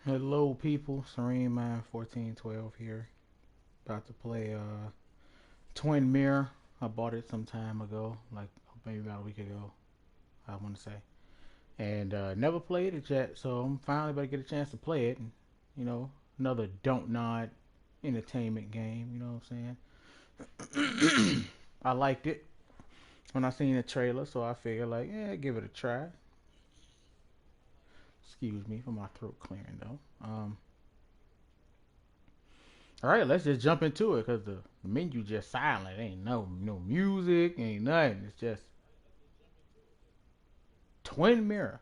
Hello people, Serene Mind 1412 here. About to play Twin Mirror. I bought it some time ago, like maybe about a week ago, I want to say. And never played it yet, so I'm finally about to get a chance to play it. And, another don't nod entertainment game, you know what I'm saying? I liked it when I seen the trailer, so I figured like, yeah, give it a try. Excuse me for my throat clearing though. All right, let's just jump into it because the menu just silent. Ain't no music, ain't nothing. It's just twin mirror.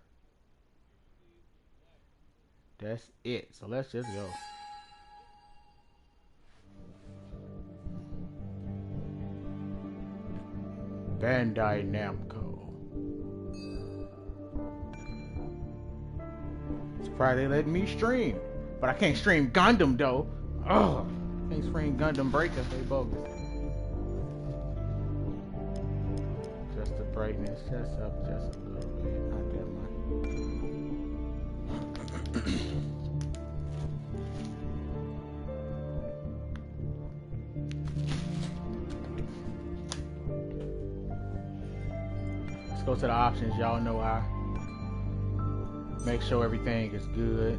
That's it. So let's just go. Bandai Namco. Surprised they let me stream, but I can't stream Gundam though. Ugh, can't stream Gundam Breaker. They bogus. Just the brightness, just up, just a little bit. Not that much. Let's go to the options. Y'all know how. Make sure everything is good.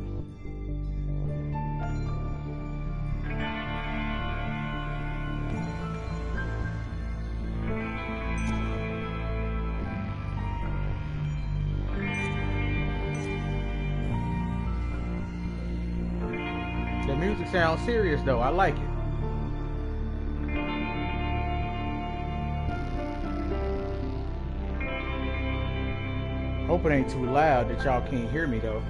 The music sounds serious though. I like it. Hope it ain't too loud that y'all can't hear me though.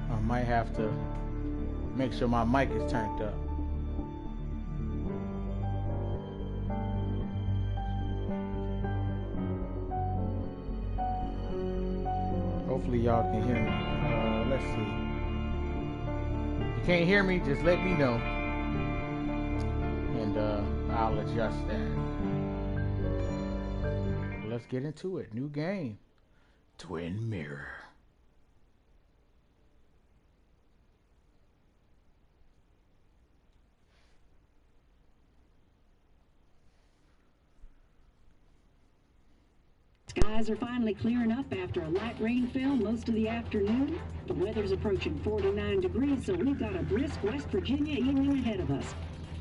I might have to make sure my mic is turned up. Hopefully y'all can hear me. Let's see. If you can't hear me, just let me know. And I'll adjust that. Let's get into it. New game. Twin Mirror. Skies are finally clearing up after a light rainfall most of the afternoon. The weather's approaching 49 degrees, so we've got a brisk West Virginia evening ahead of us.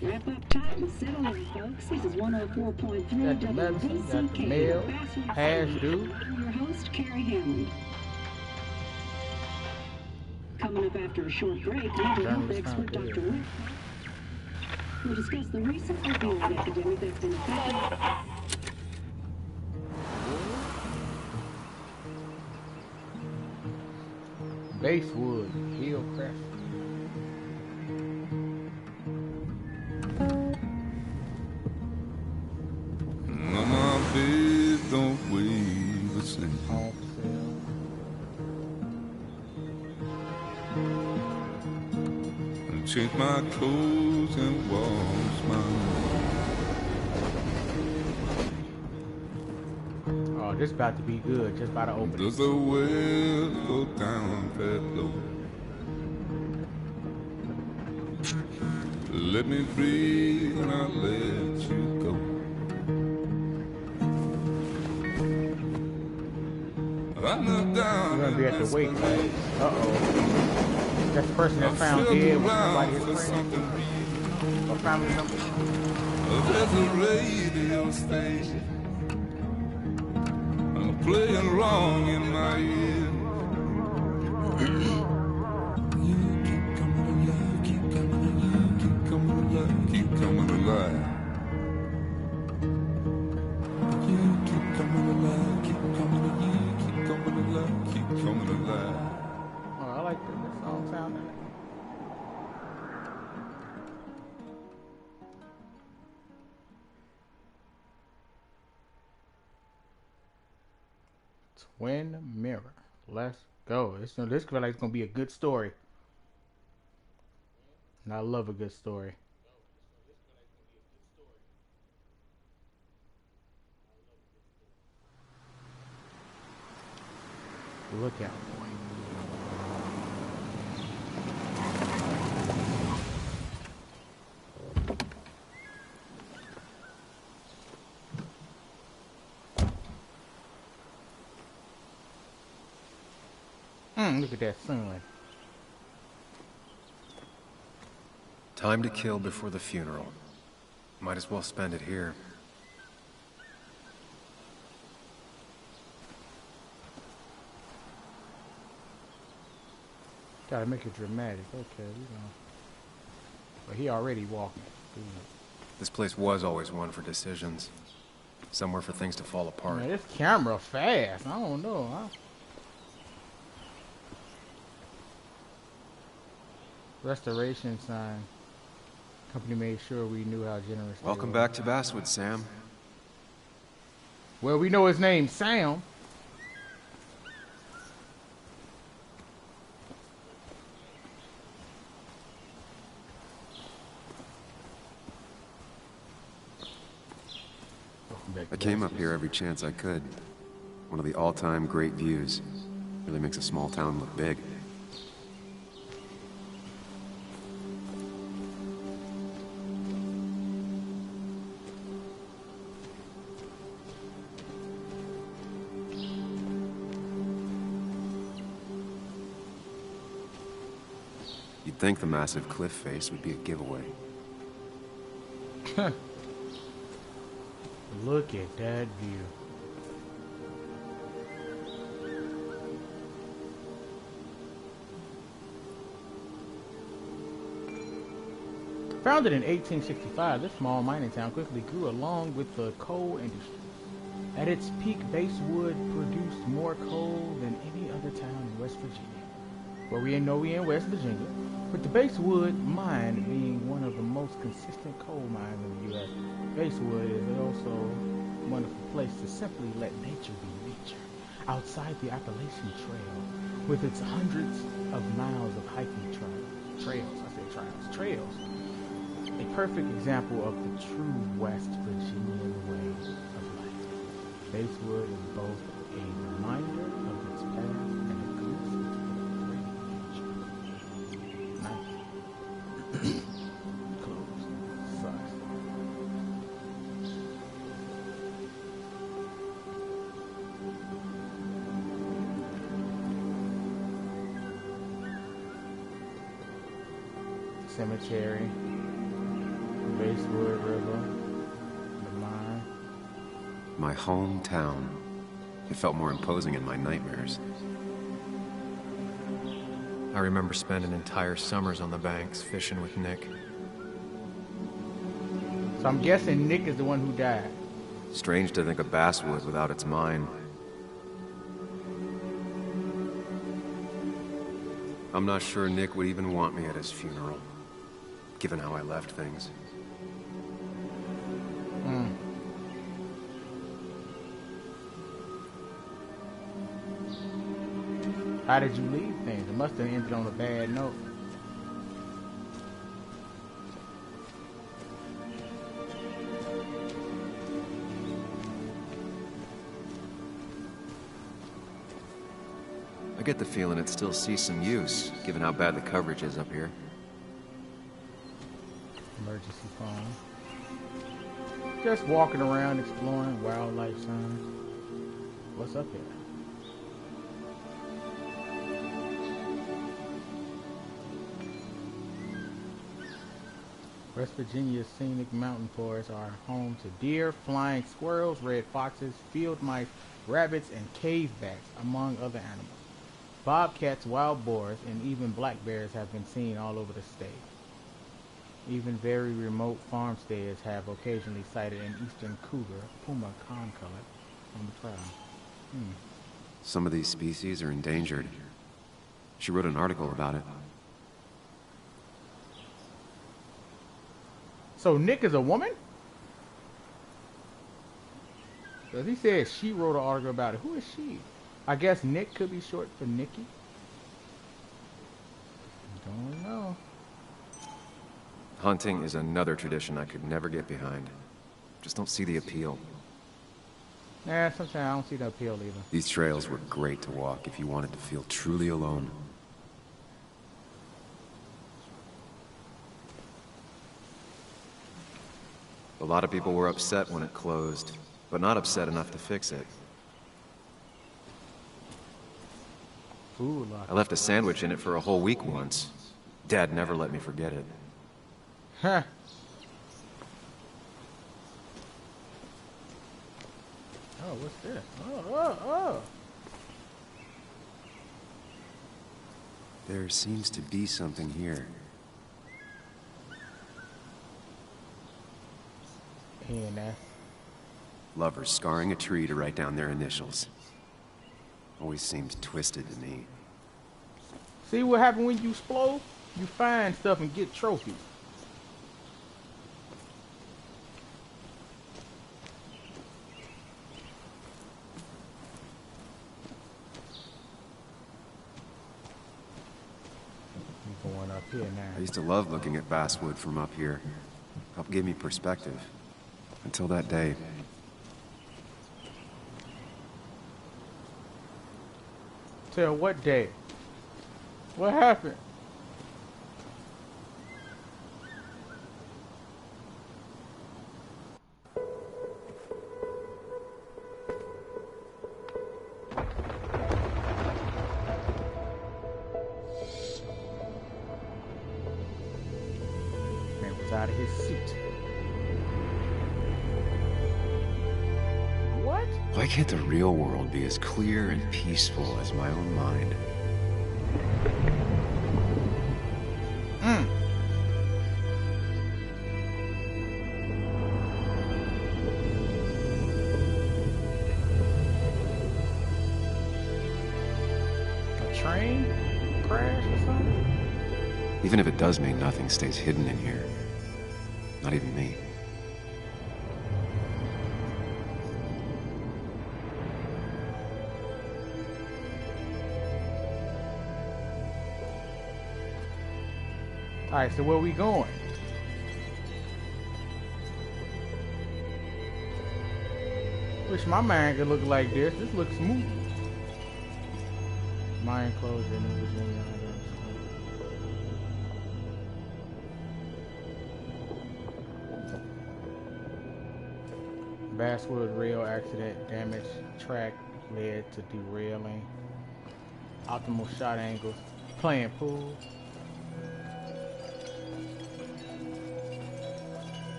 Wrap up tight and settle in, folks. This is 104.3 WBCK. Your host, Carrie Hammond. Coming up after a short break, mental health expert Dr. Witt will discuss the recent opioid epidemic that's been affecting Basewood, Hillcrest. My bed don't weigh the same. Home for sale. And change my clothes and wash my Oh, this about to be good. Just about to open. Does the well go down that low? Let me breathe and I'll let you go. I look down. You're gonna be at the wake, right? Uh-oh. That's the person that found dead with somebody his friend. Or family member. There's a radio station playing along in my ear. You keep coming alive, keep coming alive, keep coming alive, keep coming alive. You keep coming alive, keep coming alive, keep coming alive, keep coming alive. Oh, I like this song sounding. Twin Mirror. Let's go. This feels like it's gonna be a good story. And I love a good story. Lookout point. Look at that sun. Time to kill before the funeral. Might as well spend it here. Gotta make it dramatic. Okay, we gonna. But he already walking. This place was always one for decisions. Somewhere for things to fall apart. Man, this camera fast. I don't know. Restoration sign. Company made sure we knew how generous they Welcome were. back to Basswood, Sam. Well, we know his name's Sam. I came up here every chance I could. One of the all-time great views. Really makes a small town look big. You'd think the massive cliff face would be a giveaway. Look at that view. Founded in 1865, this small mining town quickly grew along with the coal industry. At its peak, Basswood produced more coal than any other town in West Virginia. Well, we know we in West Virginia, with the Basswood mine being one of the most consistent coal mines in the U.S. Basswood is also a wonderful place to simply let nature be nature. Outside the Appalachian Trail, with its hundreds of miles of hiking trails. A perfect example of the true West Virginian way of life. Basswood is both a reminder of its past and a glimpse into the great future. Nice. Close. Sucks. Cemetery. Basswood River, the mine. My hometown. It felt more imposing in my nightmares. I remember spending entire summers on the banks fishing with Nick. So I'm guessing Nick is the one who died. Strange to think of Basswood without its mine. I'm not sure Nick would even want me at his funeral, given how I left things. How did you leave things? It must have ended on a bad note. I get the feeling it still sees some use, given how bad the coverage is up here. Emergency phone. Just walking around exploring wildlife signs. What's up here? West Virginia's scenic mountain forests are home to deer, flying squirrels, red foxes, field mice, rabbits, and cave bats, among other animals. Bobcats, wild boars, and even black bears have been seen all over the state. Even very remote farmsteads have occasionally sighted an eastern cougar, puma concolor, on the prowl. Some of these species are endangered. She wrote an article about it. So Nick is a woman? Because he says she wrote an article about it. Who is she? I guess Nick could be short for Nikki. Don't know. Hunting is another tradition I could never get behind. Just don't see the appeal. Nah, sometimes I don't see the appeal either. These trails were great to walk if you wanted to feel truly alone. A lot of people were upset when it closed, but not upset enough to fix it. Food locker. I left a sandwich in it for a whole week once. Dad never let me forget it. Huh. Oh, what's this? Oh. There seems to be something here. And that. Lovers scarring a tree to write down their initials. Always seems twisted to me. See what happens when you explode? You find stuff and get trophies. I'm going up here now. I used to love looking at basswood from up here. Helped give me perspective. Until that day. Till what day? What happened? Man was out of his seat. What? Why can't the real world be as clear and peaceful as my own mind? A train crash or something? Even if it does mean nothing stays hidden in here. Not even me. Alright, so where we going? Wish my mind could look like this. This looks smooth. Mind closure in Virginia. Basswood rail accident, damaged track led to derailing. Optimal shot angles. Playing pool.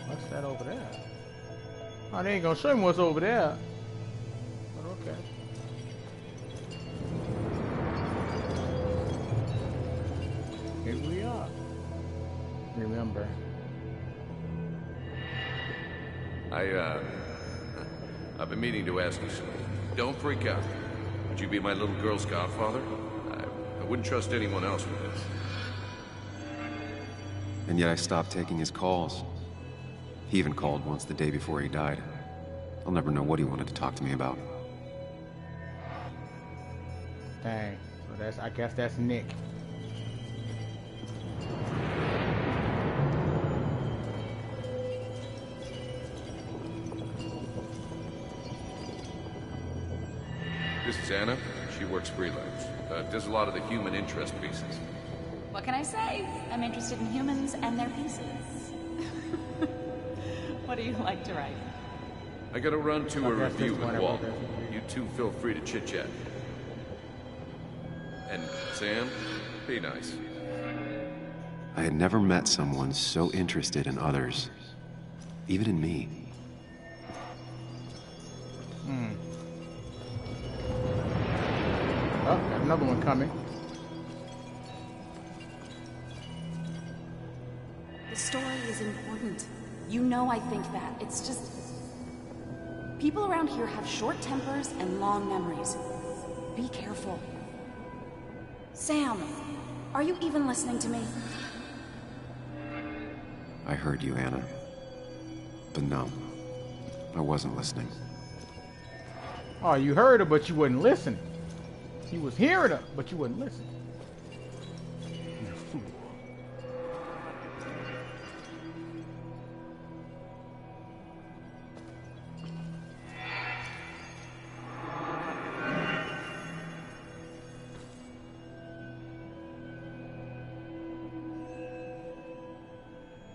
What's that over there? Oh, they ain't gonna show me what's over there. But okay. Here we are. Remember. I've been meaning to ask you something. Don't freak out. Would you be my little girl's godfather? I wouldn't trust anyone else with this. And yet I stopped taking his calls. He even called once the day before he died. I'll never know what he wanted to talk to me about. Dang. So I guess that's Nick. This is Anna. She works freelance. Does a lot of the human interest pieces. What can I say? I'm interested in humans and their pieces. What do you like to write? I gotta run to a I guess review this with one I Walt. wrote that. You two feel free to chit-chat. And Sam, be nice. I had never met someone so interested in others. Even in me. Oh, got another one coming. The story is important. You know I think that. It's just... people around here have short tempers and long memories. Be careful. Sam, are you even listening to me? I heard you, Anna. But no, I wasn't listening. Oh, you heard her, but you wasn't listening. You was hearing her, but you wasn't listening. You fool.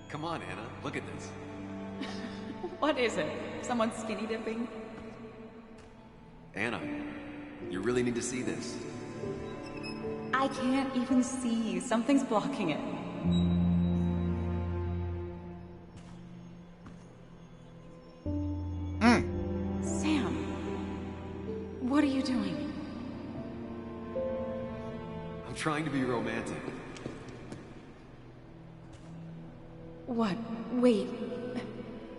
Come on, Anna. Look at this. What is it? Someone skinny dipping? Anna, you really need to see this. I can't even see. Something's blocking it. Sam, what are you doing? I'm trying to be romantic. What? Wait.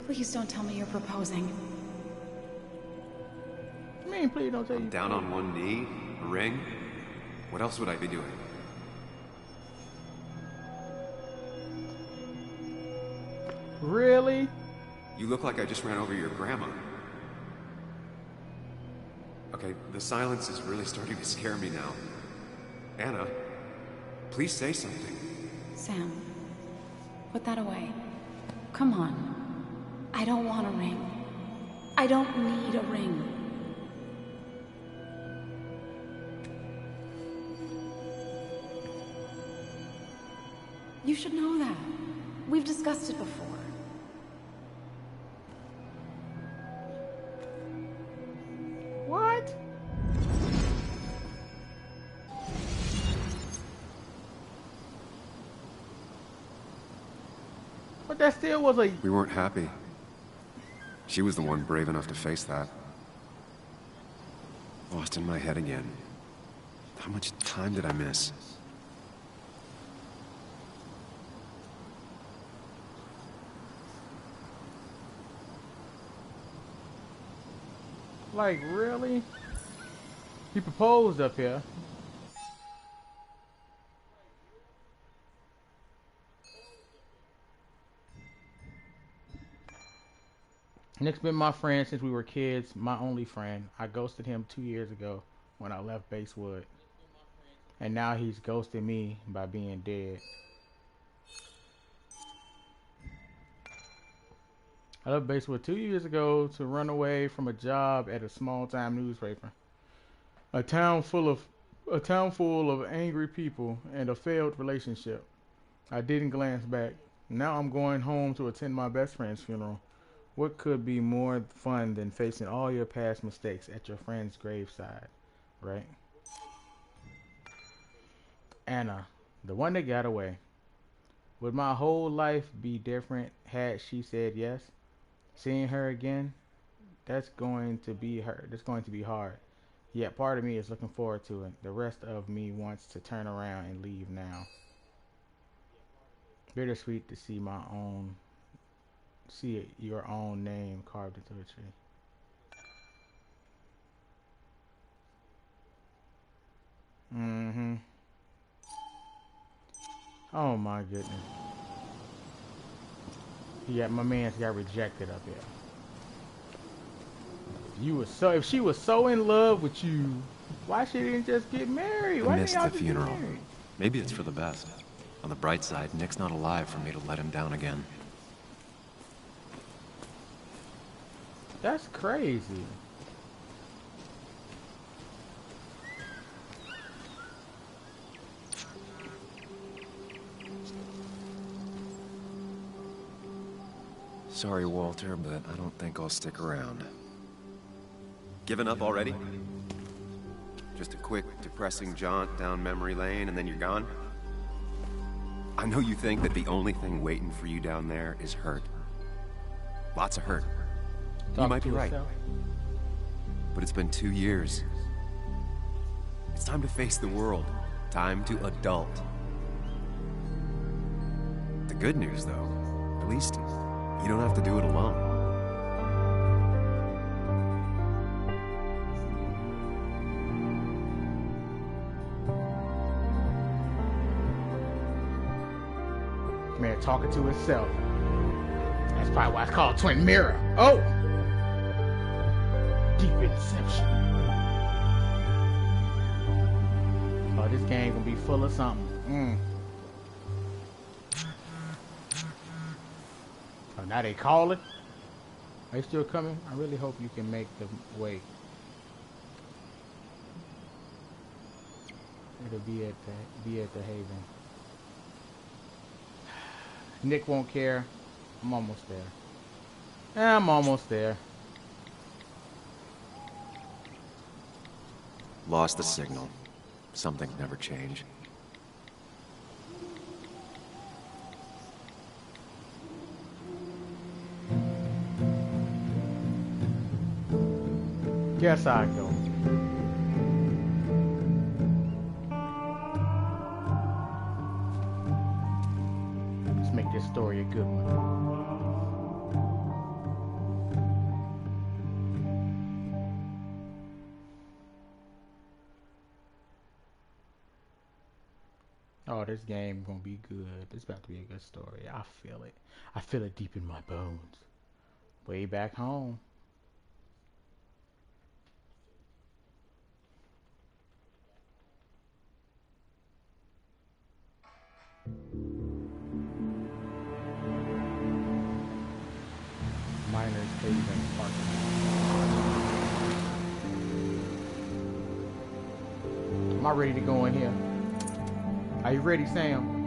Please don't tell me you're proposing. I mean, please don't tell you. Down on one knee? A ring? What else would I be doing? Really? You look like I just ran over your grandma. Okay, the silence is really starting to scare me now. Anna, please say something. Sam, put that away. Come on. I don't want a ring. I don't need a ring. You should know that. We've discussed it before. What? But that still was a... We weren't happy. She was the one brave enough to face that. Lost in my head again. How much time did I miss? Like, really? He proposed up here. Nick's been my friend since we were kids, my only friend. I ghosted him 2 years ago when I left Basewood. And now he's ghosted me by being dead. I left Basewood 2 years ago to run away from a job at a small-time newspaper. A town full of angry people and a failed relationship. I didn't glance back. Now I'm going home to attend my best friend's funeral. What could be more fun than facing all your past mistakes at your friend's graveside, right? Anna, the one that got away. Would my whole life be different had she said yes? Seeing her again, that's going to be hard. Yet part of me is looking forward to it. The rest of me wants to turn around and leave now. Bittersweet to see your own name carved into a tree. Mm-hmm. Oh my goodness. My man's got rejected up here. If she was so in love with you, why she didn't just get married? Why I didn't missed y'all the just get funeral. married? Maybe it's for the best. On the bright side, Nick's not alive for me to let him down again. That's crazy. Sorry, Walter, but I don't think I'll stick around. Given up already? Just a quick, depressing jaunt down memory lane and then you're gone? I know you think that the only thing waiting for you down there is hurt. Lots of hurt. You might be right. But it's been 2 years. It's time to face the world. Time to adult. The good news, though, at least you don't have to do it alone. Man talking to himself. That's probably why it's called Twin Mirror. Oh! Deep Inception. Oh, this game gonna be full of something. Oh, now they call it? Are you still coming? I really hope you can make the wait. It'll be at the Haven. Nick won't care. I'm almost there. I'm almost there. Lost the signal. Some things never change. Guess I go. Let's make this story a good one. Oh, this game gonna be good. This about to be a good story. I feel it. I feel it deep in my bones. Way back home. Miners paving parking. Am I ready to go in here? Are you ready, Sam?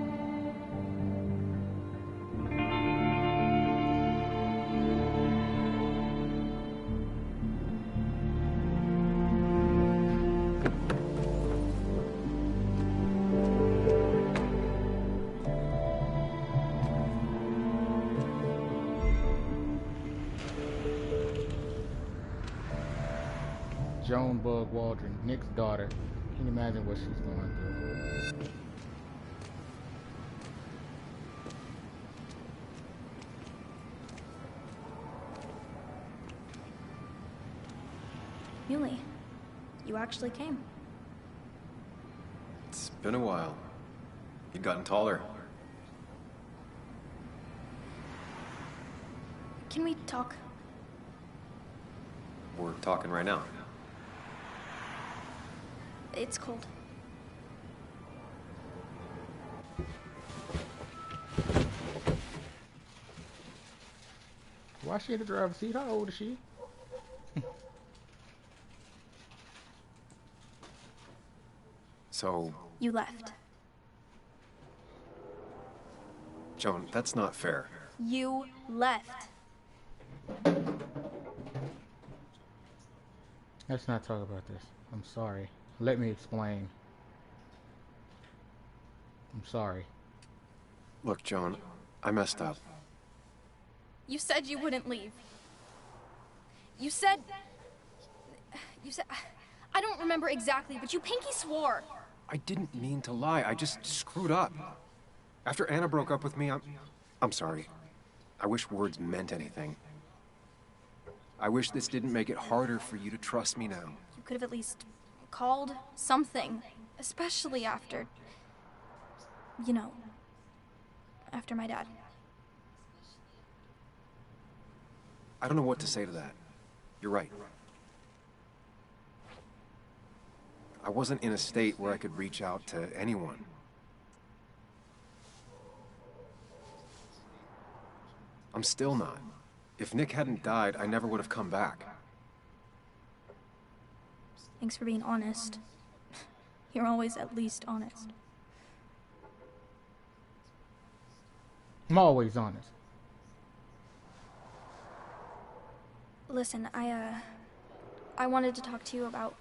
Joan Bug Waldron, Nick's daughter. Can you imagine what she's going through? Muley, you actually came. It's been a while. You've gotten taller. Can we talk? We're talking right now. It's cold. Why she in the driver's seat? How old is she? So, You left. Joan, that's not fair. You left. Let's not talk about this. I'm sorry. Let me explain. I'm sorry. Look, Joan, I messed up. You said you wouldn't leave. You said... I don't remember exactly, but you pinky swore. I didn't mean to lie. I just screwed up. After Anna broke up with me, I'm sorry. I wish words meant anything. I wish this didn't make it harder for you to trust me now. You could have at least called something, especially after... You know, after my dad. I don't know what to say to that. You're right. I wasn't in a state where I could reach out to anyone. I'm still not. If Nick hadn't died, I never would have come back. Thanks for being honest. You're always at least honest. I'm always honest. Listen, I wanted to talk to you about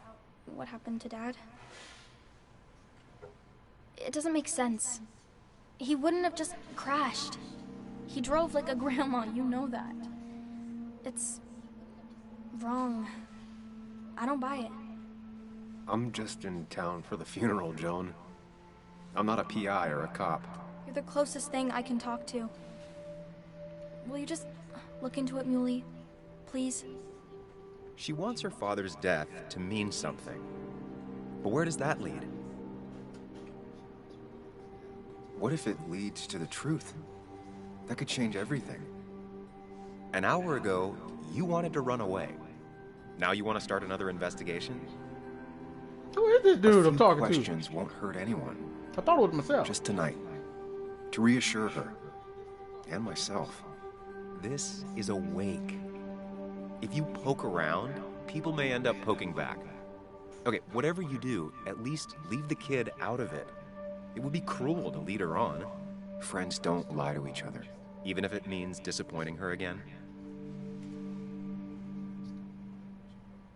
what happened to Dad. It doesn't make sense. He wouldn't have just crashed. He drove like a grandma, you know that. It's wrong. I don't buy it. I'm just in town for the funeral, Joan. I'm not a PI or a cop. You're the closest thing I can talk to. Will you just look into it, Muley? Please? She wants her father's death to mean something. But where does that lead? What if it leads to the truth? That could change everything. An hour ago, you wanted to run away. Now you want to start another investigation? Who is this dude I'm talking to? Questions won't hurt anyone. I thought it was myself. Just tonight. To reassure her. And myself. This is a wake. If you poke around, people may end up poking back. Okay, whatever you do, at least leave the kid out of it. It would be cruel to lead her on. Friends don't lie to each other, even if it means disappointing her again.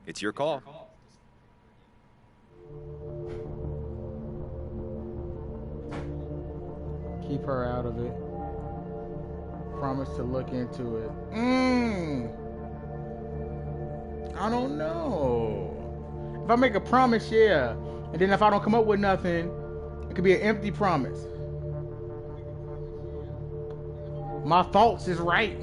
It's your call. Keep her out of it. Promise to look into it. I don't know. If I make a promise, yeah. And then if I don't come up with nothing, it could be an empty promise. My thoughts is right.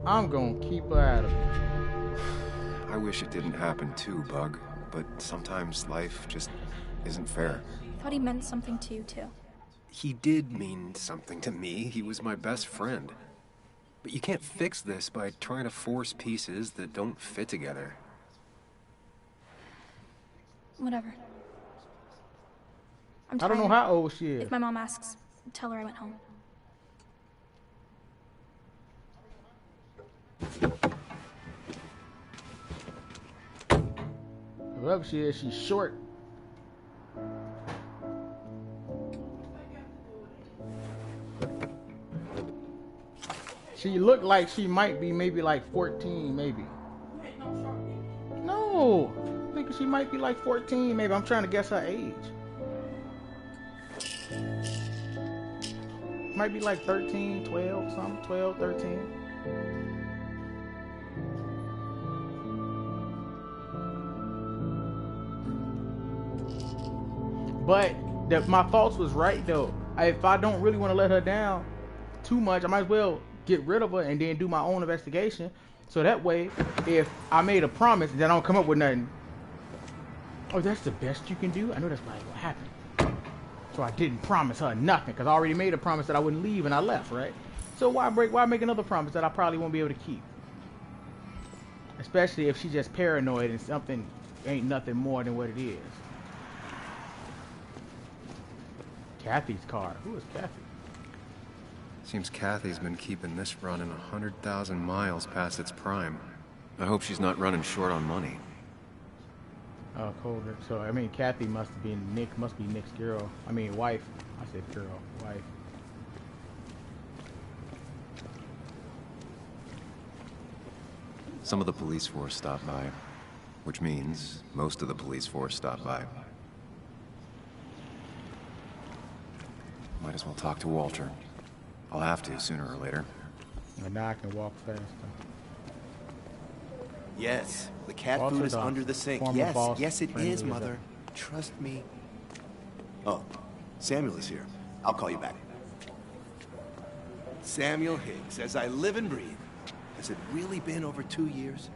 I'm gonna keep her out of it. I wish it didn't happen too, Bug, but sometimes life just isn't fair. I thought he meant something to you, too. He did mean something to me. He was my best friend. But you can't fix this by trying to force pieces that don't fit together. Whatever. I'm I tired. don't know how old she is. If my mom asks, tell her I went home. Whoever she is, she's short. She looked like she might be maybe like 14, maybe. No, I think she might be like 14, maybe. I'm trying to guess her age. Might be like 13, 12, something, 12, 13. But my thoughts was right though. If I don't really want to let her down too much, I might as well get rid of her and then do my own investigation. So that way, if I made a promise and then I don't come up with nothing, oh, that's the best you can do? I know that's probably what happened. So I didn't promise her nothing because I already made a promise that I wouldn't leave and I left, right? So why make another promise that I probably won't be able to keep? Especially if she's just paranoid and something ain't nothing more than what it is. Kathy's car. Who is Kathy? Seems Kathy's been keeping this running 100,000 miles past its prime. I hope she's not running short on money. Oh, cool. So, I mean, Kathy must be Nick's girl. I mean, wife. I said girl. Wife. Some of the police force stopped by, which means most of the police force stopped by. Might as well talk to Walter. I'll have to sooner or later. And now I can walk faster. Yes, the cat Walter food is Doss, under the sink. former Yes, boss, yes it friend is, of the Mother. Trust me. Oh, Samuel is here. I'll call you back. Samuel Higgs, as I live and breathe. Has it really been over 2 years?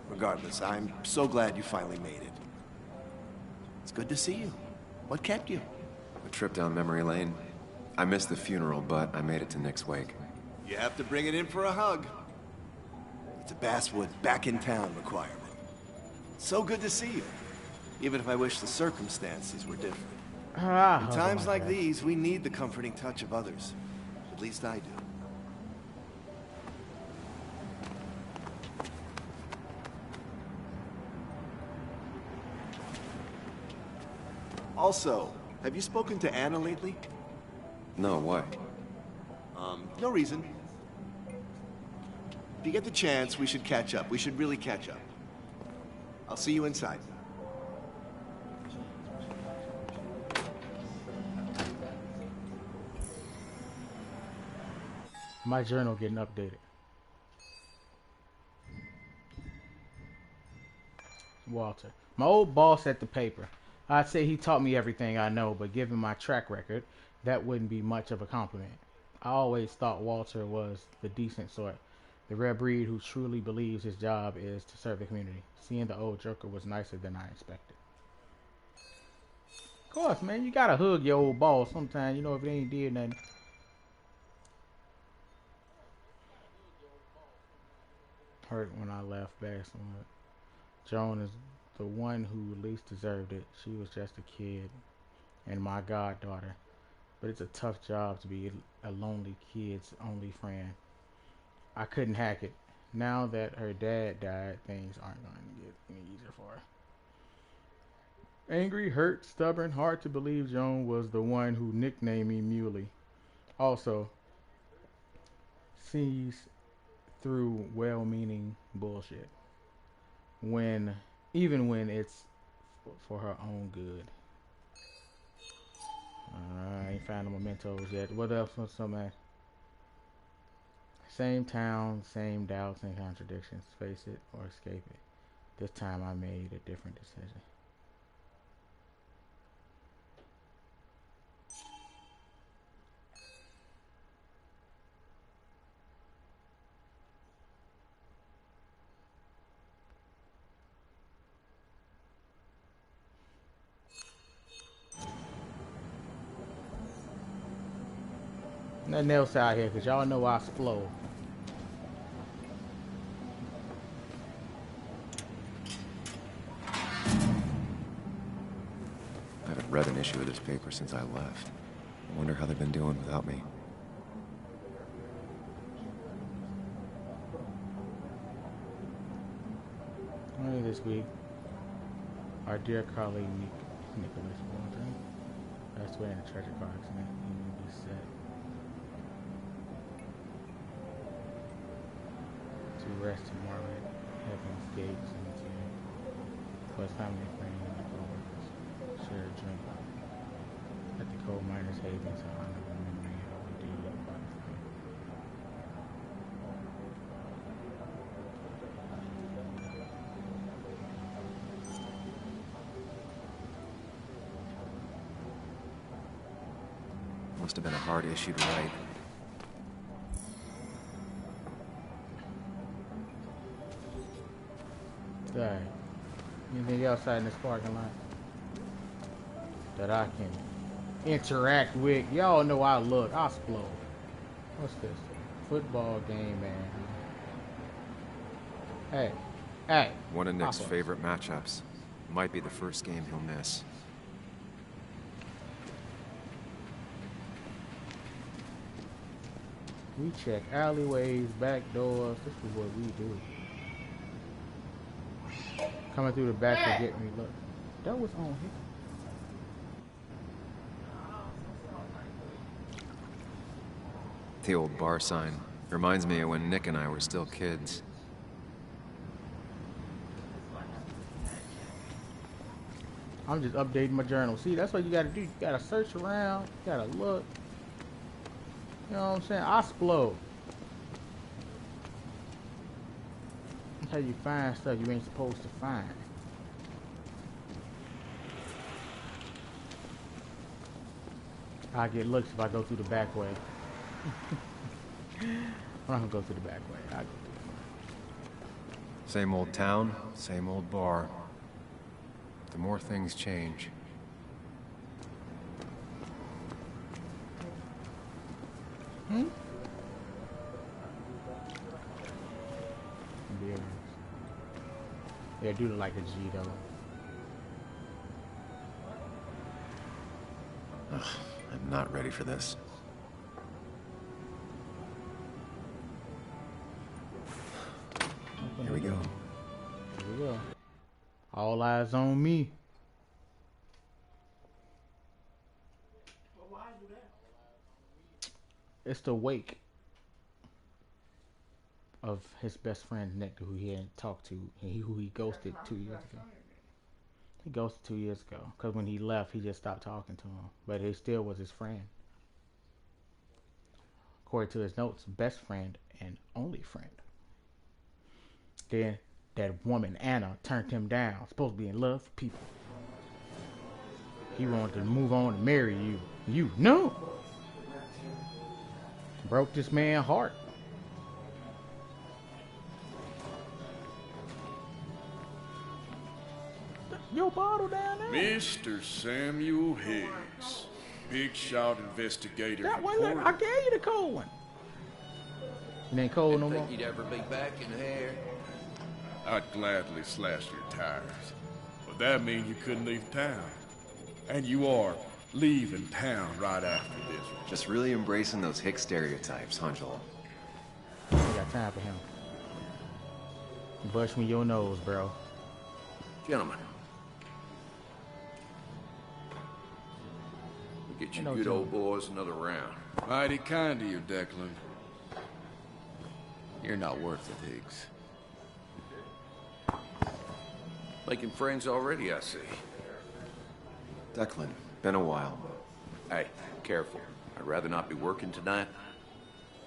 Regardless, I'm so glad you finally made it. It's good to see you. What kept you? A trip down memory lane. I missed the funeral, but I made it to Nick's wake. You have to bring it in for a hug. It's a Basswood back-in-town requirement. So good to see you, even if I wish the circumstances were different. In times like these, we need the comforting touch of others. At least I do. Also, have you spoken to Anna lately? No, why? No reason. If you get the chance, we should catch up. We should really catch up. I'll see you inside. My journal getting updated. Walter. My old boss at the paper. I'd say he taught me everything I know, but given my track record, that wouldn't be much of a compliment. I always thought Walter was the decent sort, the rare breed who truly believes his job is to serve the community. Seeing the old jerker was nicer than I expected. Of course, man, you gotta hug your old boss sometime, you know, if they ain't did nothing. Hurt when I left back somewhere. Joan is the one who least deserved it. She was just a kid and my goddaughter. But it's a tough job to be a lonely kid's only friend. I couldn't hack it. Now that her dad died, things aren't going to get any easier for her. Angry, hurt, stubborn, hard to believe Joan was the one who nicknamed me Muley. Also, sees through well-meaning bullshit. Even when it's for her own good. I ain't found the mementos yet. What else was some at? Same town, same doubts and contradictions. Face it or escape it. This time I made a different decision. Nothing else out here, because y'all know I flow. I haven't read an issue of this paper since I left. I wonder how they've been doing without me. Earlier this week, our dear colleague Nicholas Waldron passed away in a tragic car accident. He will be set to rest tomorrow at Heaven's Gate Cemetery. For his family, friends, and co-workers share a drink at the coal miners' haven to honor the memory of the deed of Pakistan. Must have been a hard issue to write. Alright. Anything else out in this parking lot that I can interact with? Y'all know I look. I explode. What's this? Football game, man. Hey. Hey. One of Nick's favorite matchups. Might be the first game he'll miss. We check alleyways, back doors. This is what we do. Coming through the back to get me. Look, that was on here. The old bar sign. Reminds me of when Nick and I were still kids. I'm just updating my journal. See, that's what you gotta do. You gotta search around. You gotta look. You know what I'm saying? I explode. That's how you find stuff you ain't supposed to find. I get looks if I go through the back way. I'm not gonna go through the back way. I go through the front. Same old town, same old bar. The more things change. Beers. Yeah, do look like a G though. Ugh, I'm not ready for this. Here we go. Here we go. All eyes on me. It's the wake of his best friend Nick, who he hadn't talked to, and who he ghosted 2 years ago. He ghosted 2 years ago because when he left, he just stopped talking to him, but he still was his friend. According to his notes, best friend and only friend. Then that woman Anna turned him down. Supposed to be in love with people. He wanted to move on and marry you. You know. Broke this man's heart. Your bottle down there. Mr. Samuel Higgs, big shot investigator. That one, look, I gave you the cold one. It ain't cold no more. Think you'd ever be back in here? I'd gladly slash your tires, but that means you couldn't leave town. And you are leaving town right after this one. Just really embracing those hick stereotypes, huh, Joel? I got time for him. Brush me your nose, bro. Gentlemen, Get you good old boys another round. Mighty kind of you, Declan. You're not worth it, Higgs. Making friends already, I see. Declan, been a while. Hey, careful. I'd rather not be working tonight.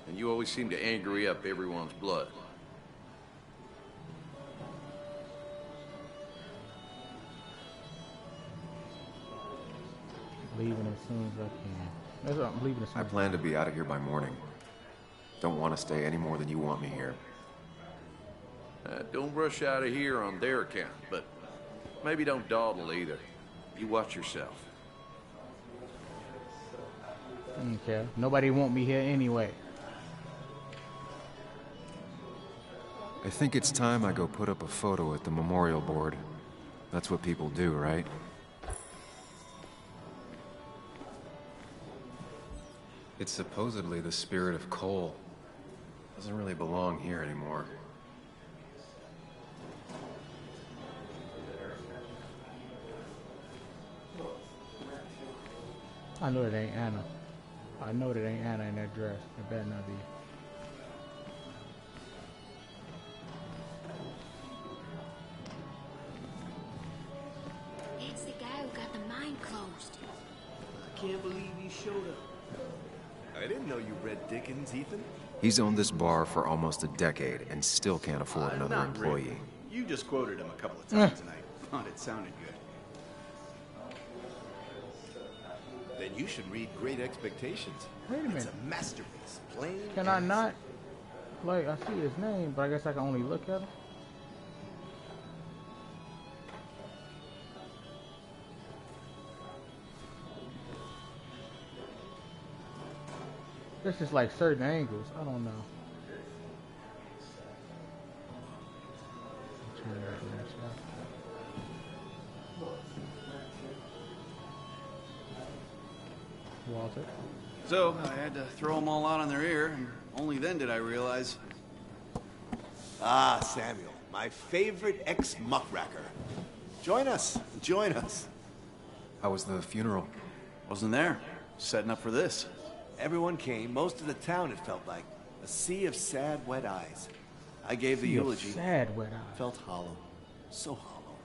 And you always seem to angry up everyone's blood. Leaving as soon as I can. That's what I'm leaving as soon I as plan to be out of here by morning. Don't want to stay any more than you want me here. Don't rush out of here on their account, but maybe don't dawdle either. You watch yourself. Okay. Nobody want me here anyway. I think it's time I go put up a photo at the memorial board. That's what people do, right? It's supposedly the spirit of coal. Doesn't really belong here anymore. I know it ain't Anna. I know that ain't Anna in that dress. It better not be. It's the guy who got the mine closed. I can't believe you showed up. I didn't know you read Dickens, Ethan. He's owned this bar for almost a decade and still can't afford another Not employee. really. You just quoted him a couple of times and I thought it sounded good. Then you should read Great Expectations. Wait a minute. It's a masterpiece. Plain Can I not? Like, I see his name, but I guess I can only look at him. It's just like certain angles. I don't know. Walter. So, I had to throw them all out on their ear, and only then did I realize... Ah, Samuel, my favorite ex-muckracker. Join us, join us. How was the funeral? Wasn't there. Setting up for this. Everyone came, most of the town, it felt like. A sea of sad, wet eyes. I gave the eulogy. Sad, wet eyes. Felt hollow. So hollow.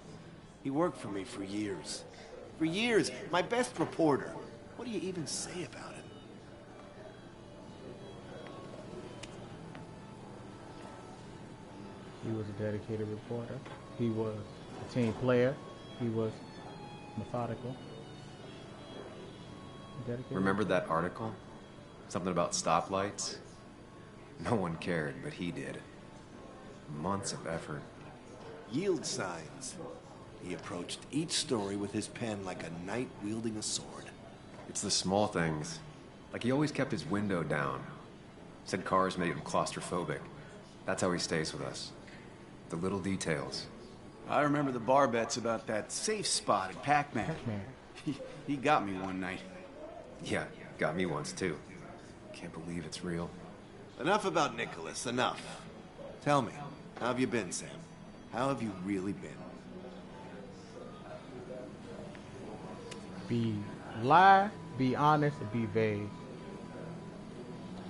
He worked for me for years. For years, my best reporter. What do you even say about it? He was a dedicated reporter. He was a team player. He was methodical. Dedicated. Remember that article? Something about stoplights? No one cared, but he did. Months of effort. Yield signs. He approached each story with his pen like a knight wielding a sword. It's the small things. Like he always kept his window down. Said cars made him claustrophobic. That's how he stays with us. The little details. I remember the bar bets about that safe spot at Pac-Man. Pac-Man. He got me one night. Yeah, got me once too. Can't believe it's real. Enough about Nicholas, enough. Tell me, how have you been, Sam? How have you really been? Be honest, and be vague.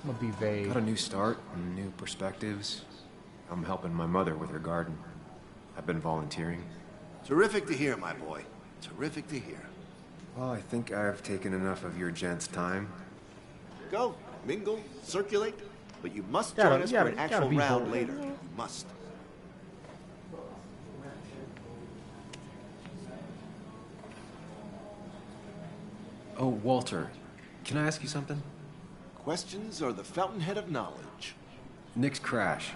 I'm gonna be vague. Got a new start and new perspectives. I'm helping my mother with her garden. I've been volunteering. Terrific to hear, my boy. Terrific to hear. Well, I think I've taken enough of your gent's time. Go, mingle, circulate, but you must join us for an actual round later. You must. Oh, Walter, can I ask you something? Questions are the fountainhead of knowledge. Nick's crash.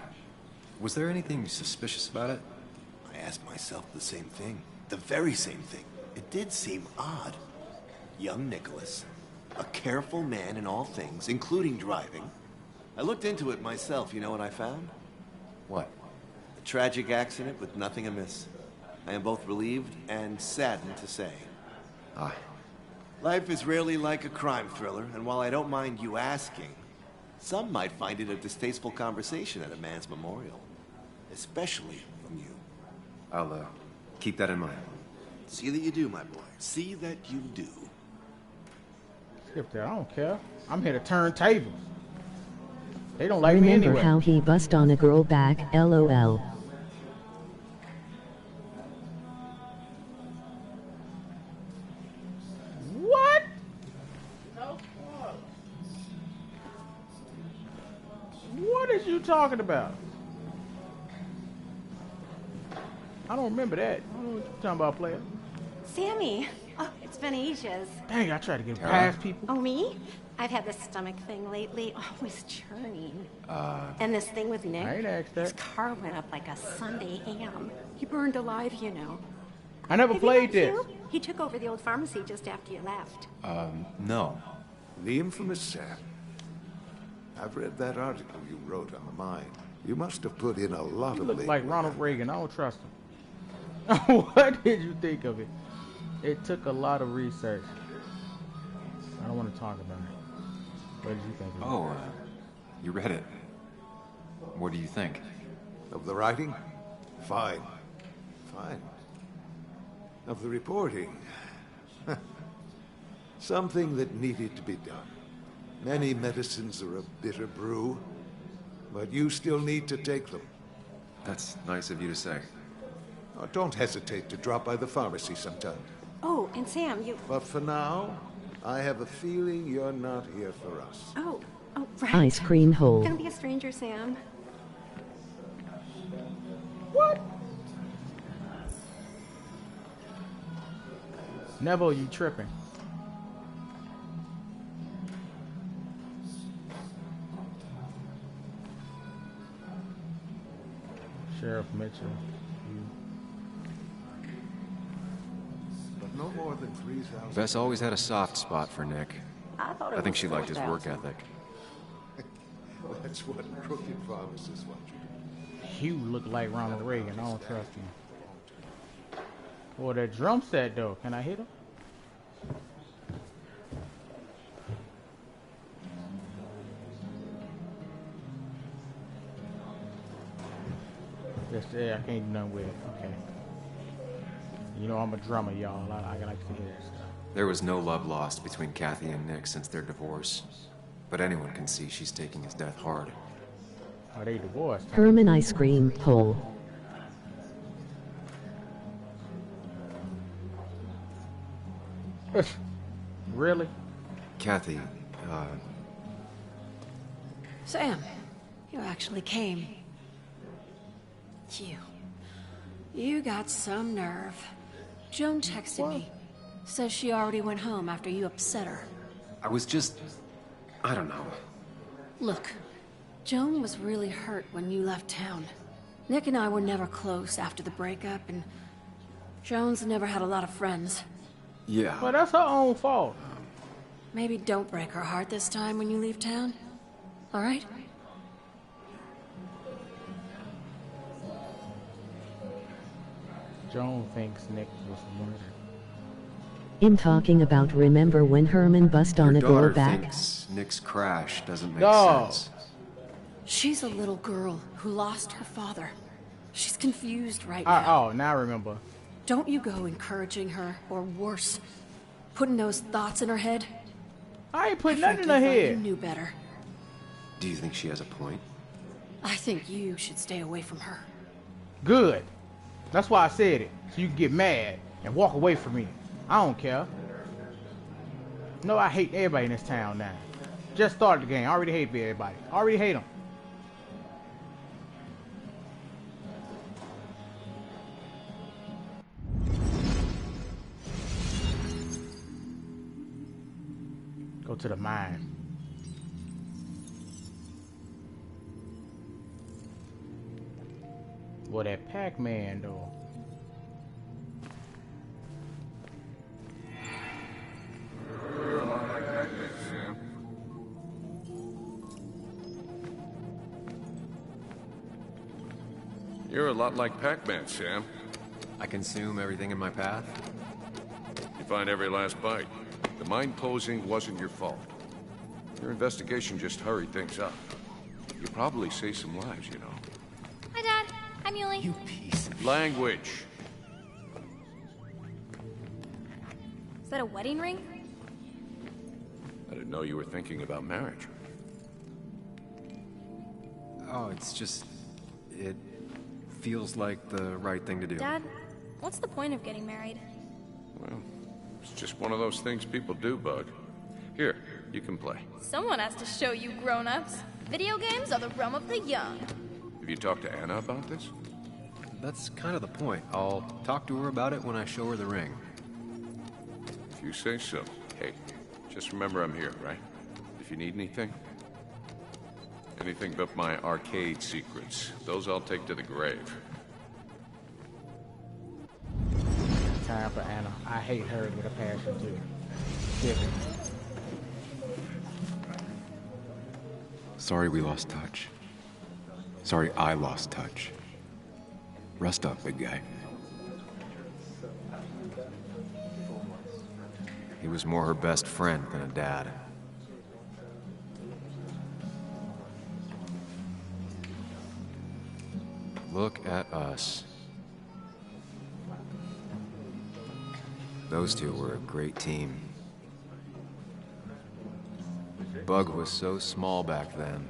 Was there anything suspicious about it? I asked myself the same thing. The very same thing. It did seem odd. Young Nicholas, a careful man in all things, including driving. I looked into it myself. You know what I found? What? A tragic accident with nothing amiss. I am both relieved and saddened to say. Ah. Life is rarely like a crime thriller, and while I don't mind you asking, some might find it a distasteful conversation at a man's memorial. Especially from you. I'll, keep that in mind. See that you do, my boy. See that you do. Skip that. I don't care. I'm here to turn tables. They don't like me anyway. Remember how he bust on a girl back, LOL. What? What is you talking about? I don't remember that. I don't know what you're talking about, player. Sammy. Oh, it's been ages. Dang, I tried to get past people. Oh, me? I've had this stomach thing lately, always churning. And this thing with Nick, I ain't asked that. his car went up like a Sunday ham. He burned alive, you know. I never played this. You? He took over the old pharmacy just after you left. No. The infamous Sam. I've read that article you wrote on the mine. You must have put in a lot He of looked labor. like Ronald Reagan. I don't trust him. What did you think of it? It took a lot of research. I don't want to talk about it. What did you think of it? Oh, you read it. What do you think? Of the writing? Fine. Fine. Of the reporting? Something that needed to be done. Many medicines are a bitter brew, but you still need to take them. That's nice of you to say. Oh, don't hesitate to drop by the pharmacy sometime. Oh, and Sam, you... But for now, I have a feeling you're not here for us. Oh, right. Ice cream hole. Gonna be a stranger, Sam. What? Neville, you tripping. Sheriff Mitchell. But no more than 3,000. Bess always had a soft spot for Nick. I think she liked his work ethic. That's what crooked pharmacists want you to do. Hugh looked like Ronald Reagan. I don't trust him. Well, that drum set though. Can I hit him? Just I can't do nothing with it. Okay. You know I'm a drummer, y'all. I like to hear that stuff. There was no love lost between Kathy and Nick since their divorce. But anyone can see she's taking his death hard. Are they divorced? Herman ice cream hole. Really? Kathy, Sam, you actually came. You got some nerve. Joan texted me. Says she already went home after you upset her. I was just... I don't know. Look, Joan was really hurt when you left town. Nick and I were never close after the breakup, and Joan's never had a lot of friends. Yeah. Well, that's her own fault. Maybe don't break her heart this time when you leave town. All right? Joan thinks Nick was murdered. In talking about remember when Herman bust on a girl Daughter back? thinks Nick's crash doesn't make No. sense. She's a little girl who lost her father. She's confused right now. Oh, now I remember. Don't you go encouraging her, or worse, putting those thoughts in her head. I ain't putting I nothing in her frankly thought head. You knew better. Do you think she has a point? I think you should stay away from her. Good. That's why I said it. So you can get mad and walk away from me. I don't care. No, I hate everybody in this town now. Just started the game. I already hate everybody. I already hate them. Go to the mine. Well, that Pac-Man though. You're a lot like Pac-Man, Sam. I consume everything in my path? You find every last bite. The mine closing wasn't your fault. Your investigation just hurried things up. You probably saved some lives, you know. Hi, Dad. Hi, Muley. You piece of... Language. Is that a wedding ring? I didn't know you were thinking about marriage. Oh, it's just... it feels like the right thing to do. Dad, what's the point of getting married? Well, it's just one of those things people do, Bug. Here, you can play. Someone has to show you grown-ups. Video games are the realm of the young. Have you talked to Anna about this? That's kind of the point. I'll talk to her about it when I show her the ring. If you say so. Hey, just remember I'm here, right? If you need anything. Anything but my arcade secrets. Those I'll take to the grave. Time for Anna. I hate her with a passion too. Skip it. Sorry we lost touch. Sorry I lost touch. Rest up, big guy. He was more her best friend than a dad. Look at us. Those two were a great team. Bug was so small back then.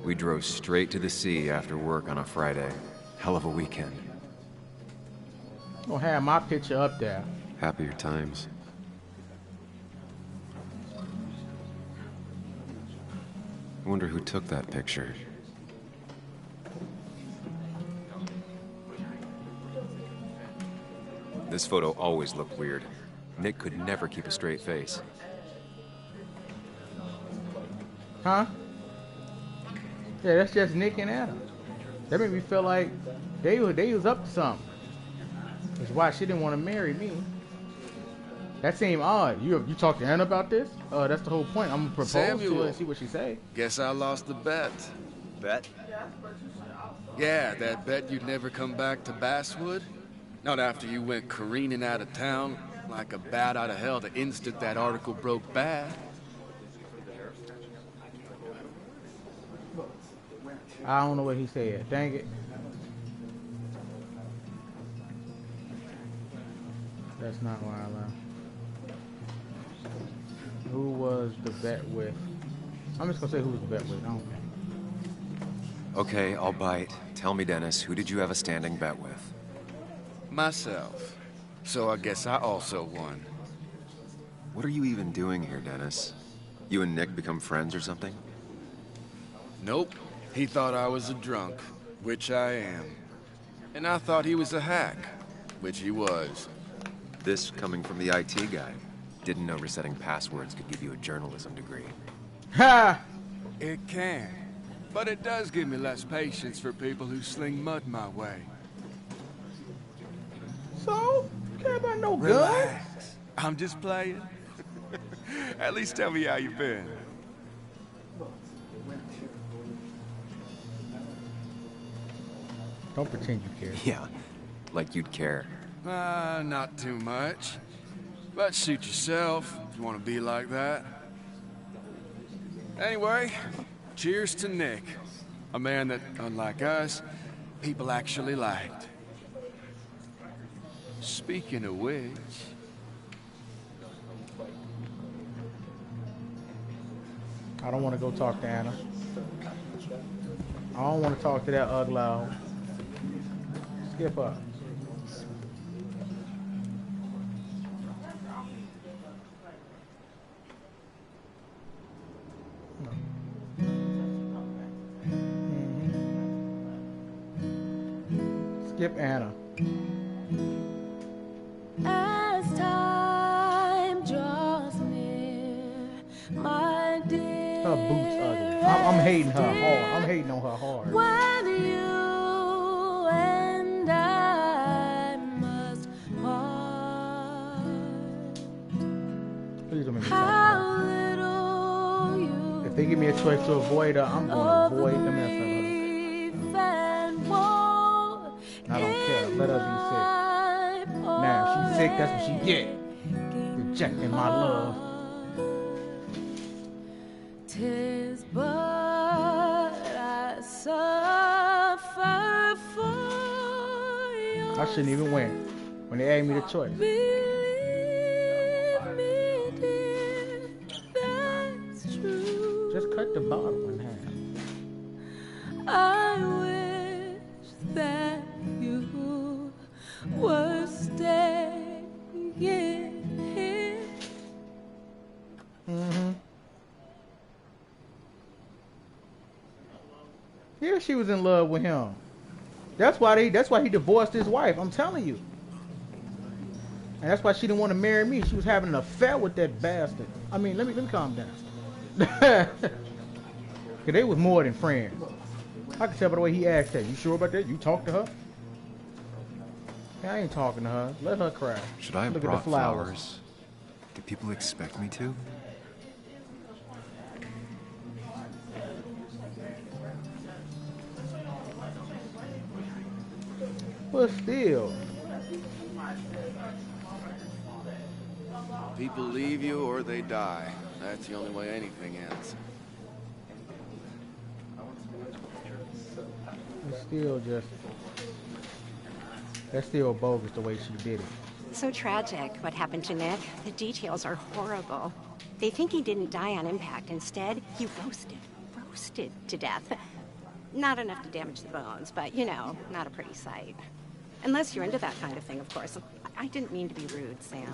We drove straight to the sea after work on a Friday. Hell of a weekend. Gonna have my picture up there. Happier times. I wonder who took that picture. This photo always looked weird. Nick could never keep a straight face. Huh? Yeah, that's just Nick and Anna. That made me feel like they was up to something. That's why she didn't want to marry me. That seemed odd. You talked to Anna about this? That's the whole point. I'm gonna propose to her and see what she say. Guess I lost the bet. Bet? Yeah, that bet you'd never come back to Basswood. Not after you went careening out of town like a bat out of hell the instant that article broke bad. I don't know what he said. Dang it. That's not why I left. Who was the bet with? I'm just gonna say who was the bet with. I don't know. Okay, I'll bite. Tell me, Dennis, who did you have a standing bet with? Myself. So I guess I also won. What are you even doing here, Dennis? You and Nick become friends or something? Nope. He thought I was a drunk, which I am. And I thought he was a hack, which he was. This coming from the IT guy. Didn't know resetting passwords could give you a journalism degree. Ha! It can. But it does give me less patience for people who sling mud my way. So? Care about no guns? Relax. I'm just playing. At least tell me how you been. Don't pretend you care. Yeah, like you'd care. Not too much. But suit yourself if you want to be like that. Anyway, cheers to Nick. A man that, unlike us, people actually liked. Speaking of which... I don't want to go talk to Anna. I don't want to talk to that ugly. Skip up. Skip Anna. As time draws near, my dear. Her boots ugly. I'm hating her hard. I'm hating on her hard. When you and I must part. Please don't make me How talk to little you her. If they give me a choice to avoid her, I'm going to avoid the mess of her. I don't care. Let her be sick. Now, if she's sick, that's what she get. Rejecting my love. 'Tis but I suffer for your I shouldn't even win when they asked me the choice. Believe the bottle in half. I wish that you were staying here. Yeah, she was in love with him. That's why he divorced his wife. I'm telling you. And that's why she didn't want to marry me. She was having an affair with that bastard. I mean, let me calm down. Cause they was more than friends. I can tell by the way he asked her. You sure about that? You talked to her? I ain't talking to her. Let her cry. Should I have Look at brought the flowers. Do people expect me to? But still. People leave you or they die. That's the only way anything ends. It's still just... That's still bogus the way she did it. So tragic what happened to Nick. The details are horrible. They think he didn't die on impact. Instead, he roasted to death. Not enough to damage the bones, but, you know, not a pretty sight. Unless you're into that kind of thing, of course. I didn't mean to be rude, Sam.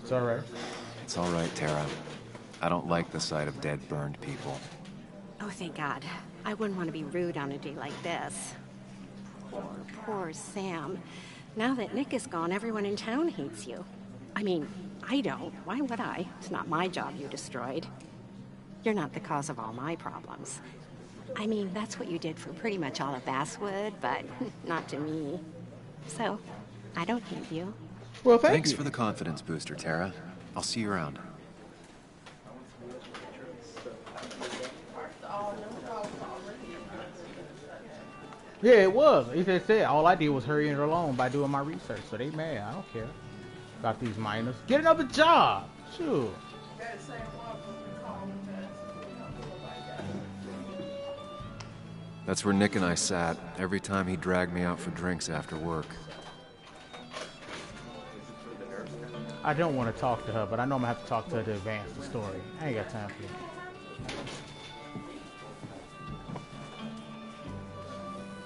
It's all right. It's all right, Tara. I don't like the sight of dead, burned people. Oh, thank God. I wouldn't want to be rude on a day like this. Poor Sam. Now that Nick is gone, everyone in town hates you. I mean, I don't. Why would I? It's not my job you destroyed. You're not the cause of all my problems. I mean, that's what you did for pretty much all of Basswood, but not to me. So, I don't hate you. Well, thanks for the confidence booster, Tara. I'll see you around. Yeah, it was. He said all I did was hurry her along by doing my research. So they mad. I don't care about these minors. Get another job. Sure. That's where Nick and I sat every time he dragged me out for drinks after work. I don't want to talk to her, but I know I'm going to have to talk to her to advance the story. I ain't got time for it.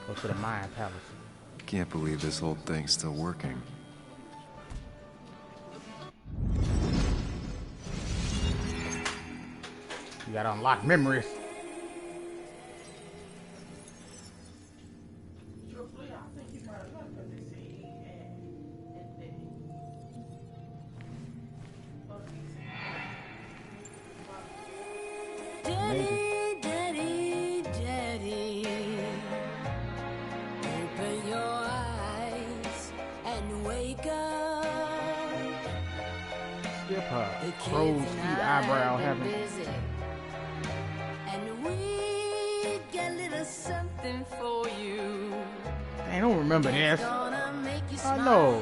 Go to the Mayan Palace. Can't believe this whole thing's still working. You got to unlock memories. Daddy, daddy, daddy, open your eyes and wake up. Skip her. Crow's feet eyebrow having. And we got a little something for you. I don't remember this. I know.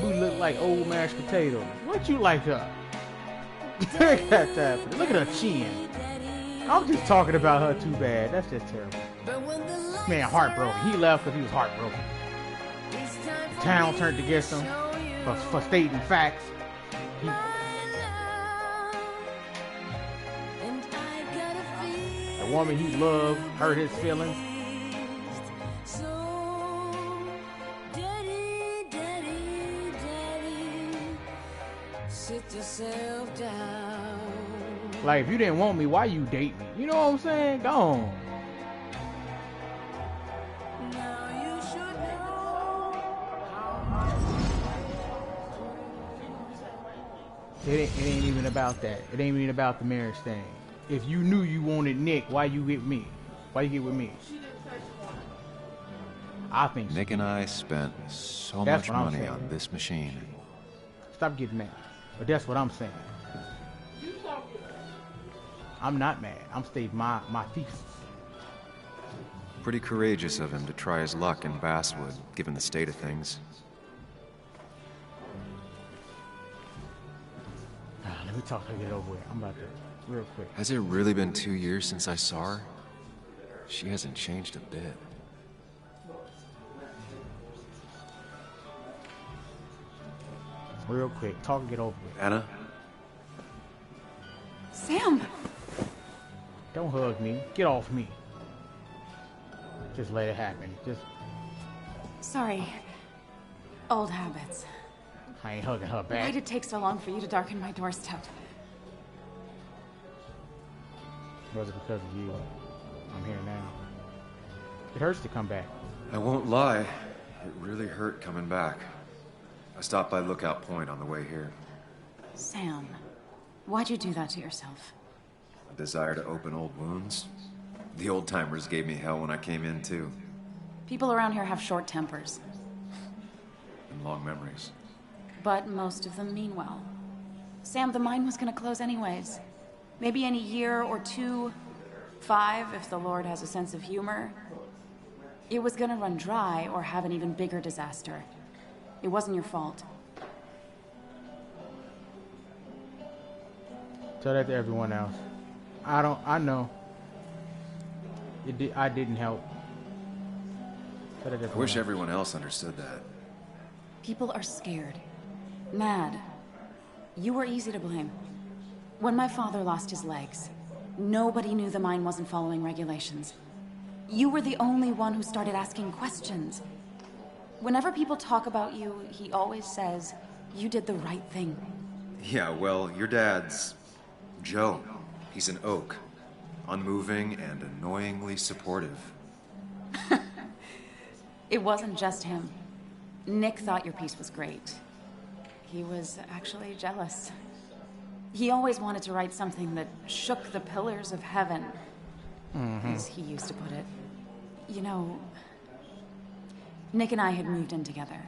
We look like old mashed potatoes. What you like her? Look at that. Look at her chin. I'm just talking about her too bad. That's just terrible. Man, heartbroken. He left because he was heartbroken. The town turned against him for stating facts. The woman he loved hurt his feelings. Sit yourself down. Like, if you didn't want me, why you date me? You know what I'm saying? Go on. Now you should know. It ain't even about that. It ain't even about the marriage thing. If you knew you wanted Nick, why you get me? Why you get with me? I think so. Nick and I spent so much money on this machine. Stop getting mad. But that's what I'm saying. I'm not mad. I'm stating my thesis. Pretty courageous of him to try his luck in Basswood, given the state of things. Let me talk to get over with. I'm about to, real quick. Has it really been 2 years since I saw her? She hasn't changed a bit. Real quick. Talk and get over with. Anna? Sam! Don't hug me. Get off me. Just let it happen. Just... Sorry. Old habits. I ain't hugging her back. Why did it take so long for you to darken my doorstep? Was it because of you? I'm here now. It hurts to come back. I won't lie. It really hurt coming back. I stopped by Lookout Point on the way here. Sam, why'd you do that to yourself? A desire to open old wounds? The old-timers gave me hell when I came in, too. People around here have short tempers. And long memories. But most of them mean well. Sam, the mine was gonna close anyways. Maybe in a year or 2, 5, if the Lord has a sense of humor. It was gonna run dry or have an even bigger disaster. It wasn't your fault. Tell that to everyone else. I know. I didn't help. Tell that to I wish everyone else understood that. People are scared. Mad. You were easy to blame. When my father lost his legs, nobody knew the mine wasn't following regulations. You were the only one who started asking questions. Whenever people talk about you, he always says, you did the right thing. Yeah, well, your dad's... Joe. He's an oak. Unmoving and annoyingly supportive. It wasn't just him. Nick thought your piece was great. He was actually jealous. He always wanted to write something that shook the pillars of heaven, as he used to put it. You know, Nick and I had moved in together.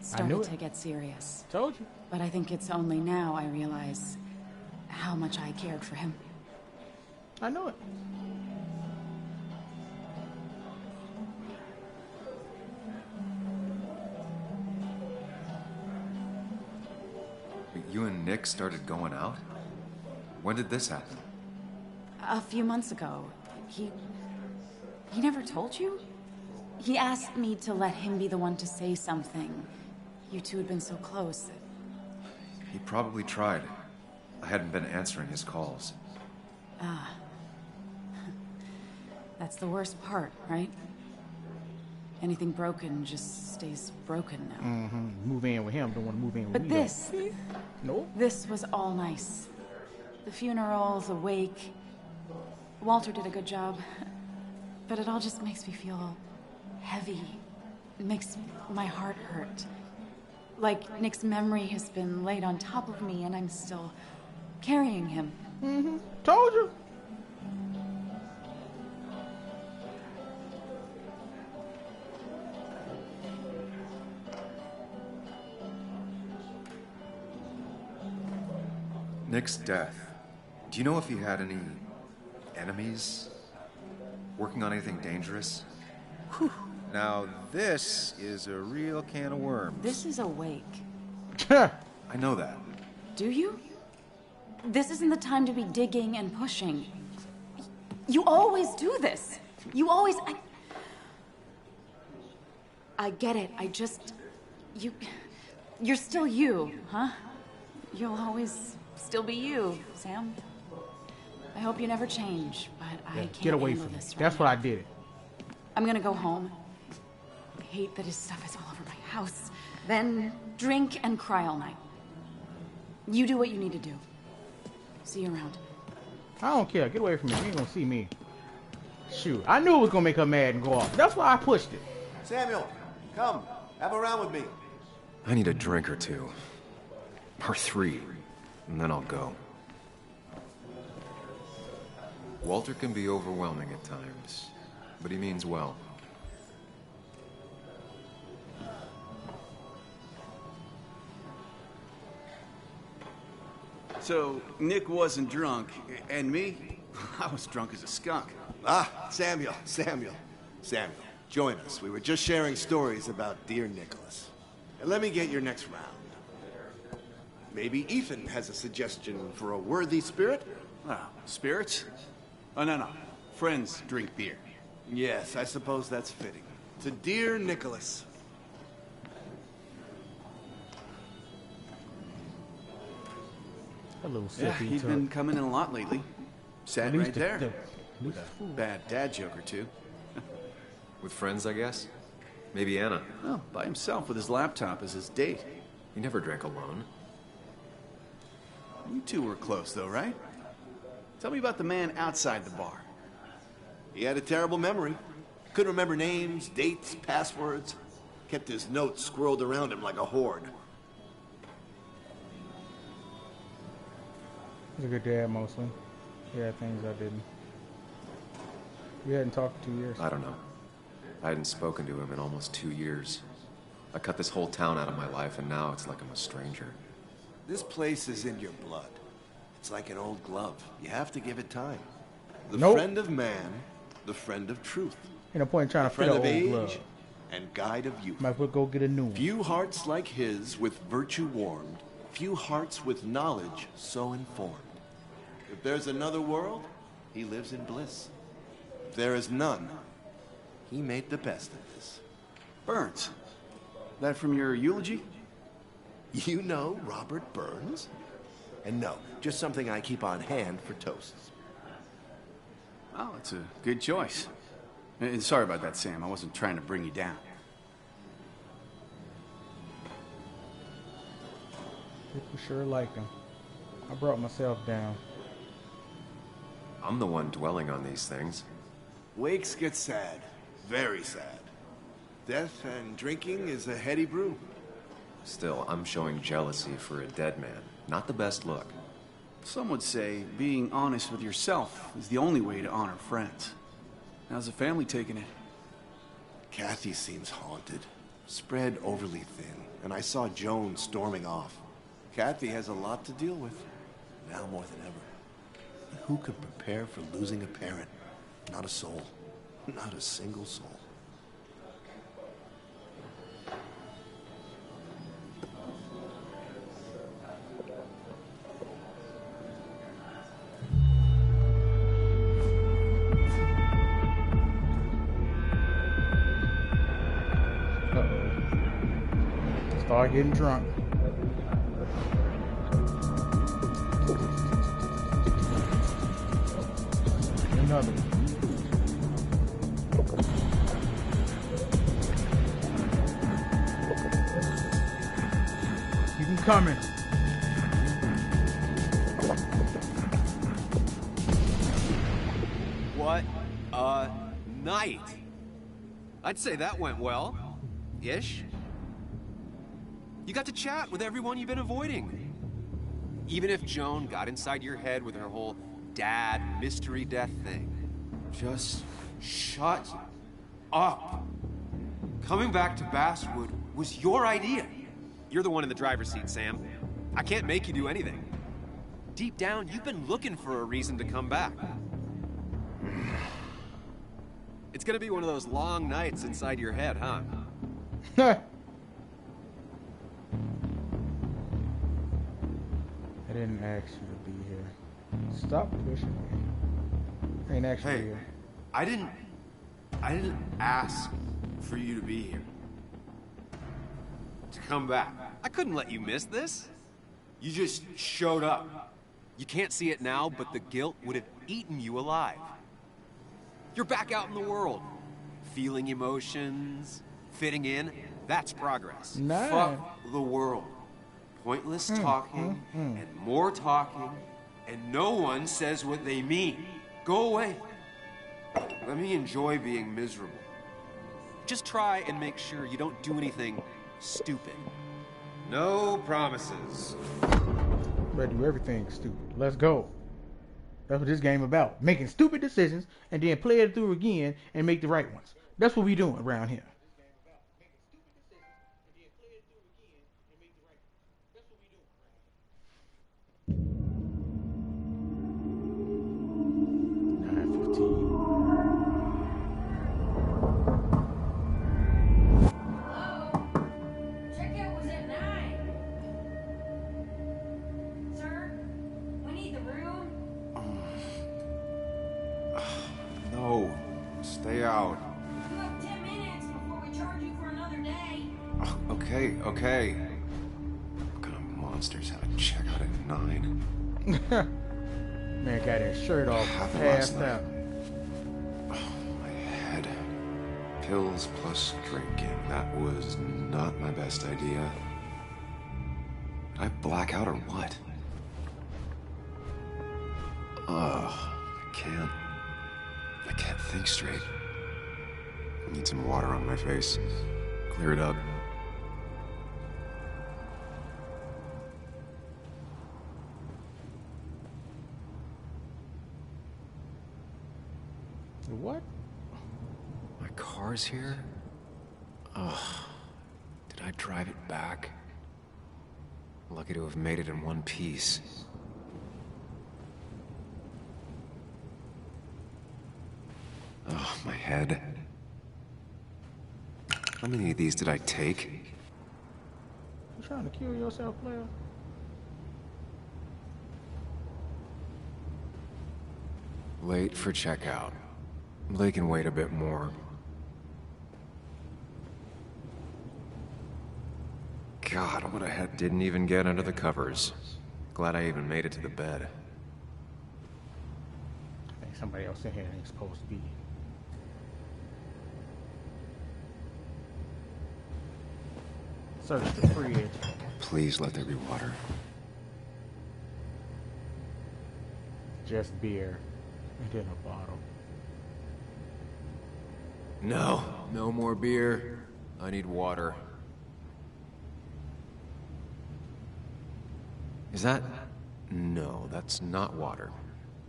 Started to get serious. Told you. But I think it's only now I realize how much I cared for him. I know it. You and Nick started going out? When did this happen? A few months ago. He never told you? He asked me to let him be the one to say something. You two had been so close. He probably tried. I hadn't been answering his calls. Ah. That's the worst part, right? Anything broken just stays broken now. Move in with him, don't want to move in with But me. this... No? This was all nice. The funeral, the wake. Walter did a good job. But it all just makes me feel heavy. It makes my heart hurt. Like Nick's memory has been laid on top of me and I'm still carrying him. Told you. Nick's death. Do you know if he had any enemies? Working on anything dangerous? Whew. Now, this is a real can of worms. This is a wake. I know that. Do you? This isn't the time to be digging and pushing. You always do this. You always... I get it. I just... You're still you, huh? You'll always still be you, Sam. I hope you never change, but I can't get away handle from me. this That's what I did. I'm gonna go home. I hate that his stuff is all over my house. Then drink and cry all night. You do what you need to do. See you around. I don't care. Get away from me. You ain't gonna see me. Shoot. I knew it was gonna make her mad and go off. That's why I pushed it. Samuel, come. Have a round with me. I need a drink or two. Or 3. And then I'll go. Walter can be overwhelming at times, but he means well. So, Nick wasn't drunk, and me? I was drunk as a skunk. Ah, Samuel. Join us. We were just sharing stories about dear Nicholas. And let me get your next round. Maybe Ethan has a suggestion for a worthy spirit? Ah, spirits? Oh, no. Friends drink beer. Yes, I suppose that's fitting. To dear Nicholas. A little Yeah, sippy he's tuck. been coming in a lot lately. Sat At least right there. With a bad dad joke or two. With friends, I guess? Maybe Anna. Oh, by himself with his laptop as his date. He never drank alone. You two were close, though, right? Tell me about the man outside the bar. He had a terrible memory. Couldn't remember names, dates, passwords. Kept his notes squirreled around him like a hoard. He's a good dad, mostly. He had things I didn't. We hadn't talked in 2 years. I don't know. I hadn't spoken to him in almost 2 years. I cut this whole town out of my life, and now it's like I'm a stranger. This place is in your blood. It's like an old glove. You have to give it time. The Nope. friend of man, the friend of truth. Ain't no point in trying The to fit friend an of old age glove. and guide of youth. Might as well go get a new one. Few hearts like his with virtue warmed. Few hearts with knowledge so informed. If there's another world, he lives in bliss. If there is none, he made the best of this. Burns. That from your eulogy? You know Robert Burns? And no, just something I keep on hand for toasts. Oh, it's a good choice. And sorry about that, Sam. I wasn't trying to bring you down. People sure liked him. I brought myself down. I'm the one dwelling on these things. Wakes get sad. Very sad. Death and drinking is a heady brew. Still, I'm showing jealousy for a dead man. Not the best look. Some would say being honest with yourself is the only way to honor friends. How's the family taking it? Kathy seems haunted. Spread overly thin, and I saw Joan storming off. Kathy has a lot to deal with, now more than ever. And who could prepare for losing a parent? Not a soul. Not a single soul. Start getting drunk. Another one. Keep them coming. What a night! I'd say that went well. Ish. You got to chat with everyone you've been avoiding. Even if Joan got inside your head with her whole dad mystery death thing. Just shut up. Coming back to Basswood was your idea. You're the one in the driver's seat, Sam. I can't make you do anything. Deep down, you've been looking for a reason to come back. It's gonna be one of those long nights inside your head, huh? I didn't ask you to be here. Stop pushing me. I ain't actually here. I didn't ask for you to be here. To come back. I couldn't let you miss this. You just showed up. You can't see it now, but the guilt would have eaten you alive. You're back out in the world. Feeling emotions, fitting in. That's progress. Nice. Fuck the world. Pointless talking and more talking, and no one says what they mean. Go away. Let me enjoy being miserable. Just try and make sure you don't do anything stupid. No promises. Better do everything stupid. Let's go. That's what this game about. Making stupid decisions and then play it through again and make the right ones. That's what we doing around here. Checkout was at 9. Sir, we need the room. No. Stay out. You have 10 minutes before we charge you for another day. Okay. What kind of monsters have a checkout at 9? Man got his shirt off, passed out. Oh, my head. Pills plus drinking. That was not my best idea. Did I black out or what? Ugh, I can't think straight. I need some water on my face. Clear it up. What? My car's here? Ugh. Did I drive it back? Lucky to have made it in one piece. Oh, my head. How many of these did I take? You trying to kill yourself, player? Late for checkout. They can wait a bit more. God, what I didn't even get under the covers. Glad I even made it to the bed. I think somebody else in here ain't supposed to be. Search the fridge. Please let there be water. Just beer. And then a bottle. No, no more beer. I need water. Is that? No, that's not water.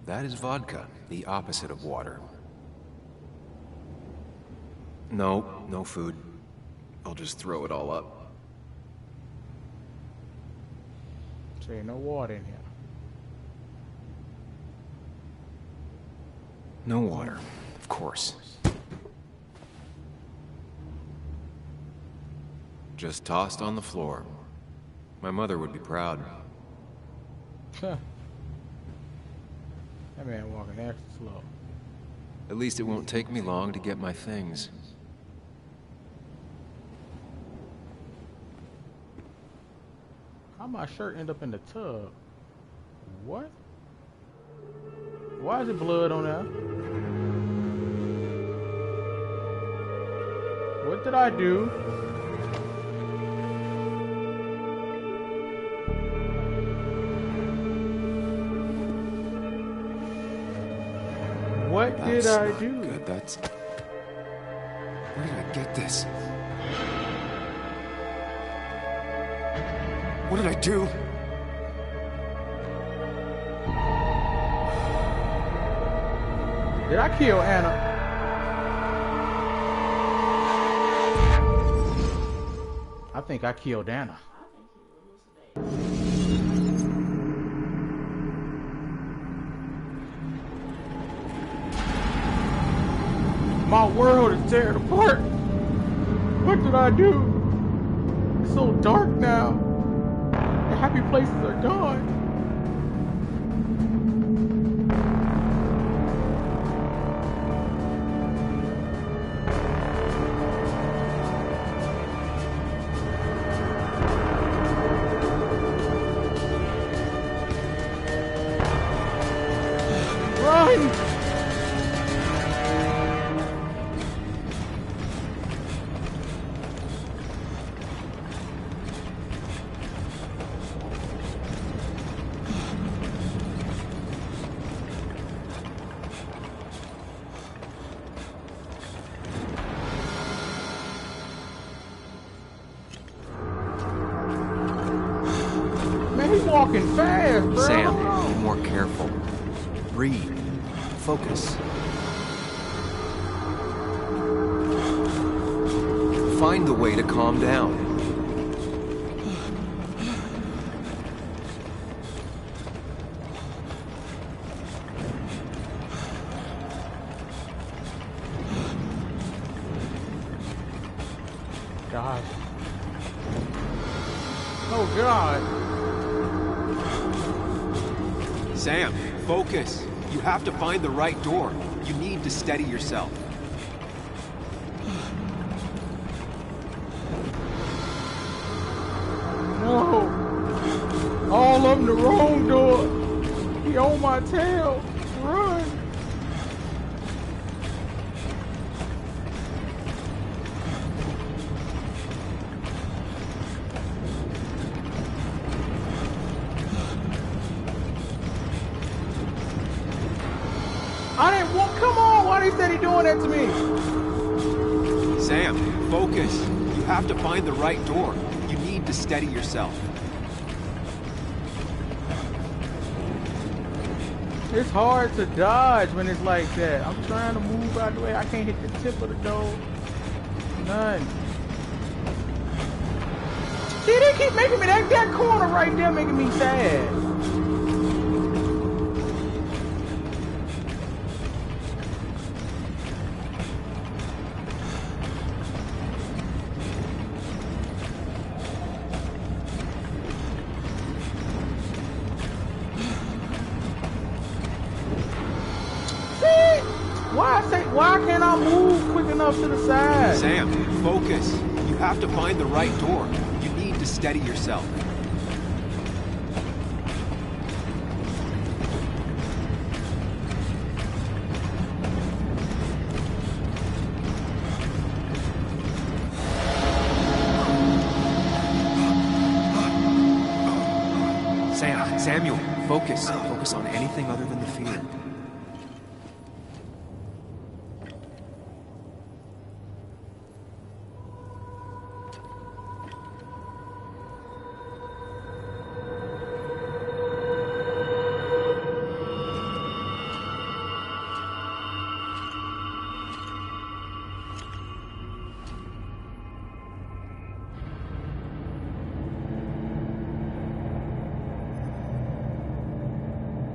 That is vodka, the opposite of water. No, no food. I'll just throw it all up. So ain't no water in here. No water, of course. Just tossed on the floor. My mother would be proud. Huh. That man walking extra slow. At least it won't take me long to get my things. How my shirt end up in the tub? What? Why is it blood on there? What did I do? What did I do? Good, that's... Where did I get this? What did I do? Did I kill Anna? I think I killed Anna. My world is tearing apart. What did I do? It's so dark now. The happy places are gone. Walking fast, bro. Sam, be more careful. Breathe. Focus. Find the way to calm down. God. Oh, God. Sam, focus. You have to find the right door. You need to steady yourself. No. All of them the wrong door. He on my tail. Run. I didn't want. Come on! Why they said he doing that to me? Sam, focus. You have to find the right door. You need to steady yourself. It's hard to dodge when it's like that. I'm trying to move out of the way. I can't hit the tip of the door. None. See, they keep making me that corner right there making me sad. Why can't I move quick enough to the side? Sam, focus. You have to find the right door. You need to steady yourself. Samuel, focus. Focus on anything other than the fear.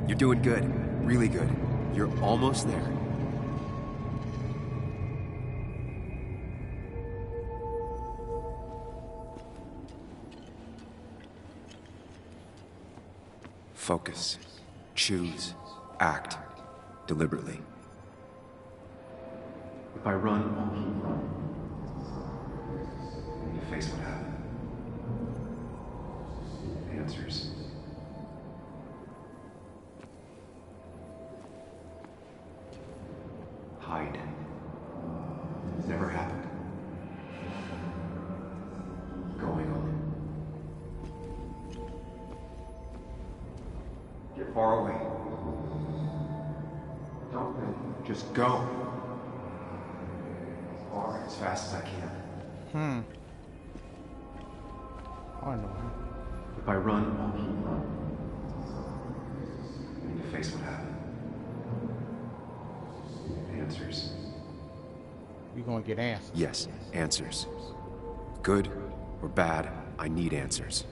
You're doing good. Really good. You're almost there. Focus. Choose. Act. Deliberately. If I run, I'll keep running. When you face what happened. Answers. Hide. It's never happened. Going on. Get far away. Don't think. Just go. As far, as fast as I can. I know. If I run, I'll keep running. I need to face what happened. Answers. You gonna get answers? Yes, answers. Good or bad, I need answers.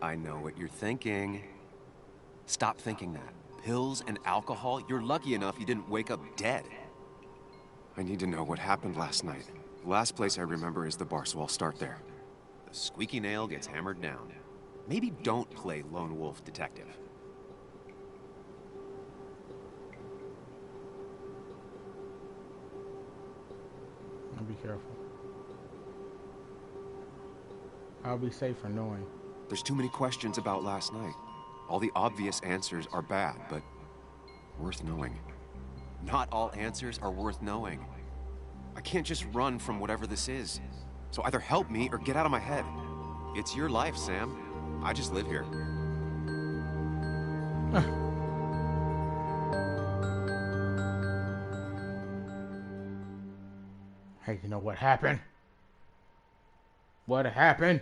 I know what you're thinking. Stop thinking that. Pills and alcohol? You're lucky enough you didn't wake up dead. I need to know what happened last night. The last place I remember is the bar, so I'll start there. The squeaky nail gets hammered down. Maybe don't play lone wolf detective. I'll be careful. I'll be safe for knowing. There's too many questions about last night. All the obvious answers are bad, but worth knowing. Not all answers are worth knowing. I can't just run from whatever this is. So either help me or get out of my head. It's your life, Sam. I just live here. Hey, you know what happened? What happened?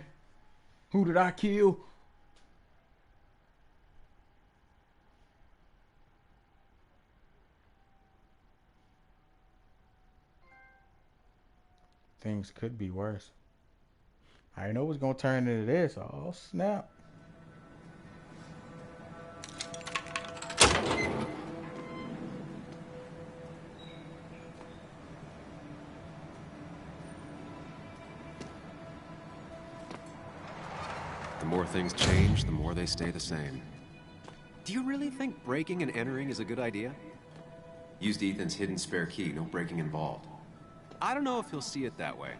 Who did I kill? Things could be worse. I know it's gonna turn into this. Oh, snap. The more things change, the more they stay the same. Do you really think breaking and entering is a good idea? Used Ethan's hidden spare key, no breaking involved. I don't know if he'll see it that way.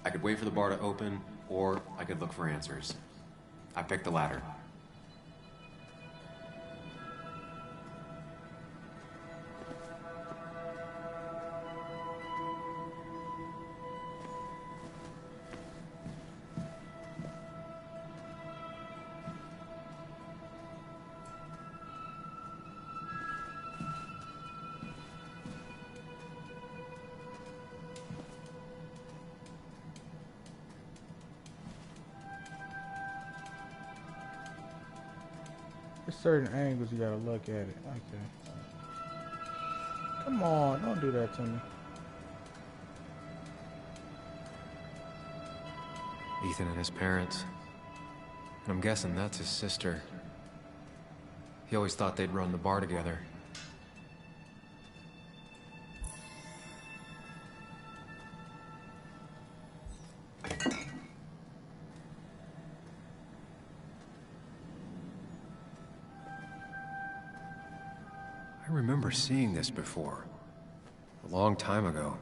I could wait for the bar to open, or I could look for answers. I picked the latter. There's certain angles you gotta look at it. Okay. Come on, don't do that to me. Ethan and his parents. And I'm guessing that's his sister. He always thought they'd run the bar together. I remember seeing this before. A long time ago.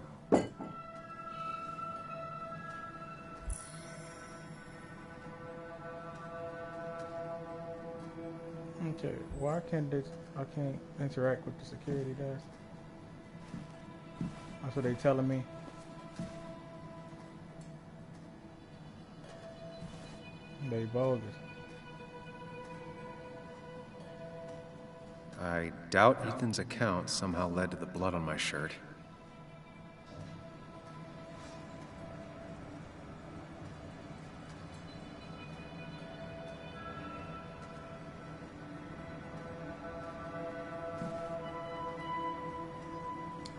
Okay, why can't this? I can't interact with the security guys. That's what they telling me. They bogus. I doubt Ethan's account somehow led to the blood on my shirt.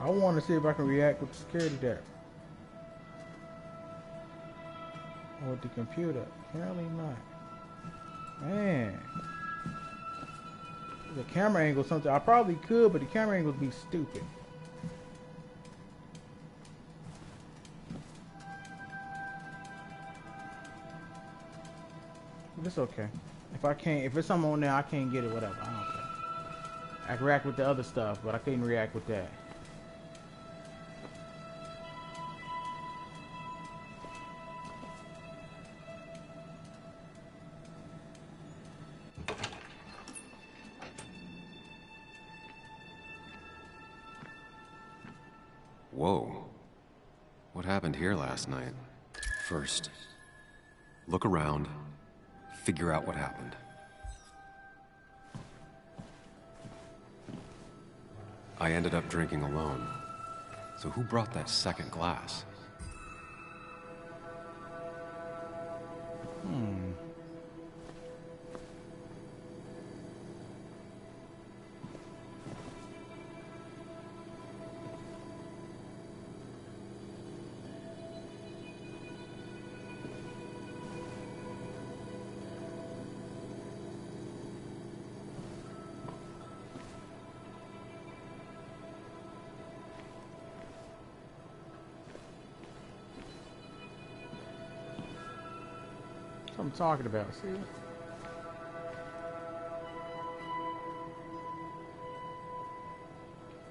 I want to see if I can react with the security there. Or with the computer. Apparently not. Man. The camera angle something. I probably could, but the camera angle would be stupid. But it's okay. If it's something on there I can't get it, whatever. I don't care. I can react with the other stuff, but I couldn't react with that. Whoa. What happened here last night? First, look around, figure out what happened. I ended up drinking alone. So who brought that second glass? That's what I'm talking about, see?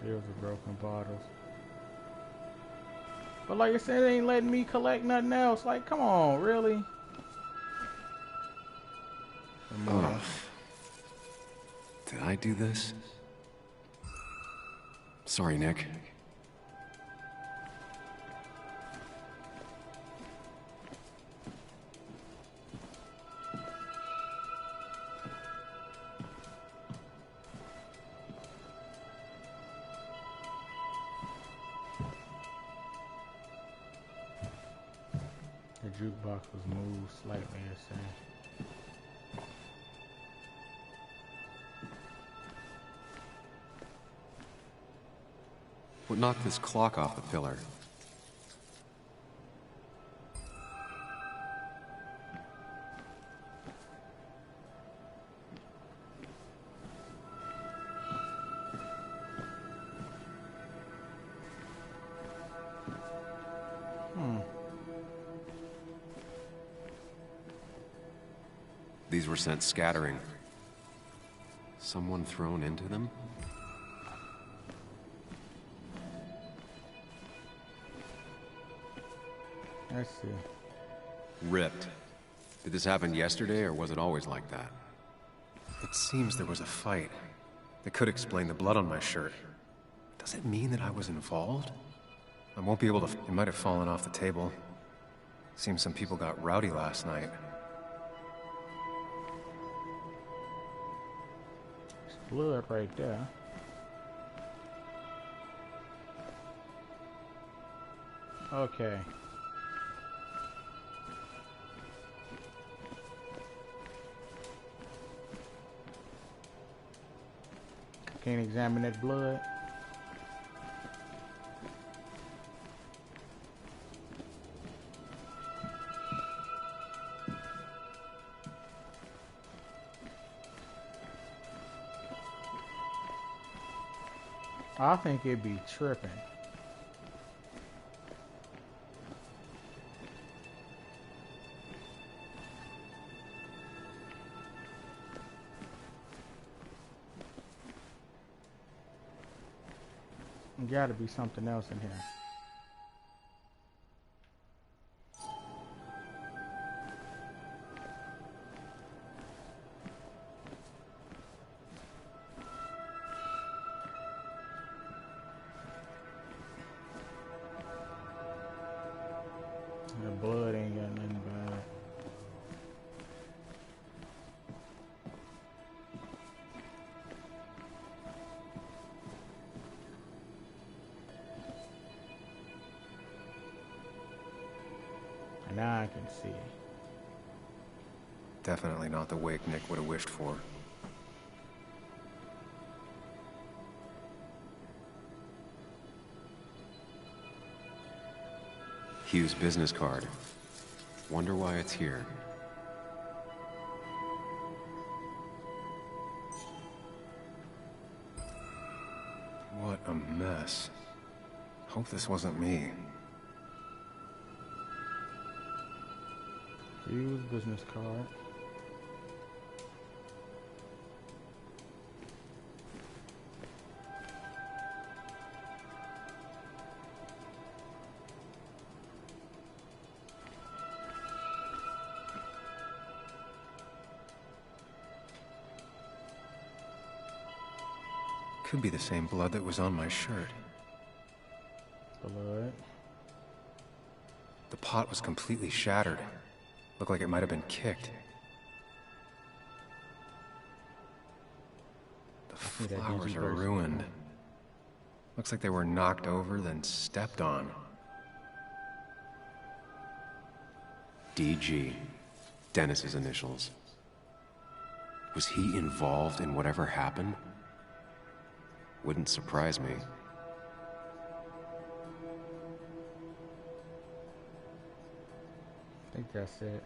Here's the broken bottles. But like I said, it ain't letting me collect nothing else. Like, come on, really? Did I do this? Sorry, Nick. The jukebox was moved slightly, it's saying. What knocked this clock off the pillar? These were sent scattering. Someone thrown into them? Let's see. Ripped. Did this happen yesterday, or was it always like that? It seems there was a fight. That could explain the blood on my shirt. Does it mean that I was involved? I won't be able to... It might have fallen off the table. Seems some people got rowdy last night. There's blood right there. Okay. Can't examine that blood. I think it'd be tripping. Gotta be something else in here. The blood ain't got nothing bad. Now I can see. Definitely not the wake Nick would have wished for. Hugh's business card. Wonder why it's here. What a mess. Hope this wasn't me. Use business card. Could be the same blood that was on my shirt. Blood. The pot was completely shattered. Looked like it might have been kicked. The flowers are ruined. Looks like they were knocked over, then stepped on. DG. Dennis's initials. Was he involved in whatever happened? Wouldn't surprise me. I think that's it.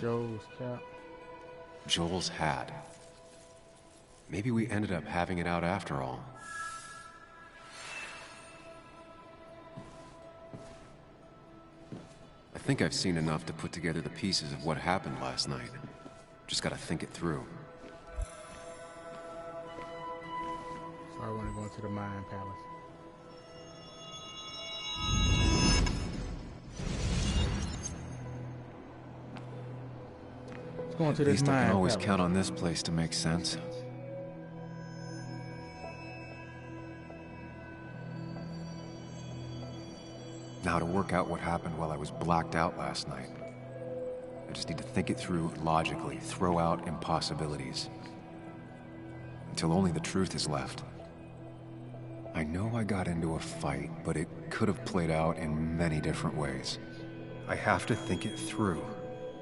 Joel's cap. Joel's hat. Maybe we ended up having it out after all. I think I've seen enough to put together the pieces of what happened last night. Just gotta think it through. So I want to go into the Mind Palace. Let's go into this At least I can always Palace. count on this place to make sense. Now to work out what happened while I was blacked out last night. I just need to think it through logically, throw out impossibilities. Until only the truth is left. I know I got into a fight, but it could have played out in many different ways. I have to think it through.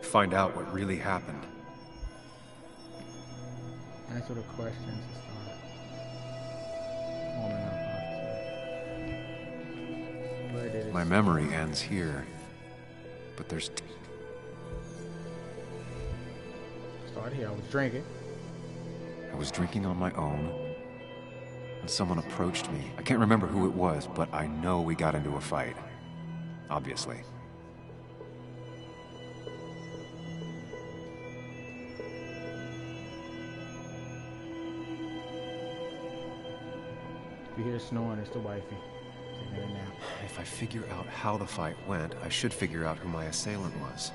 Find out what really happened. Answer the questions to start. Warming up, obviously. Where did it My memory ends here. But there's... start here? I was drinking. I was drinking on my own, and someone approached me. I can't remember who it was, but I know we got into a fight. obviously. If you hear snoring, it's the wifey. Taking a nap. If I figure out how the fight went, I should figure out who my assailant was.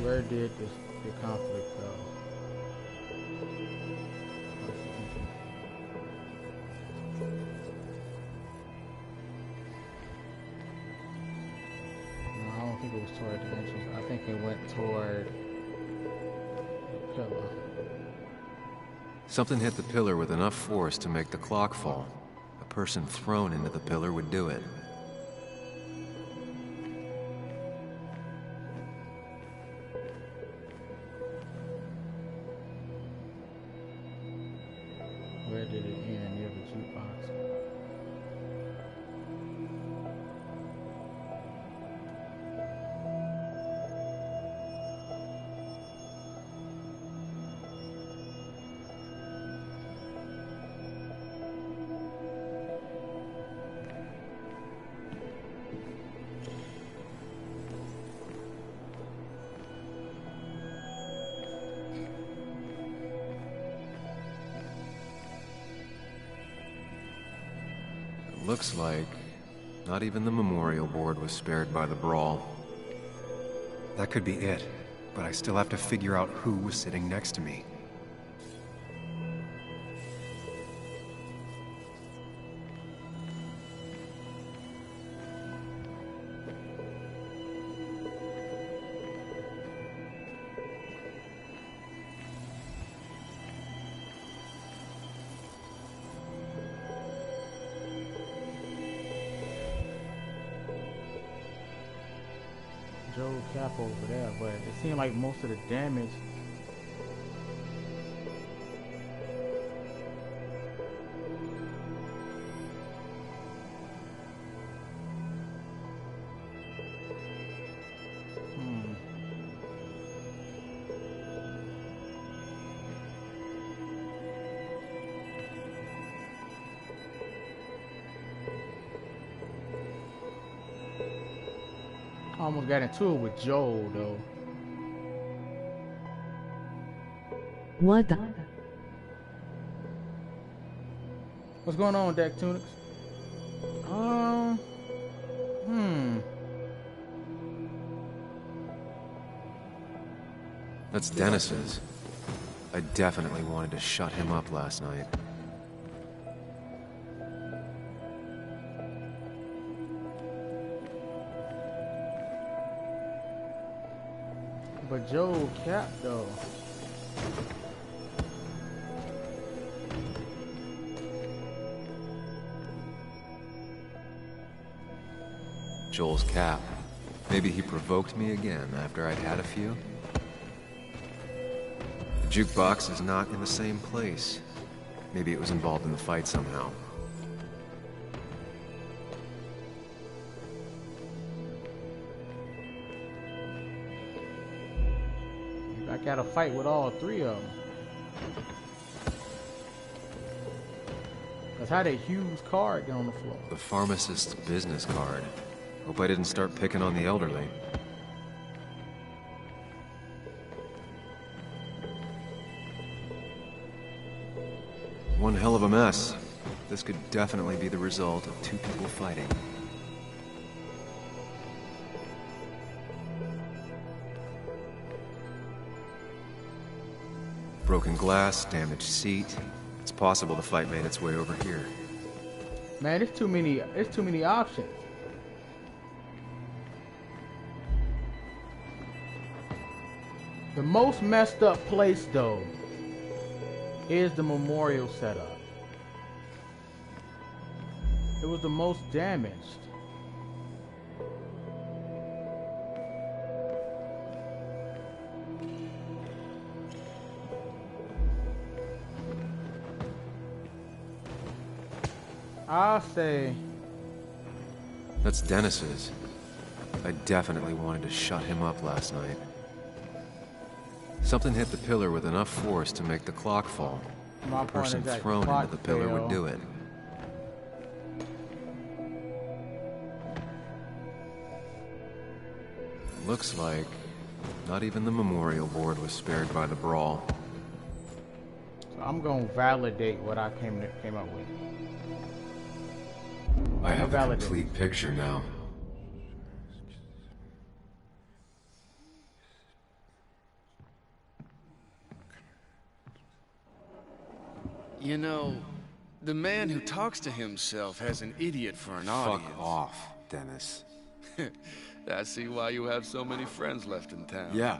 Where did the conflict go? No, I don't think it was toward the entrance. I think it went toward the pillar. Something hit the pillar with enough force to make the clock fall. A person thrown into the pillar would do it. Where did it end? Near the jukebox. Looks like not even the memorial board was spared by the brawl. That could be it, but I still have to figure out who was sitting next to me. Joe Cap over there, but it seemed like most of the damage almost got into it with Joel though. What the? What's going on, Dak Tunics? That's Dennis's. I definitely wanted to shut him up last night. But Joel Cap though. Joel's cap. Maybe he provoked me again after I'd had a few. The jukebox is not in the same place. Maybe it was involved in the fight somehow. I got to fight with all three of them. That's how that huge card get on the floor. The pharmacist's business card. Hope I didn't start picking on the elderly. One hell of a mess. This could definitely be the result of two people fighting. Broken glass, damaged seat. It's possible the fight made its way over here. Man, there's too many options. The most messed up place though is the memorial setup. It was the most damaged. I'll say that's Dennis's. I definitely wanted to shut him up last night. Something hit the pillar with enough force to make the clock fall. My The point person is that thrown clock into the pillar fell. would do it. Looks like not even the memorial board was spared by the brawl. So I'm gonna validate what I came up with. I have a validate. complete picture now. You know, the man who talks to himself has an idiot for an audience. Fuck off, Dennis. I see why you have so many friends left in town. Yeah,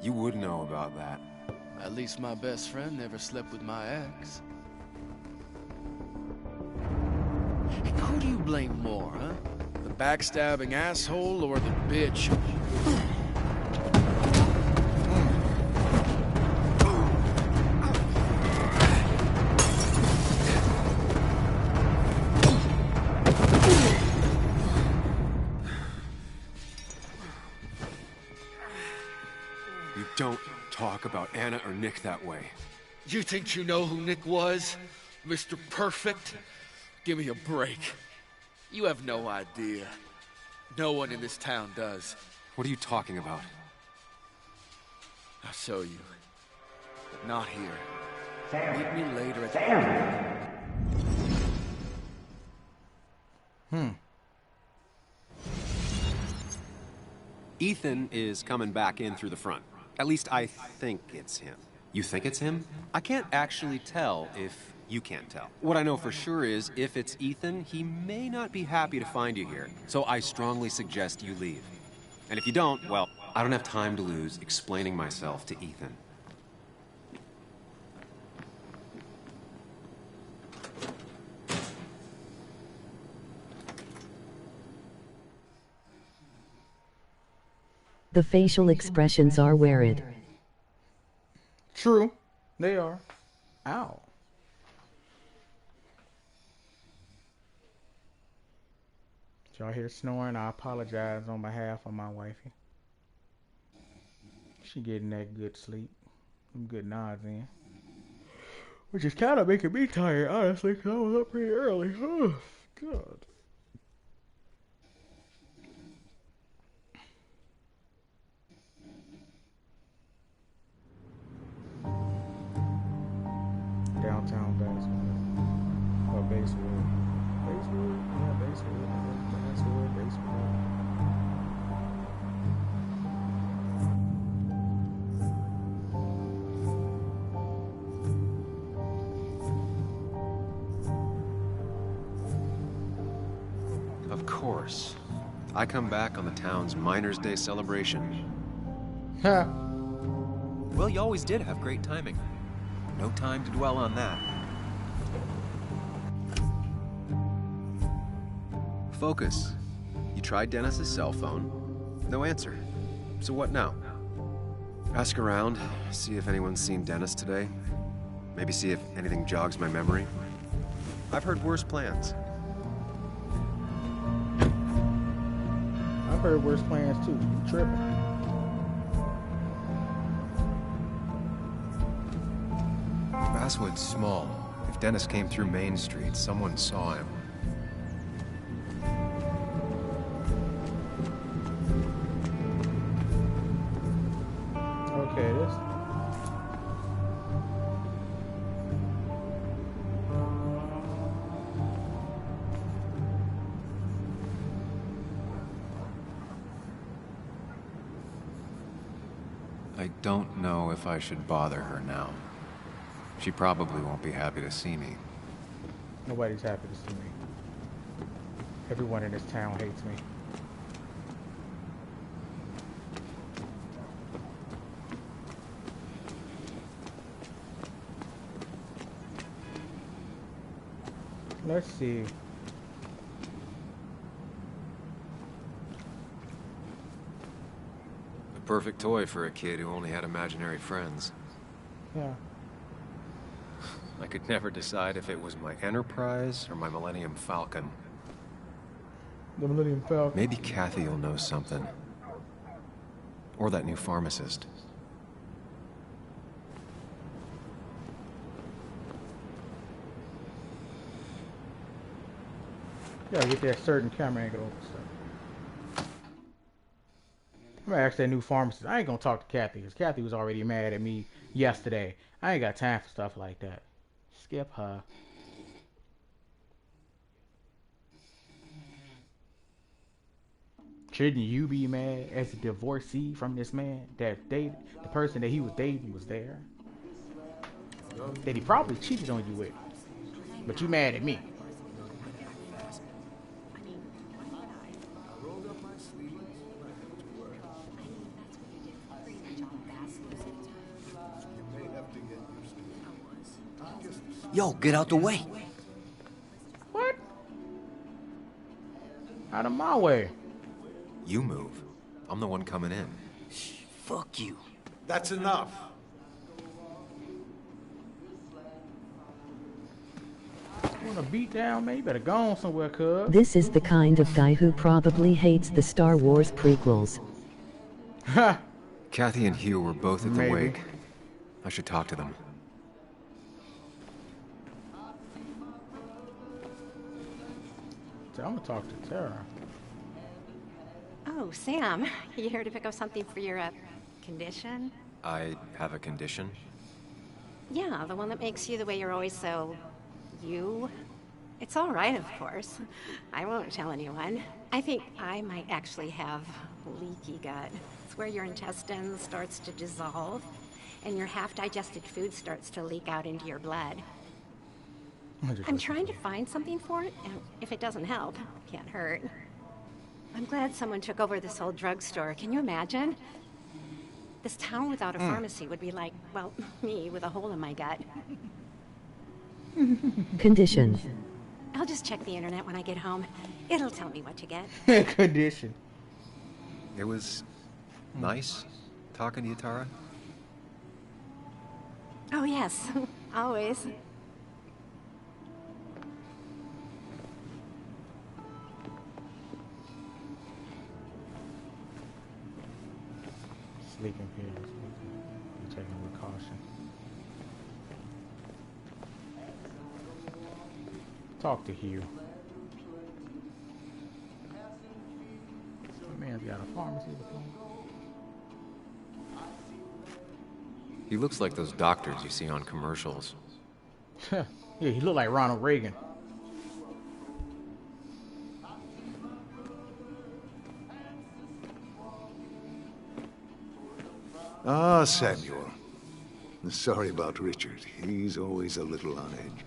you would know about that. At least my best friend never slept with my ex. And who do you blame more, huh? The backstabbing asshole or the bitch? You don't talk about Anna or Nick that way. You think you know who Nick was? Mr. Perfect? Give me a break. You have no idea. No one in this town does. What are you talking about? I'll show you. But not here. Meet me later at Ethan is coming back in through the front. At least I think it's him. You think it's him? I can't actually tell if you can't tell. What I know for sure is, if it's Ethan, he may not be happy to find you here. So I strongly suggest you leave. And if you don't, well, I don't have time to lose explaining myself to Ethan. The facial expressions are weird. True, they are. Ow. Did y'all hear snoring? I apologize on behalf of my wifey. She getting that good sleep. Some good nods in. Which is kind of making me tired, honestly, because I was up pretty early. Oh, God. Downtown Basswood. Or Basswood. Basswood? Yeah, Basswood. Basswood, Basswood. Of course. I come back on the town's Miners' Day celebration. Ha! Well, you always did have great timing. No time to dwell on that. Focus. You tried Dennis's cell phone. No answer. So what now? Ask around, see if anyone's seen Dennis today. Maybe see if anything jogs my memory. I've heard worse plans. I've heard worse plans too. You tripping. Basswood's small. If Dennis came through Main Street, someone saw him. Okay, this. I don't know if I should bother her now. She probably won't be happy to see me. Nobody's happy to see me. Everyone in this town hates me. Let's see. The perfect toy for a kid who only had imaginary friends. Yeah. I could never decide if it was my Enterprise or my Millennium Falcon. The Millennium Falcon. Maybe Kathy will know something. Or that new pharmacist. gotta get that certain camera angle over stuff. I'm gonna ask that new pharmacist. I ain't gonna talk to Kathy because Kathy was already mad at me yesterday. I ain't got time for stuff like that. Skip her. Shouldn't you be mad as a divorcee from this man that the person that he was dating was there? That he probably cheated on you with. But you mad at me. Yo, get out the way. What? Out of my way. You move. I'm the one coming in. Fuck you. That's enough. Want to beat down, man? You better go on somewhere, cuz. This is the kind of guy who probably hates the Star Wars prequels. Ha! Kathy and Hugh were both at the Maybe. wake. I should talk to them. I'm gonna talk to Tara. Oh, Sam, you here to pick up something for your condition? I have a condition. Yeah, the one that makes you the way you're always so... you? It's all right, of course. I won't tell anyone. I think I might actually have leaky gut. It's where your intestine starts to dissolve, and your half-digested food starts to leak out into your blood. I'm trying to find something for it, and if it doesn't help, it can't hurt. I'm glad someone took over this old drugstore. Can you imagine? This town without a pharmacy would be like, well, me with a hole in my gut. Condition. I'll just check the internet when I get home. It'll tell me what to get. Condition. It was nice talking to you, Tara. Oh, yes. Always. Sleeping pills. Be taken with caution. Talk to Hugh. That man's got a pharmacy before. He looks like those doctors you see on commercials. Yeah, he looked like Ronald Reagan. Ah, Samuel. Sorry about Richard. He's always a little on edge.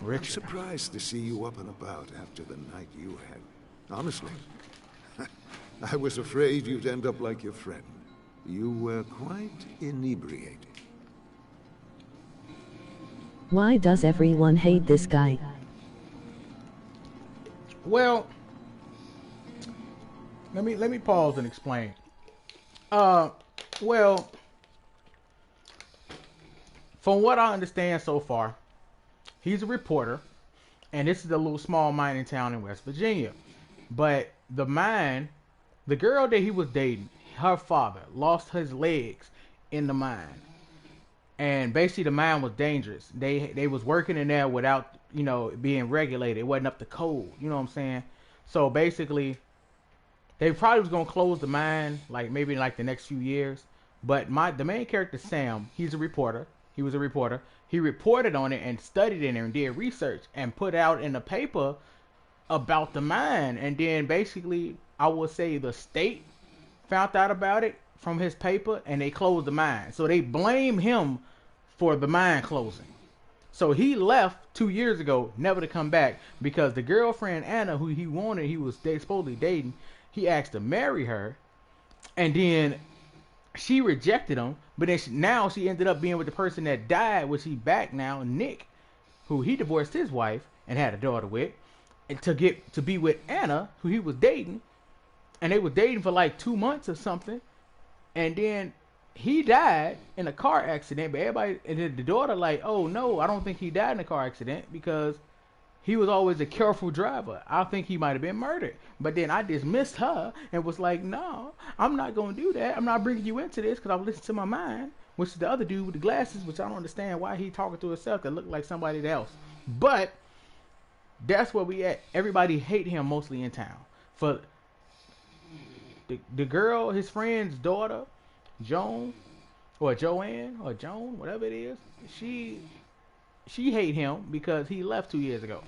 Richard. I'm surprised to see you up and about after the night you had. Honestly. I was afraid you'd end up like your friend. You were quite inebriated. Why does everyone hate this guy? Well, let me pause and explain. Well, from what I understand so far, he's a reporter, and this is a little small mining town in West Virginia. But the girl that he was dating, her father lost his legs in the mine, and basically the mine was dangerous. They was working in there without, being regulated. It wasn't up to code. You know what I'm saying? So basically, they probably was gonna close the mine maybe in the next few years. But the main character Sam, he's a reporter. He was a reporter. He reported on it and studied it and did research and put out in the paper about the mine. And then basically, I would say the state found out about it from his paper and they closed the mine. So they blame him for the mine closing. So he left 2 years ago, never to come back, because the girlfriend Anna, who he wanted, he was supposedly dating, he asked to marry her, and then she rejected him. But then now she ended up being with the person that died, which he back now, Nick, who he divorced his wife and had a daughter with, and to be with Anna, who he was dating, and they were dating for 2 months or something, and then he died in a car accident. But everybody, and then the daughter oh no, I don't think he died in a car accident because he was always a careful driver. I think he might have been murdered. But then I dismissed her and was like, no, I'm not going to do that. I'm not bringing you into this because I listened to my mind, which is the other dude with the glasses, which I don't understand why he talking to himself that looked like somebody else. But That's where we at. Everybody hate him mostly in town. For the girl, his friend's daughter, Joan, or Joanne, or Joan, whatever it is, she hate him because he left 2 years ago.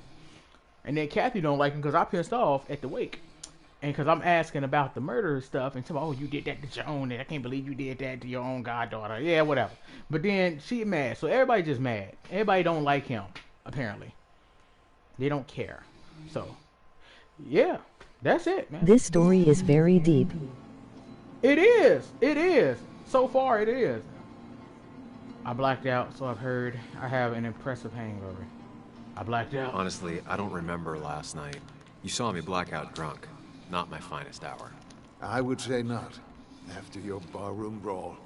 And then Kathy don't like him because I pissed off at the wake. And because I'm asking about the murder stuff, and oh, you did that to Joan, and I can't believe you did that to your own goddaughter. Yeah, whatever. But then she mad, so everybody just mad. Everybody don't like him, apparently. They don't care. So, yeah, that's it, man. This story is very deep. It is. It is. So far, it is. I blacked out, so I've heard. I have an impressive hangover. I blacked out. Honestly, I don't remember last night. You saw me black out drunk. Not my finest hour. I would say not. After your barroom brawl,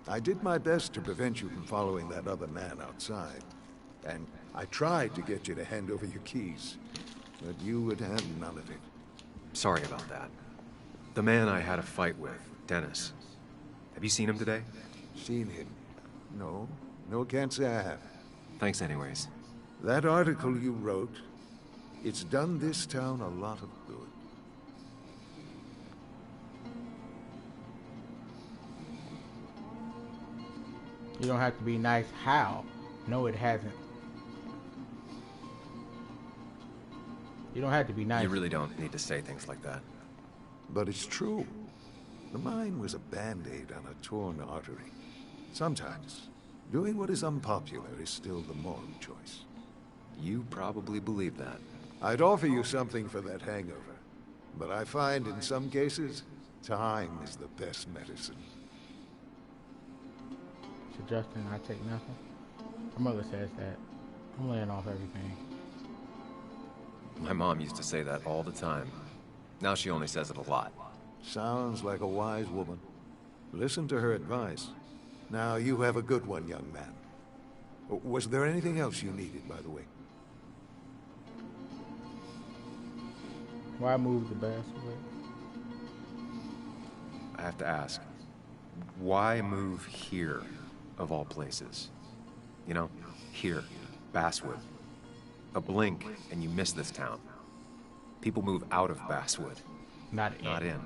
I did my best to prevent you from following that other man outside. And I tried to get you to hand over your keys, but you would have none of it. Sorry about that. The man I had a fight with, Dennis. Have you seen him today? Seen him? No. No, can't say I have. Thanks anyways. That article you wrote, it's done this town a lot of good. You don't have to be nice. How? No, it hasn't. You don't have to be nice. You really don't need to say things like that. But it's true. The mine was a band-aid on a torn artery. Sometimes, doing what is unpopular is still the moral choice. You probably believe that. I'd offer you something for that hangover, but I find in some cases, time is the best medicine. Suggesting I take nothing. My mother says that. I'm laying off everything. My mom used to say that all the time. Now she only says it a lot. Sounds like a wise woman. Listen to her advice. Now, you have a good one, young man. Was there anything else you needed, by the way? Why move the basket? I have to ask, why move here, of all places? You know, here, Basswood. A blink, and you miss this town. People move out of Basswood. Not in.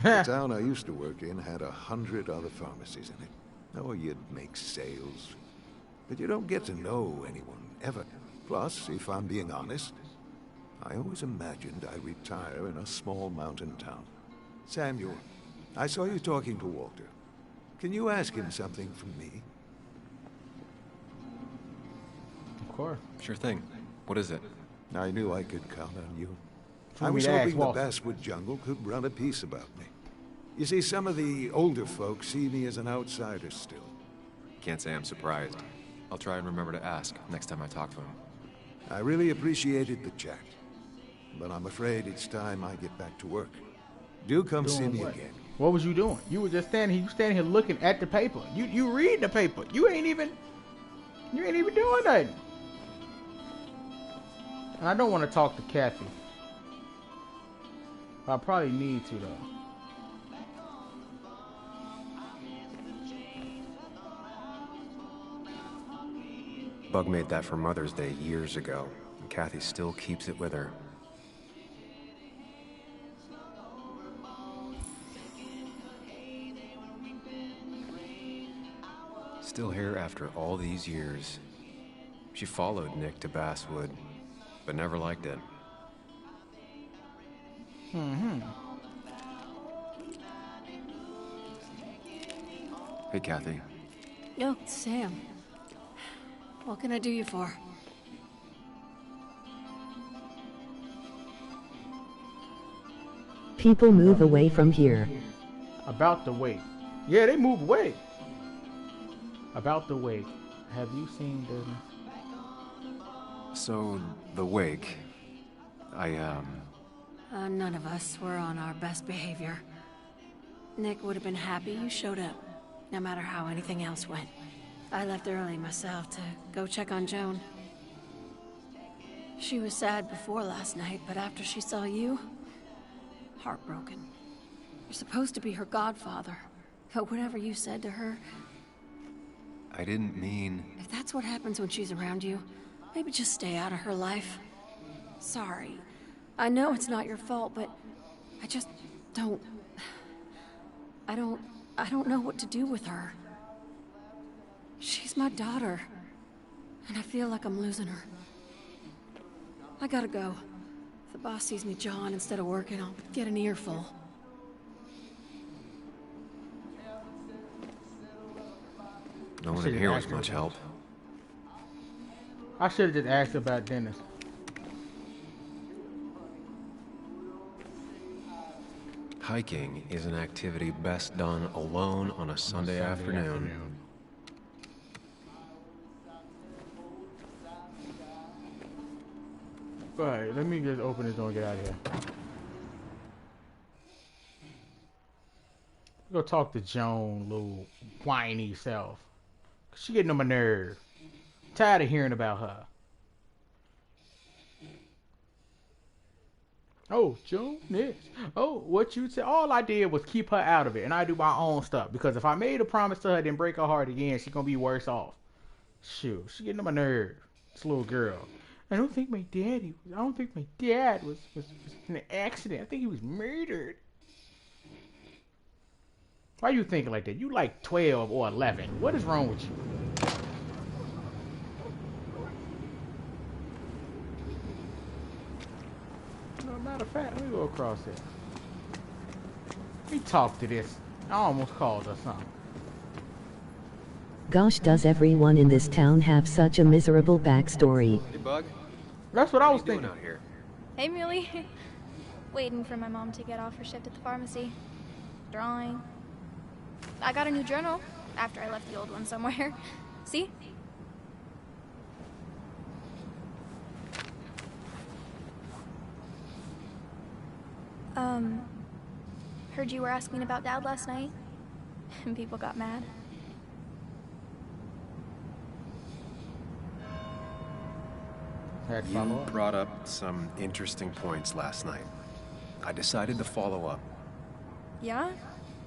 The town I used to work in had 100 other pharmacies in it. Oh, you'd make sales. But you don't get to know anyone, ever. Plus, if I'm being honest, I always imagined I'd retire in a small mountain town. Samuel, I saw you talking to Walter. Can you ask him something from me? Of course. Sure thing. What is it? I knew I could count on you. So I was we'd ask hoping the Walter. Basswood jungle could run a piece about me. You see, some of the older folks see me as an outsider still. Can't say I'm surprised. I'll try and remember to ask next time I talk to him. I really appreciated the chat, but I'm afraid it's time I get back to work. Do come see me again. What was you doing? You were just standing here looking at the paper. You reading the paper. You ain't even doing nothing. And I don't want to talk to Kathy. I probably need to though. Bug made that for Mother's Day years ago, and Kathy still keeps it with her. Still here after all these years. She followed Nick to Basswood, but never liked it. Hey, Kathy. Oh, Sam. What can I do you for? People move away from here. About the wake. Yeah, they move away. About the wake. Have you seen business? So, the wake. None of us were on our best behavior. Nick would have been happy you showed up, no matter how anything else went. I left early myself to go check on Joan. She was sad before last night, but after she saw you, heartbroken. You're supposed to be her godfather, but whatever you said to her... I didn't mean... If that's what happens when she's around you, maybe just stay out of her life. sorry. I know it's not your fault, but I just don't... I don't know what to do with her. She's my daughter, and I feel like I'm losing her. I gotta go. If the boss sees me jawing instead of working, I'll get an earful. No one in here was much help. I should have just asked about Dennis. Hiking is an activity best done alone on a Sunday afternoon. Alright, let me just open this door and get out of here. Go talk to Joan, little whiny self. She getting on my nerve. Tired of hearing about her. Oh, Joan, yes. Oh, what you said. All I did was keep her out of it, and I do my own stuff. Because if I made a promise to her, then break her heart again, she's gonna be worse off. Shoot, she getting on my nerve. This little girl. I don't think my dad was in an accident. I think he was murdered. Why are you thinking like that? You like 12 or 11. What is wrong with you? No, matter of fact, let me go across there. Let me talk to this. I almost called her something. Gosh, does everyone in this town have such a miserable backstory? Hey, Bug. That's what I was thinking. Out here? Hey, Muley. Waiting for my mom to get off her shift at the pharmacy. Drawing. I got a new journal after I left the old one somewhere. See? Heard you were asking about Dad last night, and people got mad. You brought up some interesting points last night. I decided to follow up. Yeah?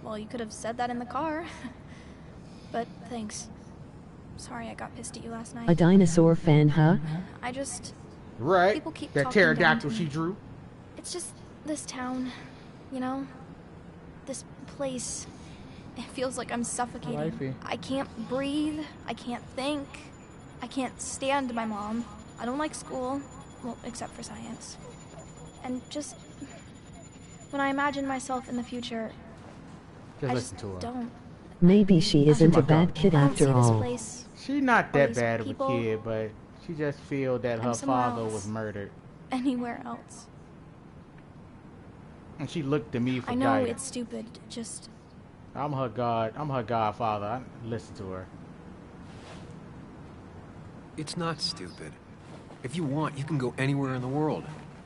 Well, you could have said that in the car. But thanks. Sorry I got pissed at you last night. A dinosaur fan, huh? I just... Right. People keep that talking pterodactyl down. she drew. It's just this town, you know? This place. It feels like I'm suffocating. Lifey. I can't breathe. I can't think. I can't stand my mom. I don't like school. Well, except for science. And just... when I imagine myself in the future... Just I listen just to her. don't. Maybe she isn't a bad kid I don't after see this all. place. She's not All that these bad of a people. kid, but she just feels that her And somewhere father else. was murdered. Anywhere else. And she looked to me for I know guidance. it's stupid, just... I'm her godfather. I listen to her. It's not stupid. If you want, you can go anywhere in the world.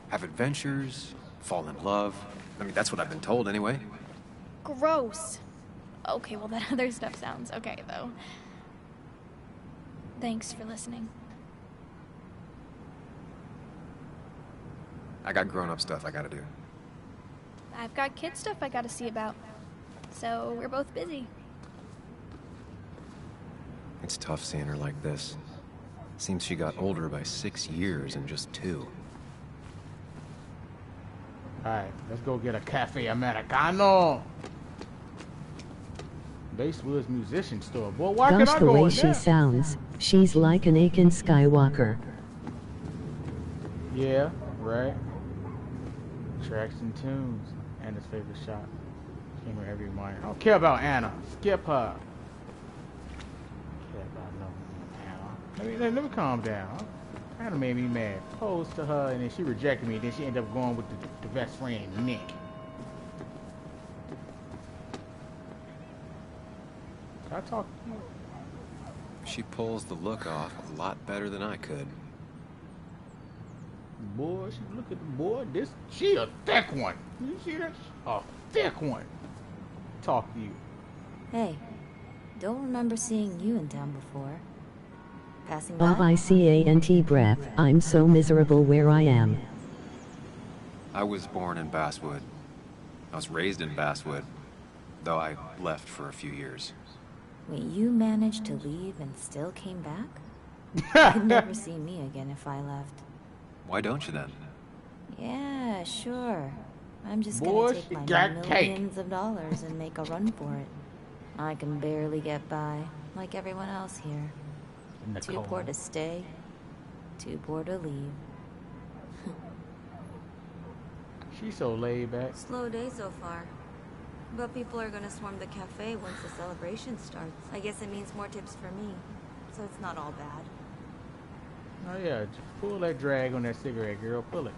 Have adventures, fall in love. I mean, that's what I've been told anyway. Gross. Okay, well that other stuff sounds okay, though. Thanks for listening. I got grown-up stuff I gotta do. I've got kid stuff I gotta see about. So we're both busy. It's tough seeing her like this. Seems she got older by 6 years in just 2. Alright, let's go get a cafe Americano. Basewood's musician store. Boy, why Gosh, can I the go way in she there? sounds. She's like an Anakin Skywalker. Yeah, right. Tracks and tunes. Anna's favorite shop. Came here every morning. I don't care about Anna. Skip her. Care about no Anna. Let me calm down. Anna made me mad. Posed to her, and then she rejected me. Then she ended up going with the best friend, Nick. Can I talk to you? She pulls the look off a lot better than I could. Boy, she look at the boy. She a thick one. You see that? A thick one. Talk to you. Hey, don't remember seeing you in town before. Passing by? L-I-C-A-N-T breath. I'm so miserable where I am. I was born in Basswood. I was raised in Basswood, though I left for a few years. Wait, you managed to leave and still came back? You'd never see me again if I left. Why don't you then? Yeah, sure. I'm just Boy, gonna take she my got cake. millions of dollars and make a run for it. I can barely get by, like everyone else here. Too Nicole. poor to stay, too poor to leave. She's so laid back. Slow day so far. But people are gonna swarm the cafe once the celebration starts. I guess it means more tips for me, so it's not all bad. Oh yeah, just pull that drag on that cigarette, girl. Pull it.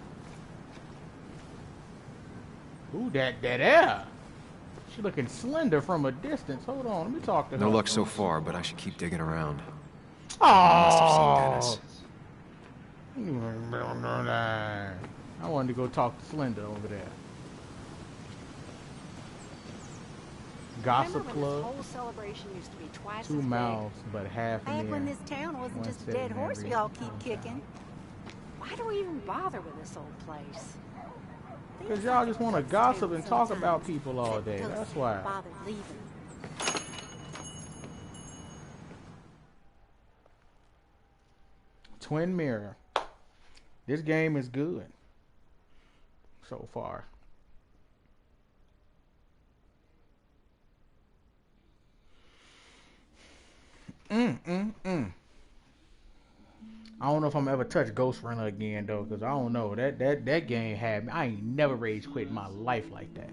Ooh, that air. She looking slender from a distance. Hold on, let me talk to her. No luck so far, but I should keep digging around. Oh, I must have seen Dennis. I wanted to go talk to Slender over there. Gossip club. Whole celebration used to be twice Two as mouths, but half big. in Back the when air. this town wasn't One just a sitting dead in horse every we all keep contact. kicking. Why do we even bother with this old place? Because y'all just want to gossip and talk about people all day. That's why. Bothered leaving. Twin Mirror. This game is good so far. I don't know if I'm ever touch Ghost Runner again though, because I don't know. That game had me. I ain't never rage quit in my life like that.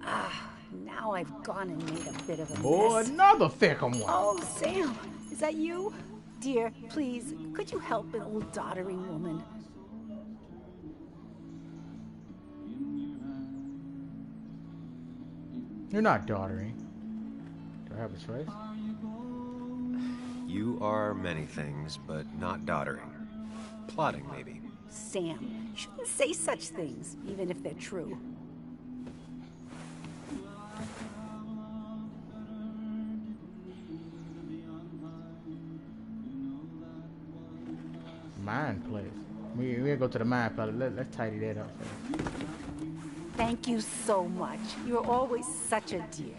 Ah, now I've gone and made a bit of a Boy, mess. another thicker one. Oh, Sam, is that you? Dear, please, could you help an old doddering woman? You're not doddering. Do I have a choice? You are many things, but not doddering. Plotting, maybe. Sam, you shouldn't say such things, even if they're true. Mind place. We'll go to the mind place. Let's tidy that up first. Thank you so much. You're always such a dear.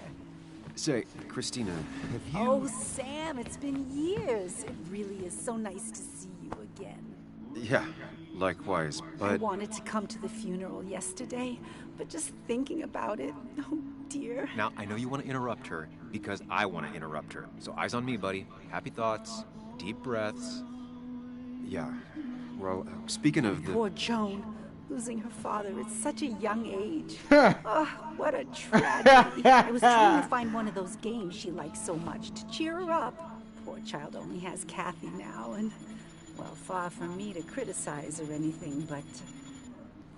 Say, Christina, have you... Oh, Sam, it's been years. It really is so nice to see you again. Yeah, likewise, but... I wanted to come to the funeral yesterday, but just thinking about it, oh dear. Now, I know you want to interrupt her, because I want to interrupt her. So eyes on me, buddy. Happy thoughts, deep breaths. Yeah, well, speaking of the... Poor Joan. Losing her father at such a young age. Oh, what a tragedy. I was trying to find one of those games she likes so much to cheer her up. Poor child only has Kathy now, and, well, far from me to criticize or anything, but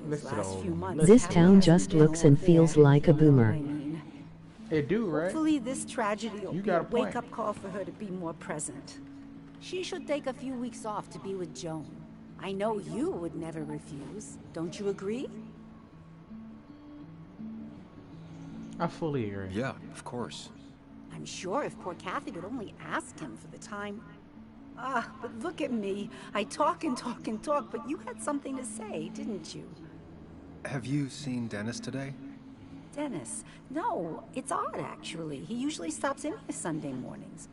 these last few months... This town just looks and feels like a boomer. It do, right? Hopefully this tragedy will You be got a a point. wake-up call for her to be more present. She should take a few weeks off to be with Joan. I know you would never refuse. Don't you agree? I fully agree. Yeah, of course. I'm sure if poor Kathy would only ask him for the time. Ah, but look at me. I talk and talk and talk, but you had something to say, didn't you? Have you seen Dennis today? Dennis? No, it's odd, actually. He usually stops in here Sunday mornings.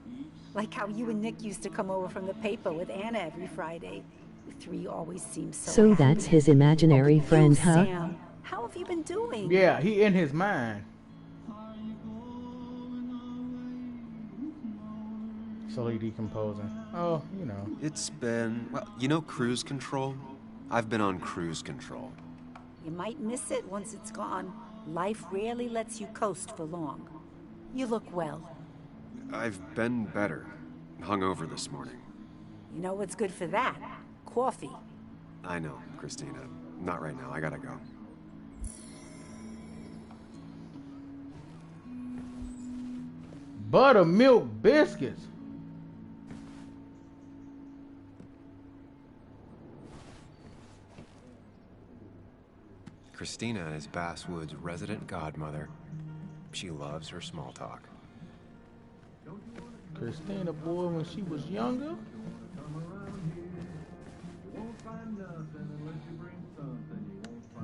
Like how you and Nick used to come over from the paper with Anna every Friday. You three always seem so happy. That's his imaginary friend, You, huh? Sam, how have you been doing? Yeah, he in his mind. Slowly decomposing. Oh, you know. It's been... Well, you know cruise control? I've been on cruise control. You might miss it once it's gone. Life rarely lets you coast for long. You look well. I've been better. Hungover this morning. You know what's good for that? Coffee. I know, Christina. Not right now. I gotta go. Buttermilk biscuits. Christina is Basswood's resident godmother. She loves her small talk. Christina, boy, when she was younger.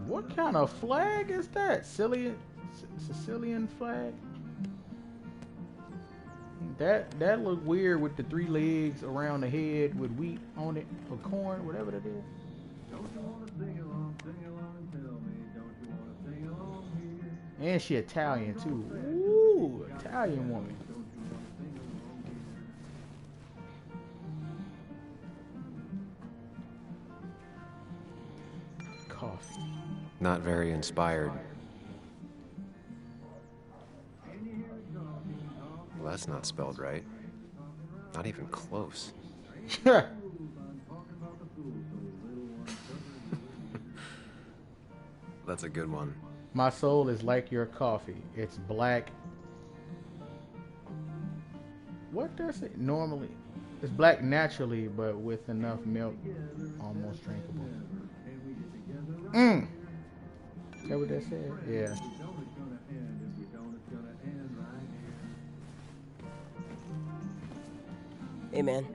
What kind of flag is that? Sicilian flag? That looked weird with the 3 legs around the head with wheat on it or corn, whatever that is. And she Italian too. Ooh, Italian woman. Coffee. Not very inspired. Well, that's not spelled right. Not even close. That's a good one. My soul is like your coffee. It's black. What does it normally? It's black naturally, but with enough milk, almost drinkable. Is that what that said? Yeah. Hey man,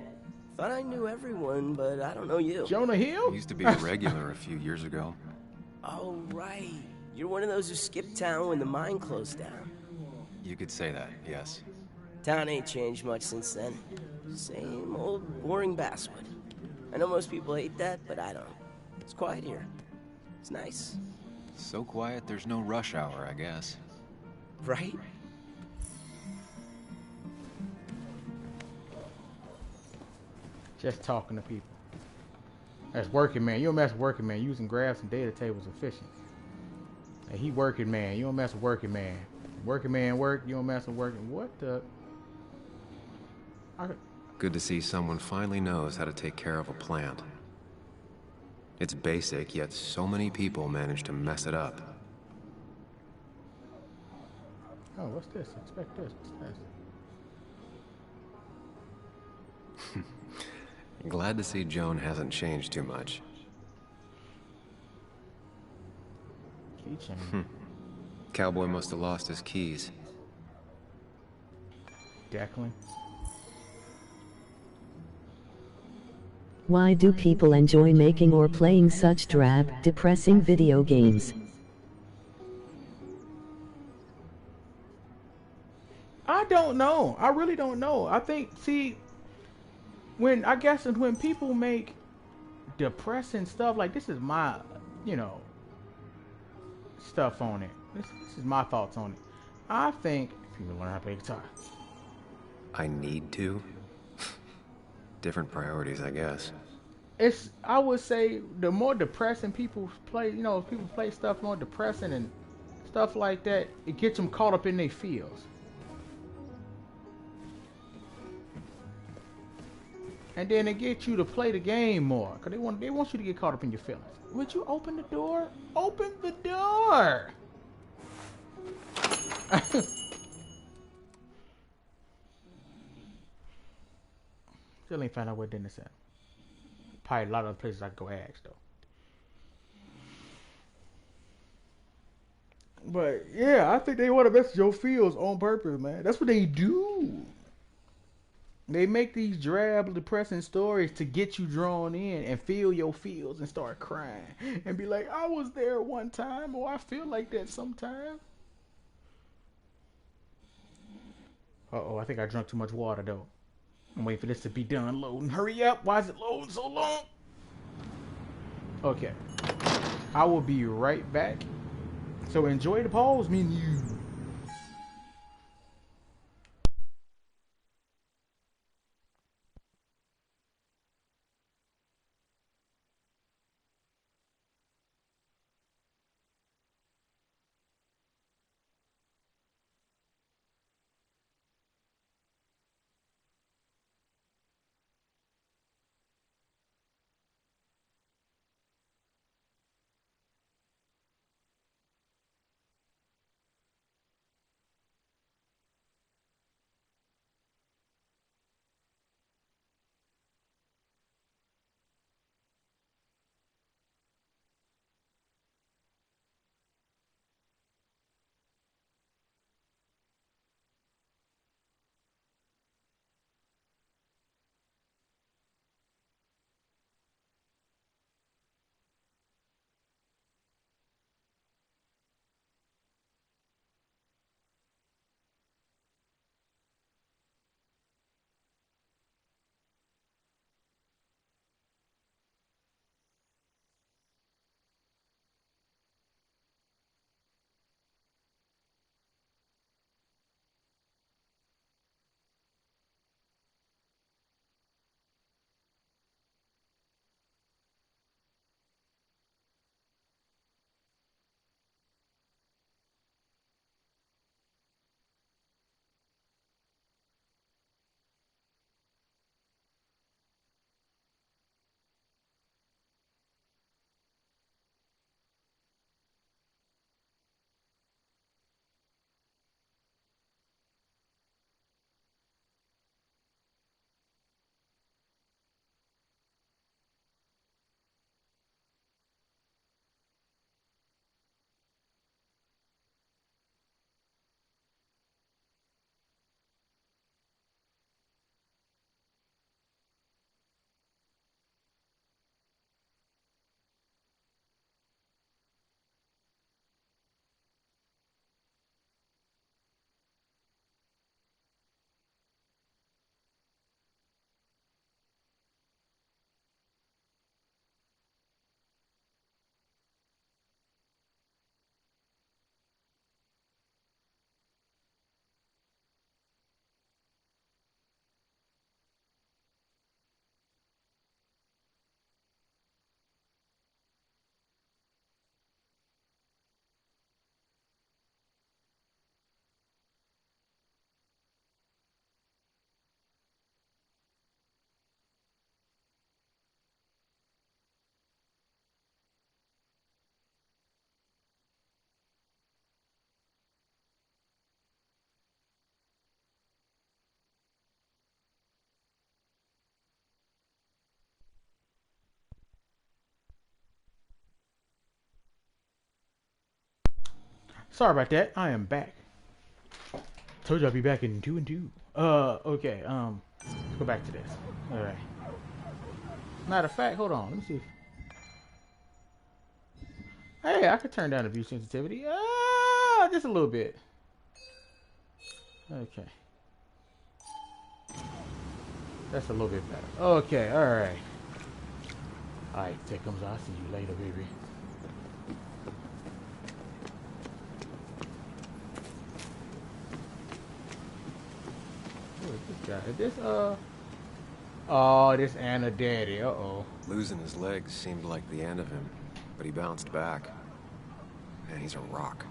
thought I knew everyone, but I don't know you. Jonah Hill? Used to be a regular a few years ago. Oh right, you're one of those who skipped town when the mine closed down. You could say that, yes. Town ain't changed much since then. Same old boring Basswood. I know most people hate that, but I don't. It's quiet here. It's nice. So quiet, there's no rush hour, I guess. Right? Just talking to people. That's working man. You don't mess with working man. Using graphs and data tables efficient. And he working man. You don't mess with working man. Working man work. You don't mess with working. What the? Good to see someone finally knows how to take care of a plant. It's basic, yet so many people manage to mess it up. Oh, what's this? Expect this. What's this? Glad to see Joan hasn't changed too much. Keychain. Cowboy must have lost his keys. Declan. Why do people enjoy making or playing such drab, depressing video games? I don't know. I really don't know. I think, see, when people make depressing stuff, like this is my, stuff on it. This is my thoughts on it. I think people learn how to play guitar. I need to? Different priorities, I guess. I would say the more depressing people play, if people play stuff more depressing and stuff like that, it gets them caught up in their feels. And then it gets you to play the game more, because they want you to get caught up in your feelings. Would you open the door? Open the door! Still ain't found out where Dennis at. Probably a lot of other places I could go ask though. But yeah, I think they want to mess with your feels on purpose, man. That's what they do. They make these drab, depressing stories to get you drawn in and feel your feels and start crying and be like, I was there one time, or I feel like that sometimes. Uh-oh, I think I drank too much water though. I'm waiting for this to be done loading. Hurry up. Why is it loading so long? Okay. I will be right back. So enjoy the pause menu. Sorry about that. I am back. Told you I'd be back in 2 and 2. Okay. Let's go back to this. All right. Matter of fact, hold on. Let me see. Hey, I could turn down the view sensitivity. Just a little bit. Okay. That's a little bit better. Okay, alright. Alright, there comes. I'll see you later, baby. Who is this guy? Is this, oh, this Anna Daddy. Uh-oh. Losing his legs seemed like the end of him, but he bounced back. Man, he's a rock.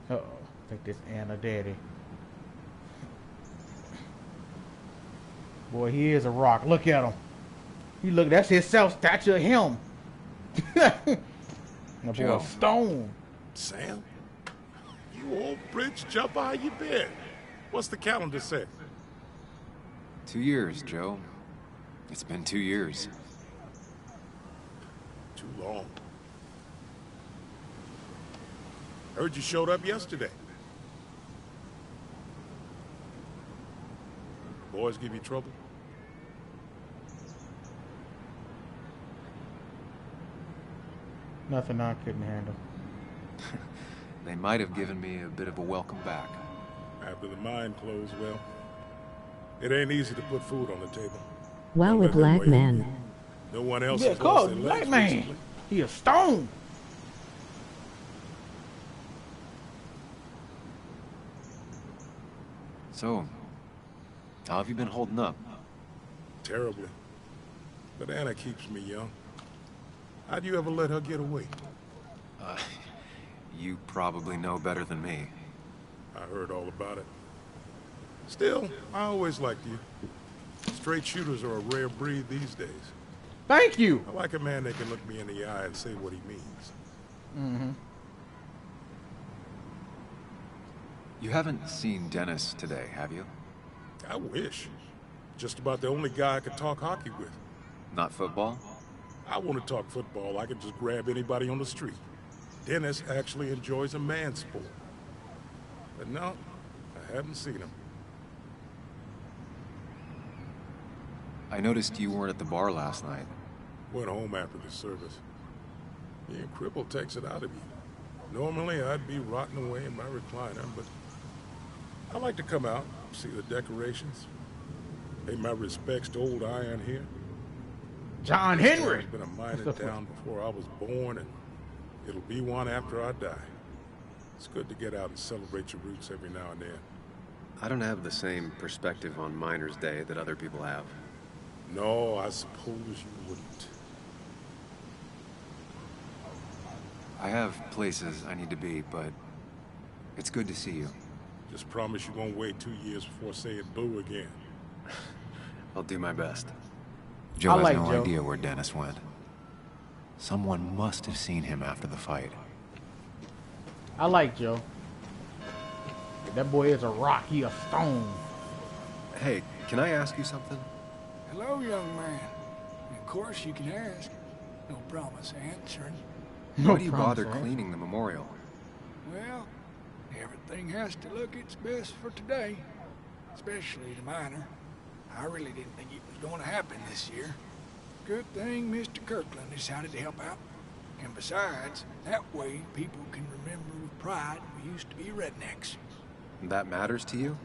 Uh-oh. I think this Anna Daddy. Boy, he is a rock. Look at him. He look. That's his self-stature of him. That boy stone. Sam? You old bridge jumper, how you been? What's the calendar say? 2 years, Joe. It's been 2 years. Too long. Heard you showed up yesterday. Boys give you trouble? Nothing I couldn't handle. They might have given me a bit of a welcome back. After the mine closed, well, it ain't easy to put food on the table. Wow, a black man. No one else Yeah, has called lost their black legs man. recently. He a stone. So, how have you been holding up? Terribly. But Anna keeps me young. How'd you ever let her get away? You probably know better than me. I heard all about it. Still, I always liked you. Straight shooters are a rare breed these days. Thank you. I like a man that can look me in the eye and say what he means. Mm-hmm. You haven't seen Dennis today, have you? I wish. Just about the only guy I could talk hockey with. Not football? I want to talk football. I can just grab anybody on the street. Dennis actually enjoys a man's sport. But no, I haven't seen him. I noticed you weren't at the bar last night. Went home after the service. Being crippled takes it out of you. Normally, I'd be rotting away in my recliner, but I like to come out, see the decorations, pay my respects to old Iron here. John Henry. It's been a mining town before I was born, and it'll be one after I die. It's good to get out and celebrate your roots every now and then. I don't have the same perspective on Miners' Day that other people have. No, I suppose you wouldn't. I have places I need to be, but it's good to see you. Just promise you won't wait 2 years before saying boo again. I'll do my best. Joe has no idea where Dennis went. Someone must have seen him after the fight. I like Joe. That boy is a rock. He a stone. Hey, can I ask you something? Hello, young man. Of course you can ask. No promise answering. Why do you bother cleaning the memorial? Well, everything has to look its best for today. Especially the miner. I really didn't think it was going to happen this year. Good thing Mr. Kirkland decided to help out. And besides, that way people can remember with pride we used to be rednecks. That matters to you?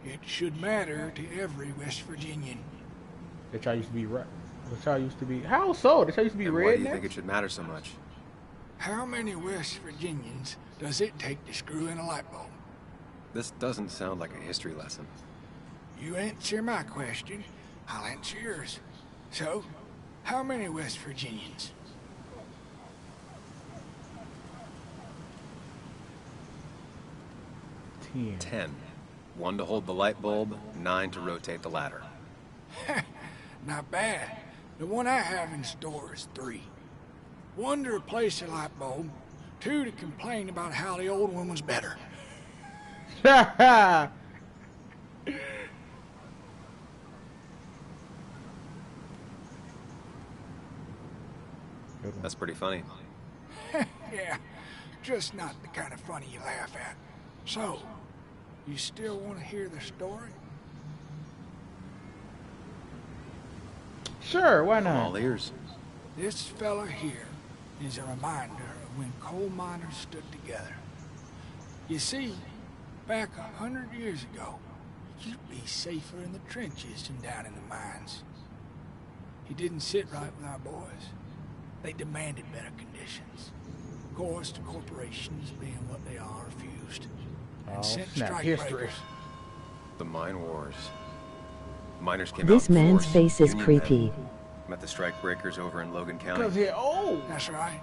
It should matter to every West Virginian. That y'all used to be right. That y'all used to be. How so? That y'all used to be And rednecks? why do you think it should matter so much? How many West Virginians does it take to screw in a light bulb? This doesn't sound like a history lesson. You answer my question, I'll answer yours. So, how many West Virginians? 10. 1 to hold the light bulb, 9 to rotate the ladder. Not bad. The one I have in store is 3. 1 to replace the light bulb, 2 to complain about how the old one was better. That's pretty funny. Yeah, just not the kind of funny you laugh at. So, you still want to hear the story? Sure, why not? All ears. This fella here is a reminder of when coal miners stood together. You see, back 100 years ago, you'd be safer in the trenches than down in the mines. He didn't sit right with our boys. They demanded better conditions. Of course, the corporations, being what they are, refused. And sent strikebreakers. The mine wars. Miners came This out in man's force. face is Union creepy. Met the strikebreakers over in Logan County. Cause he old. That's right.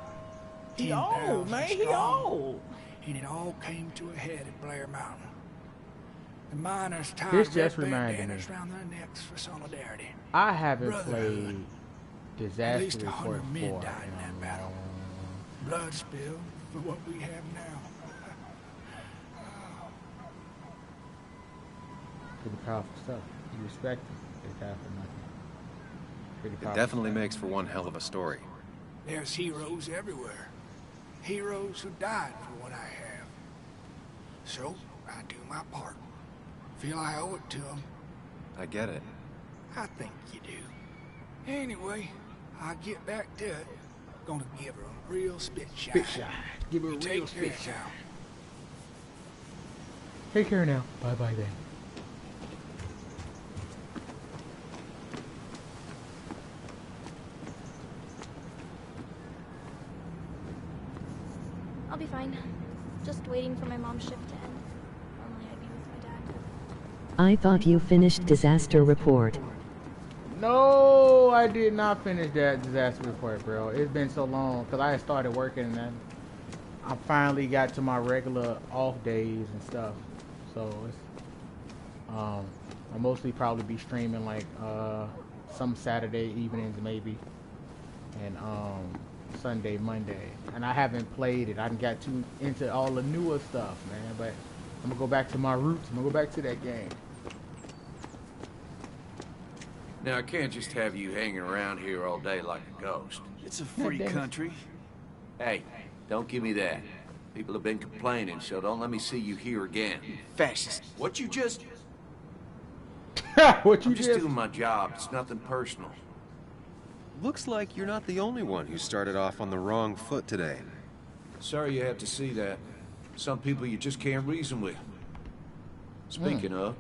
He old, man. He old. And it all came to a head at Blair Mountain. The miners tied This red just reminded me. bandanas around their necks for solidarity. I haven't Brotherhood. played At Disaster least Report 100 men 4. died in that battle. Blood spilled for what we have now. Pretty powerful stuff. You respect it. They die for nothing. Pretty It powerful definitely stuff. makes for one hell of a story. There's heroes everywhere. Heroes who died for what I have. So, I do my part. Feel I owe it to them. I get it. I think you do. Anyway, I'll get back to it. Gonna give her a real spit shot. Spit shot. Give her a You real take spit care shot. now. Take care now. Bye-bye then. I'll be fine. Just waiting for my mom's shift to end. Normally I'd be with my dad. I thought you finished Disaster Report. No, I did not finish that Disaster Report, bro. It's been so long because I had started working and then I finally got to my regular off days and stuff. So it's I'll mostly probably be streaming like some Saturday evenings maybe, and Sunday, Monday. And I haven't played it. I didn't got too into all the newer stuff, man. But I'm gonna go back to my roots. I'm gonna go back to that game. Now, I can't just have you hanging around here all day like a ghost. It's a free country. Hey, don't give me that. People have been complaining, so don't let me see you here again. Fascist. What you just... What you I'm just doing my job. It's nothing personal. Looks like you're not the only one who started off on the wrong foot today. Sorry you had to see that. Some people you just can't reason with. Speaking of,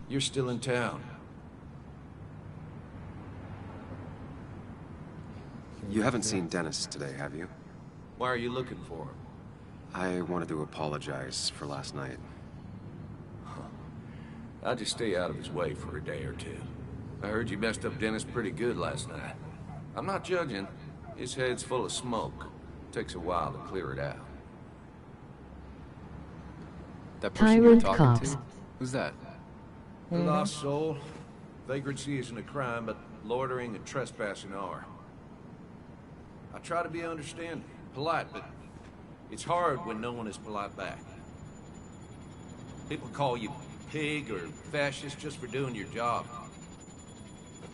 you're still in town. You haven't seen Dennis today, have you? Why are you looking for him? I wanted to apologize for last night. I'll just stay out of his way for a day or two. I heard you messed up Dennis pretty good last night. I'm not judging. His head's full of smoke. Takes a while to clear it out. That person you were Tyrant talking cops. to? Who's that? A lost soul. Vagrancy isn't a crime, but loitering and trespassing are. I try to be understanding, polite, but it's hard when no one is polite back. People call you pig or fascist just for doing your job.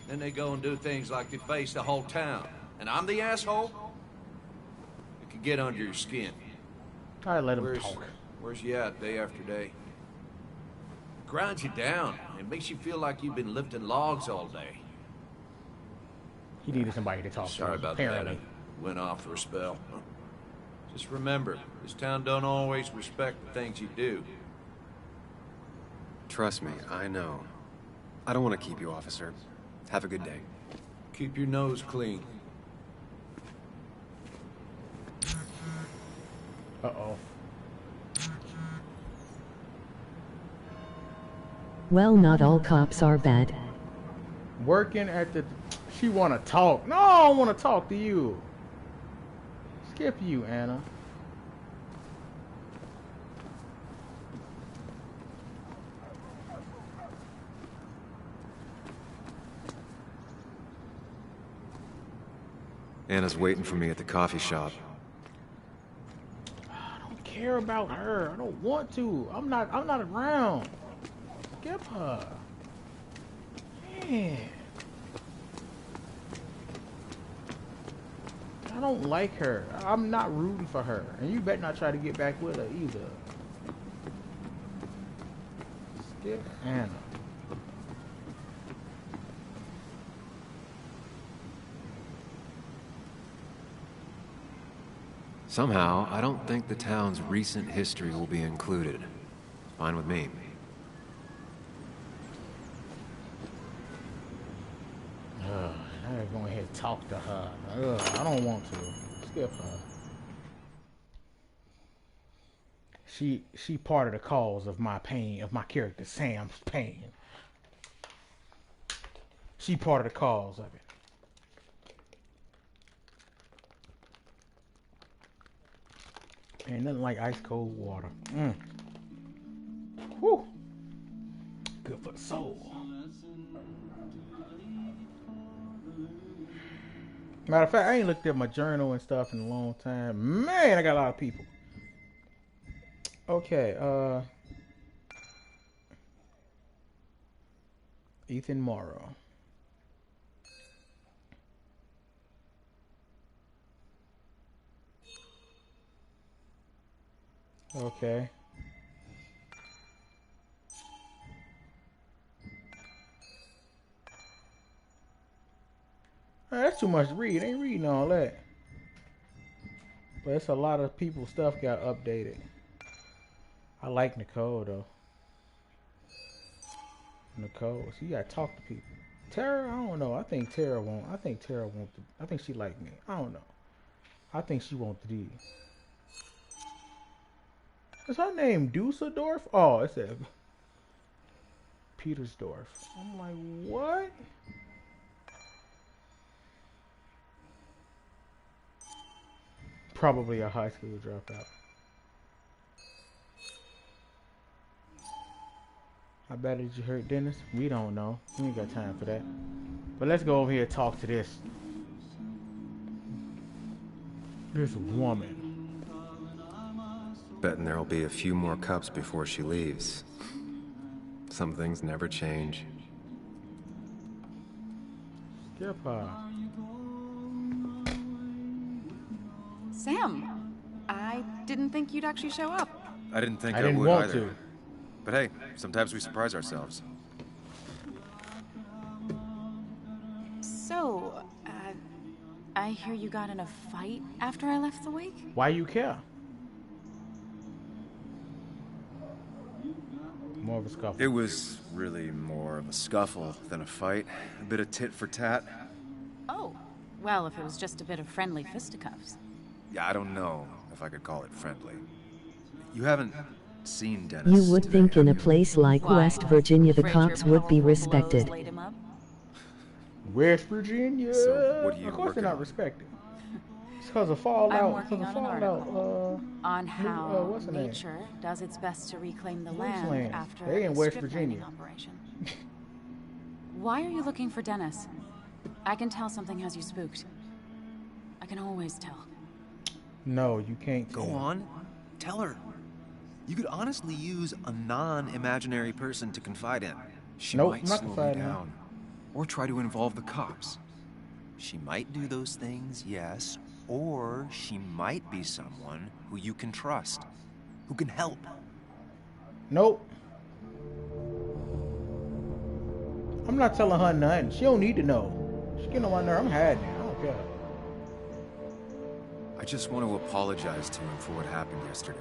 Then they go and do things like deface the whole town. And I'm the asshole? It can get under your skin. I let him talk. Where's you at day after day? Grinds you down. It makes you feel like you've been lifting logs all day. He needed somebody to talk to. Sorry about apparently. that. I went off for a spell. Just remember, this town don't always respect the things you do. Trust me, I know. I don't want to keep you, officer. Have a good day. Keep your nose clean. Uh-oh. Well, not all cops are bad. Working at the... She want to talk. No, I want to talk to you. Skip you, Anna. Anna's waiting for me at the coffee shop. I don't care about her. I don't want to. I'm not around. Skip her. Man. I don't like her. I'm not rooting for her. And you better not try to get back with her either. Skip Anna. Somehow, I don't think the town's recent history will be included. Fine with me. I go ahead and talk to her. I don't want to. Skip her. She part of the cause of my pain, of my character Sam's pain. She part of the cause of it. Ain't nothing like ice cold water. Whew. Good for the soul. Matter of fact, I ain't looked at my journal and stuff in a long time. Man, I got a lot of people. Okay, Ethan Morrow. Okay. That's too much to read. I ain't reading all that. But it's a lot of people's stuff got updated. I like Nicole though. Nicole, so you gotta talk to people. Tara, I don't know. I think Tara won't. I think Tara won't. I think she like me. I don't know. I think she wants the D. Is her name Dusseldorf? Oh, it said Petersdorf. I'm like, what? Probably a high school dropout. How bad did you hurt Dennis? We don't know. We ain't got time for that. But let's go over here and talk to this woman. Betting there'll be a few more cups before she leaves. Some things never change. Skip her. Sam, I didn't think you'd actually show up. I didn't think I didn't would want either. to. But hey, sometimes we surprise ourselves. So, I hear you got in a fight after I left the wake? Why you care? More of a scuffle. It was really more of a scuffle than a fight. A bit of tit for tat. Oh, well, if it was just a bit of friendly fisticuffs. Yeah, I don't know if I could call it friendly. You haven't seen Dennis. You would today, think in a have you? place like Why? West Virginia the Afraid cops your would be powerful respected. blows laid him up? West Virginia. So, what are you of course they're working not on? respected. It's because of I'm Fallout. working Because of on an Fallout. article on how what's the name? nature does its best to reclaim the Wasteland. land after They in a West strip Virginia. mining operation. Why are you looking for Dennis? I can tell something has you spooked. I can always tell. No, you can't Go tell. on. Tell her. You could honestly use a non-imaginary person to confide in. She Nope, might not slow me confiding in. down. Or try to involve the cops. She might do those things, yes. Or she might be someone who you can trust. Who can help. Nope. I'm not telling her nothing. She don't need to know. She getting on my nerve. I'm hiding it. I don't care. I just want to apologize to him for what happened yesterday.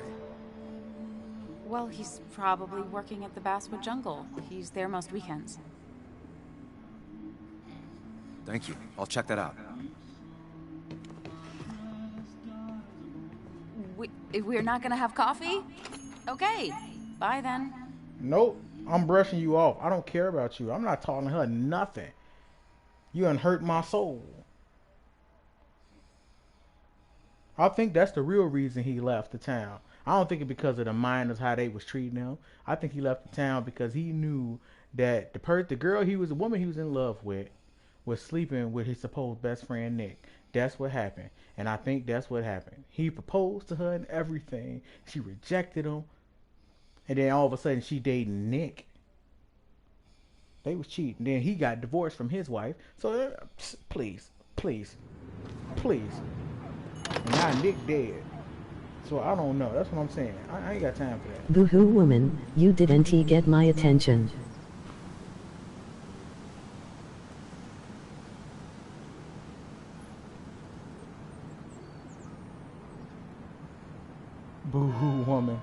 Well, he's probably working at the Basswood Jungle. He's there most weekends. Thank you. I'll check that out. We're not gonna have coffee? Okay, bye then. Nope. I'm brushing you off. I don't care about you. I'm not talking to her nothing. You done hurt my soul. I think that's the real reason he left the town. I don't think it because of the miners, how they was treating him. I think he left the town because he knew that the woman he was in love with was sleeping with his supposed best friend Nick. That's what happened. And I think that's what happened. He proposed to her and everything. She rejected him. And then all of a sudden she dating Nick. They was cheating. Then he got divorced from his wife. So please, please, please. And now Nick dead. So I don't know. That's what I'm saying. I ain't got time for that. Boo-hoo woman, you didn't get my attention. Boo-hoo woman.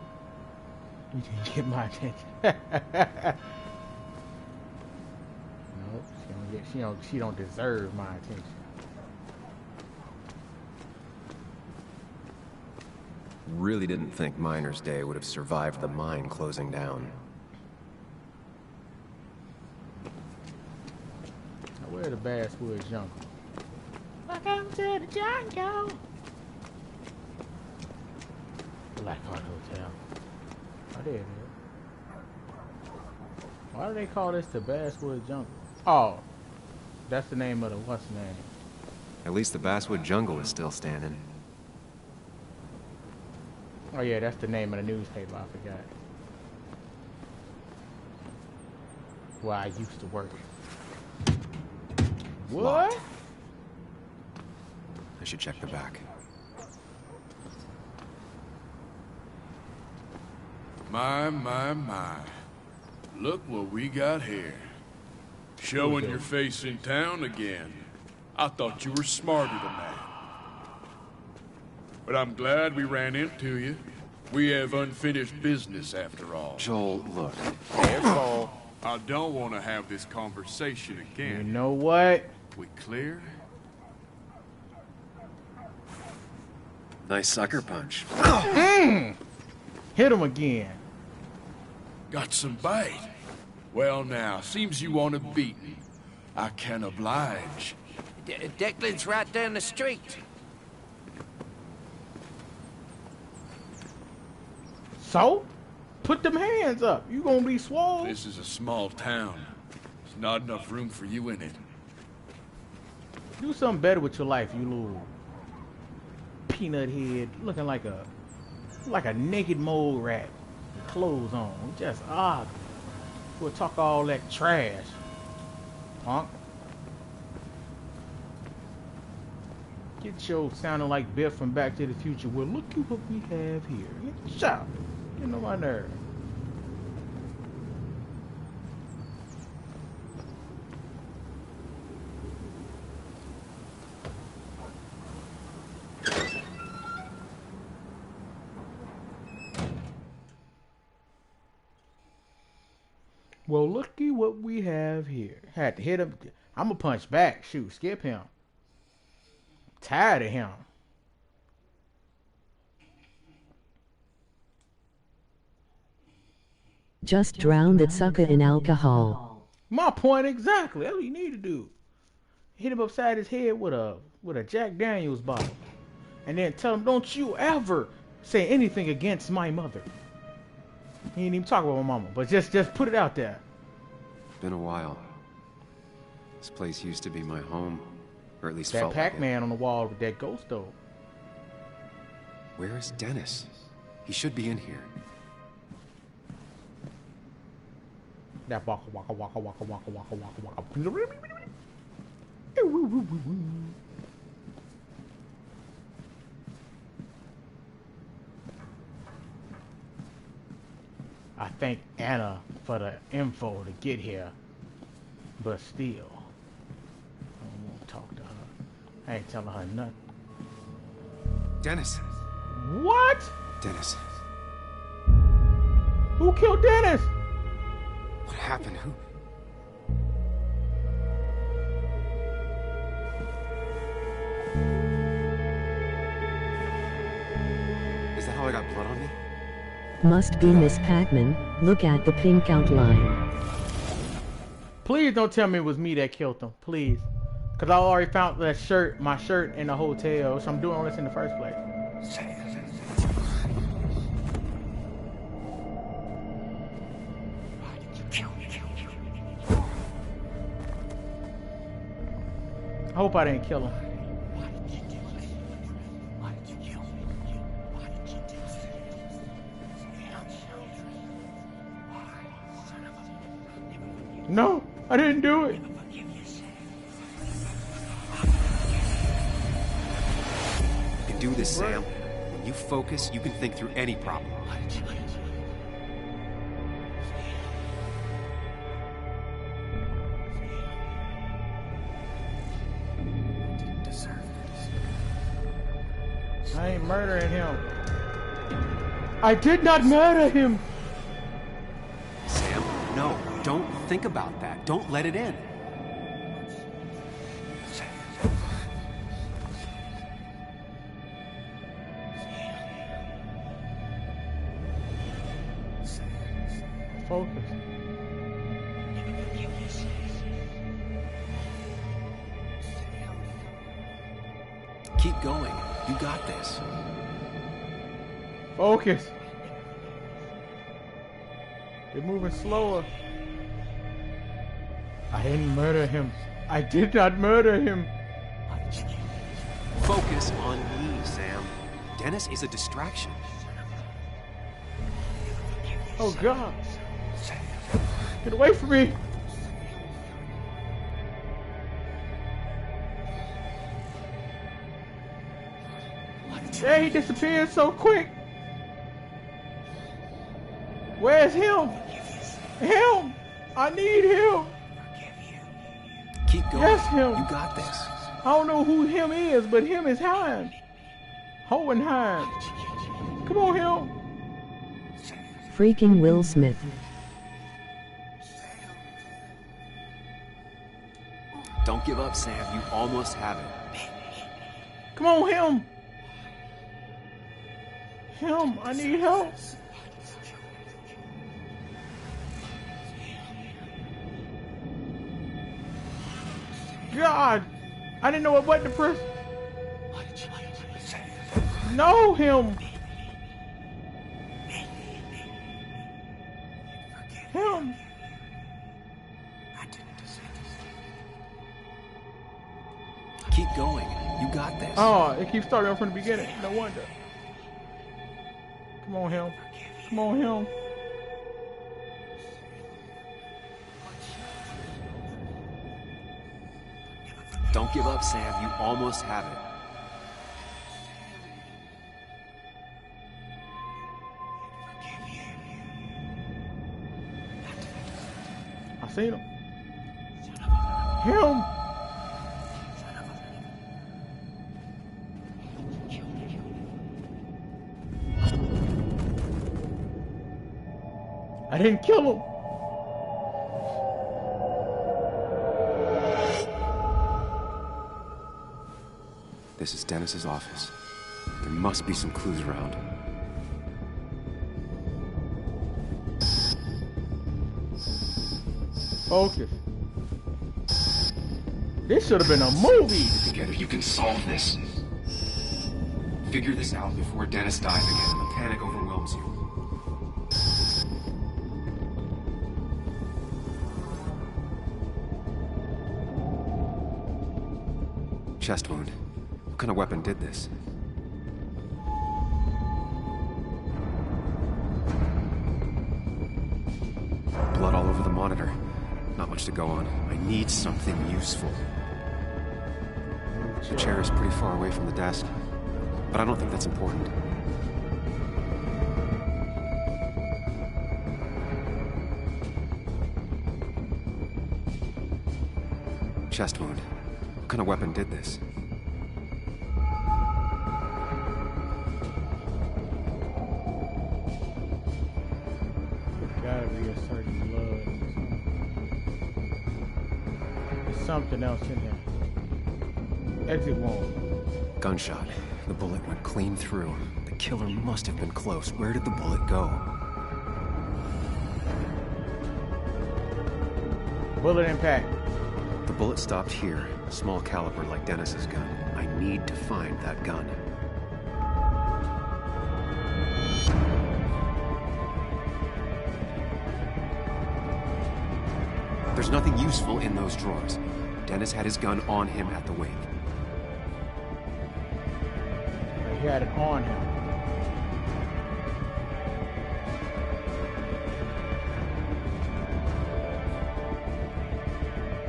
You didn't get my attention. No, she don't deserve my attention. Really didn't think Miner's Day would have survived the mine closing down. Now, where's the Basswood Jungle? Welcome to the jungle. Blackheart Hotel. Oh, there it is. Why do they call this the Basswood Jungle? Oh, that's the name of the what's the name? At least the Basswood Jungle is still standing. Oh yeah, that's the name of the newspaper. I forgot. Where I used to work. What? Locked. I should check the back. My. Look what we got here. Showing your face in town again. I thought you were smarter than that. But I'm glad we ran into you. We have unfinished business after all. Joel, look. Careful. I don't want to have this conversation again. You know what? We clear? Nice sucker punch. Hit him again. Got some bite. Well now, seems you want a beating. I can oblige. Declan's right down the street. So? Put them hands up. You gonna be swole. This is a small town. There's not enough room for you in it. Do something better with your life, you little peanut head, looking like a naked mole rat with clothes on. Just odd. We'll talk all that trash, punk. Get your sounding like Biff from Back to the Future. Well, look at what we have here. Shut up. Get on my nerve. Well, looky what we have here. Had to hit him. I'm gonna punch back. Shoot, skip him. Tired of him. Just drown that sucker in alcohol. My point exactly. That's what you need to do. Hit him upside his head with a Jack Daniels bottle, and then tell him, "Don't you ever say anything against my mother." He ain't even talk about my mama, but just put it out there. It's been a while. This place used to be my home, or at least That felt like Pac-Man on the wall with that ghost though. Where is Dennis? He should be in here. That waka waka waka waka waka waka waka waka. I thank Anna for the info to get here, but still, I don't want to talk to her. I ain't telling her nothing. Dennis. What? Dennis. Who killed Dennis? What happened? Who? Is that how I got blood on me? Must be Miss Pac-Man. Look at the pink outline. Please don't tell me it was me that killed him. Please. Because I already found that shirt, my shirt in the hotel, so I'm doing all this in the first place. I hope I didn't kill him. No, I didn't do it. You can do this, Sam. When you focus, you can think through any problem. I ain't murdering him. I did not murder him. Sam, no, don't think about that. Don't let it in. Focus. Keep going. You got this. Focus. You're moving slower. I didn't murder him. I did not murder him. Focus on me, Sam. Dennis is a distraction. Oh God. Get away from me. Yeah, he disappeared so quick. Where's him? Him! I need him. Keep going. Yes, him. You got this. I don't know who him is, but him is Hines. Hohenheim. Come on, him. Freaking Will Smith. Don't give up, Sam. You almost have it. Come on, him. Him, I need help. God, I didn't know what button to press. No, him. Him. Keep going. You got this. Oh, it keeps starting from the beginning. No wonder. Come on, him. Come on, him. Don't give up, Sam. You almost have it. I seen him. Him. I didn't kill him. This is Dennis's office. There must be some clues around. Focus. This should have been a movie. Together you can solve this. Figure this out before Dennis dies again and the panic overwhelms you. Chest wound. What kind of weapon did this? Blood all over the monitor. Not much to go on. I need something useful. The chair is pretty far away from the desk, but I don't think that's important. Chest wound. What kind of weapon did this? Gotta be a certain blood. There's something else in there. Exit wound. Gunshot. The bullet went clean through. The killer must have been close. Where did the bullet go? Bullet impact. The bullet stopped here. Small caliber like Dennis's gun. I need to find that gun. There's nothing useful in those drawers. Dennis had his gun on him at the wake. He had it on him.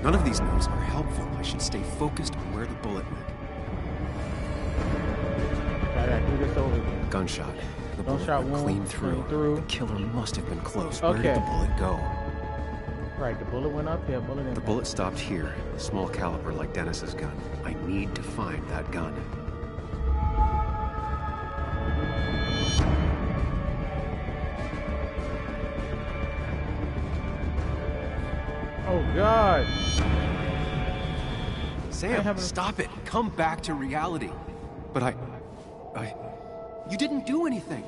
None of these notes are helpful. I should stay focused on where the bullet went. I gotta do this over again. Gunshot. The Gunshot bullet wound, went clean through. The killer must have been close. Where did the bullet go? Right, the bullet went up. Yeah, bullet impact. The bullet stopped here. Small caliber like Dennis's gun. I need to find that gun. Oh, God. Sam, stop it. Come back to reality. But You didn't do anything.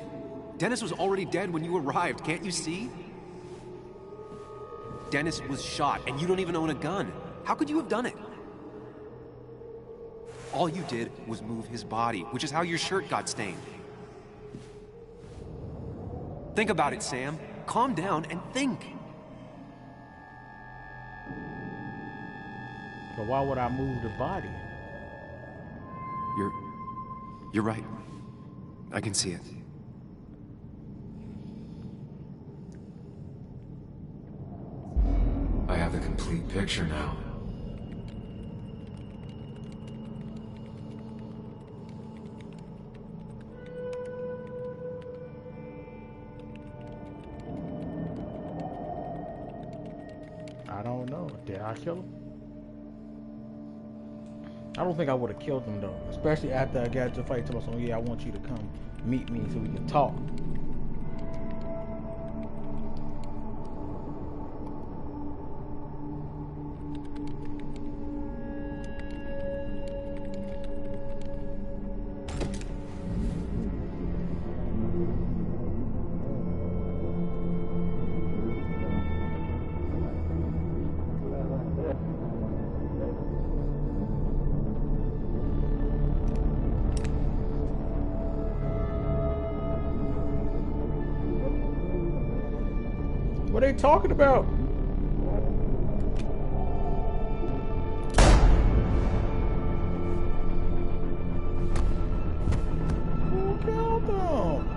Dennis was already dead when you arrived. Can't you see? Dennis was shot, and you don't even own a gun. How could you have done it? All you did was move his body, which is how your shirt got stained. Think about it, Sam. Calm down and think. But why would I move the body? You're right. I can see it. I have the complete picture now. I don't know. Did I kill him? I don't think I would have killed him though, especially after I got to fight. Tell us, oh yeah, I want you to come meet me so we can talk. What are they talking about? Who killed them?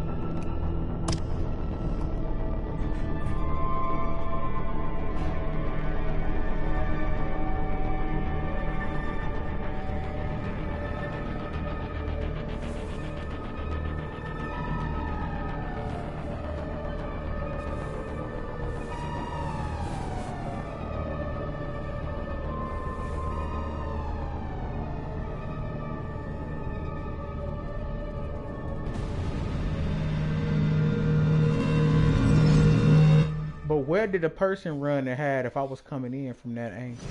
But where did the person run that had if I was coming in from that angle?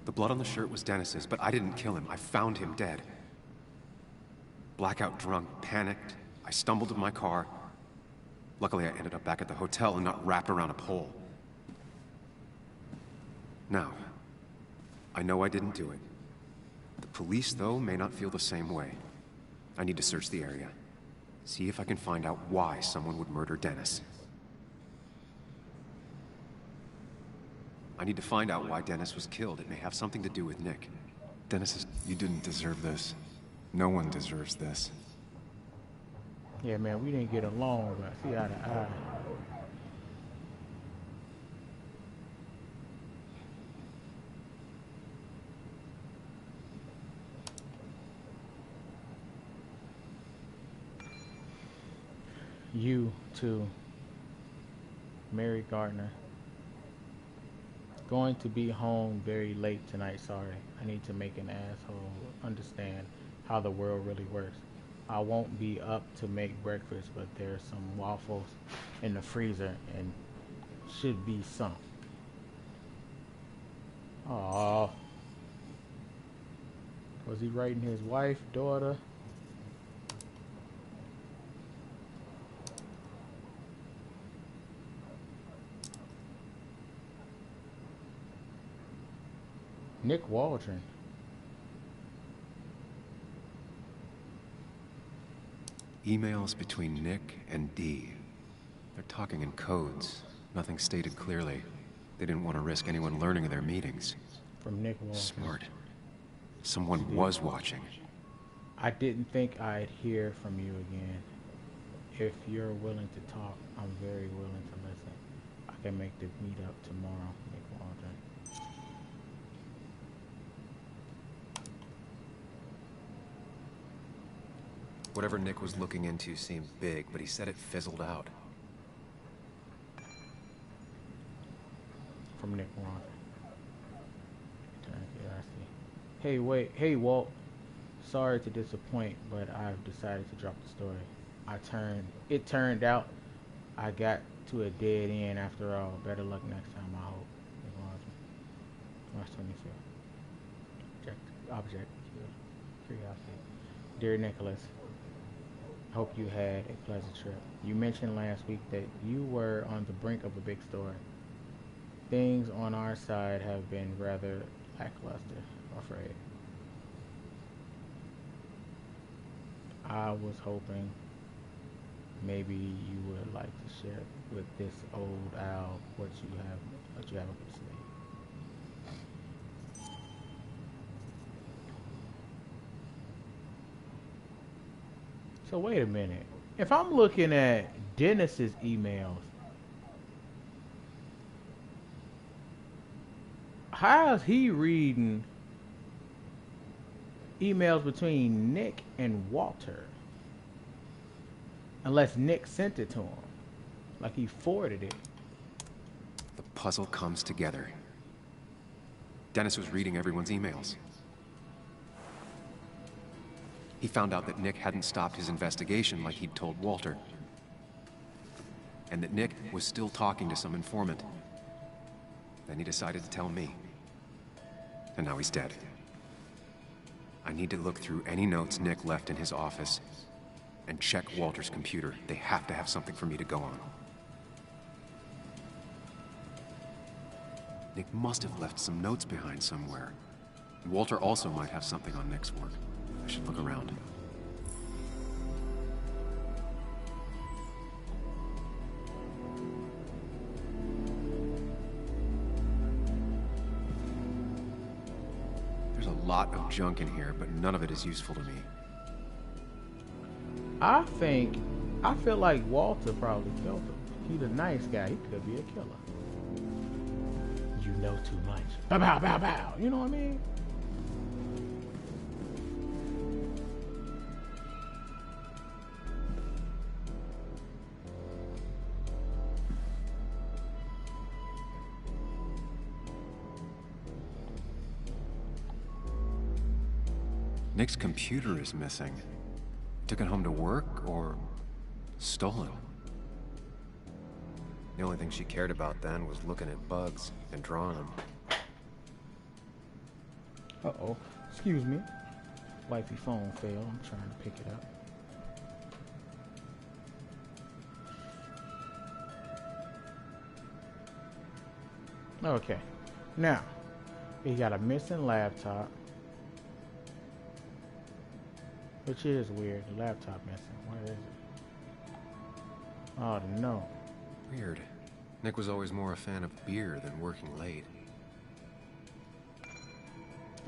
The blood on the shirt was Dennis's, but I didn't kill him. I found him dead. Blackout drunk, panicked. I stumbled to my car. Luckily, I ended up back at the hotel and not wrapped around a pole. Now, I know I didn't do it. The police, though, may not feel the same way. I need to search the area. See if I can find out why someone would murder Dennis. I need to find out why Dennis was killed. It may have something to do with Nick. Dennis is... You didn't deserve this. No one deserves this. Yeah, man, we didn't get along, but see eye to eye. You too, Mary Gardner. Going to be home very late tonight, sorry. I need to make an asshole understand how the world really works. I won't be up to make breakfast, but there's some waffles in the freezer and should be some. Aww. Was he writing his wife, daughter? Nick Waldron. Emails between Nick and Dee. They're talking in codes. Nothing stated clearly. They didn't want to risk anyone learning of their meetings. From Nick Waldron. Smart. Someone was watching. I didn't think I'd hear from you again. If you're willing to talk, I'm very willing to listen. I can make the meetup tomorrow, Nick Waldron. Whatever Nick was looking into seemed big, but he said it fizzled out. From Nick Ron. Yeah, I see. Hey, wait. Hey, Walt. Sorry to disappoint, but I've decided to drop the story. It turned out I got to a dead end after all. Better luck next time, I hope. March 25th. Object. Curiosity. Dear Nicholas, hope you had a pleasant trip. You mentioned last week that you were on the brink of a big story. Things on our side have been rather lackluster, I'm afraid. I was hoping maybe you would like to share with this old owl what you have up your sleeve. So wait a minute. If I'm looking at Dennis's emails, how is he reading emails between Nick and Walter? Unless Nick sent it to him. Like he forwarded it. The puzzle comes together. Dennis was reading everyone's emails. He found out that Nick hadn't stopped his investigation like he'd told Walter. And that Nick was still talking to some informant. Then he decided to tell me. And now he's dead. I need to look through any notes Nick left in his office and check Walter's computer. They have to have something for me to go on. Nick must have left some notes behind somewhere. Walter also might have something on Nick's work. I should look around. There's a lot of junk in here, but none of it is useful to me. I feel like Walter probably killed him. He's a nice guy. He could be a killer. You know too much. Bow, bow, bow, bow. You know what I mean? Nick's computer is missing. Took it home to work or stolen? The only thing she cared about then was looking at bugs and drawing them. Uh-oh. Excuse me. Wifey phone failed. I'm trying to pick it up. Okay. Now, we got a missing laptop. Which is weird. The laptop missing. Where is it? Oh, no. Weird. Nick was always more a fan of beer than working late.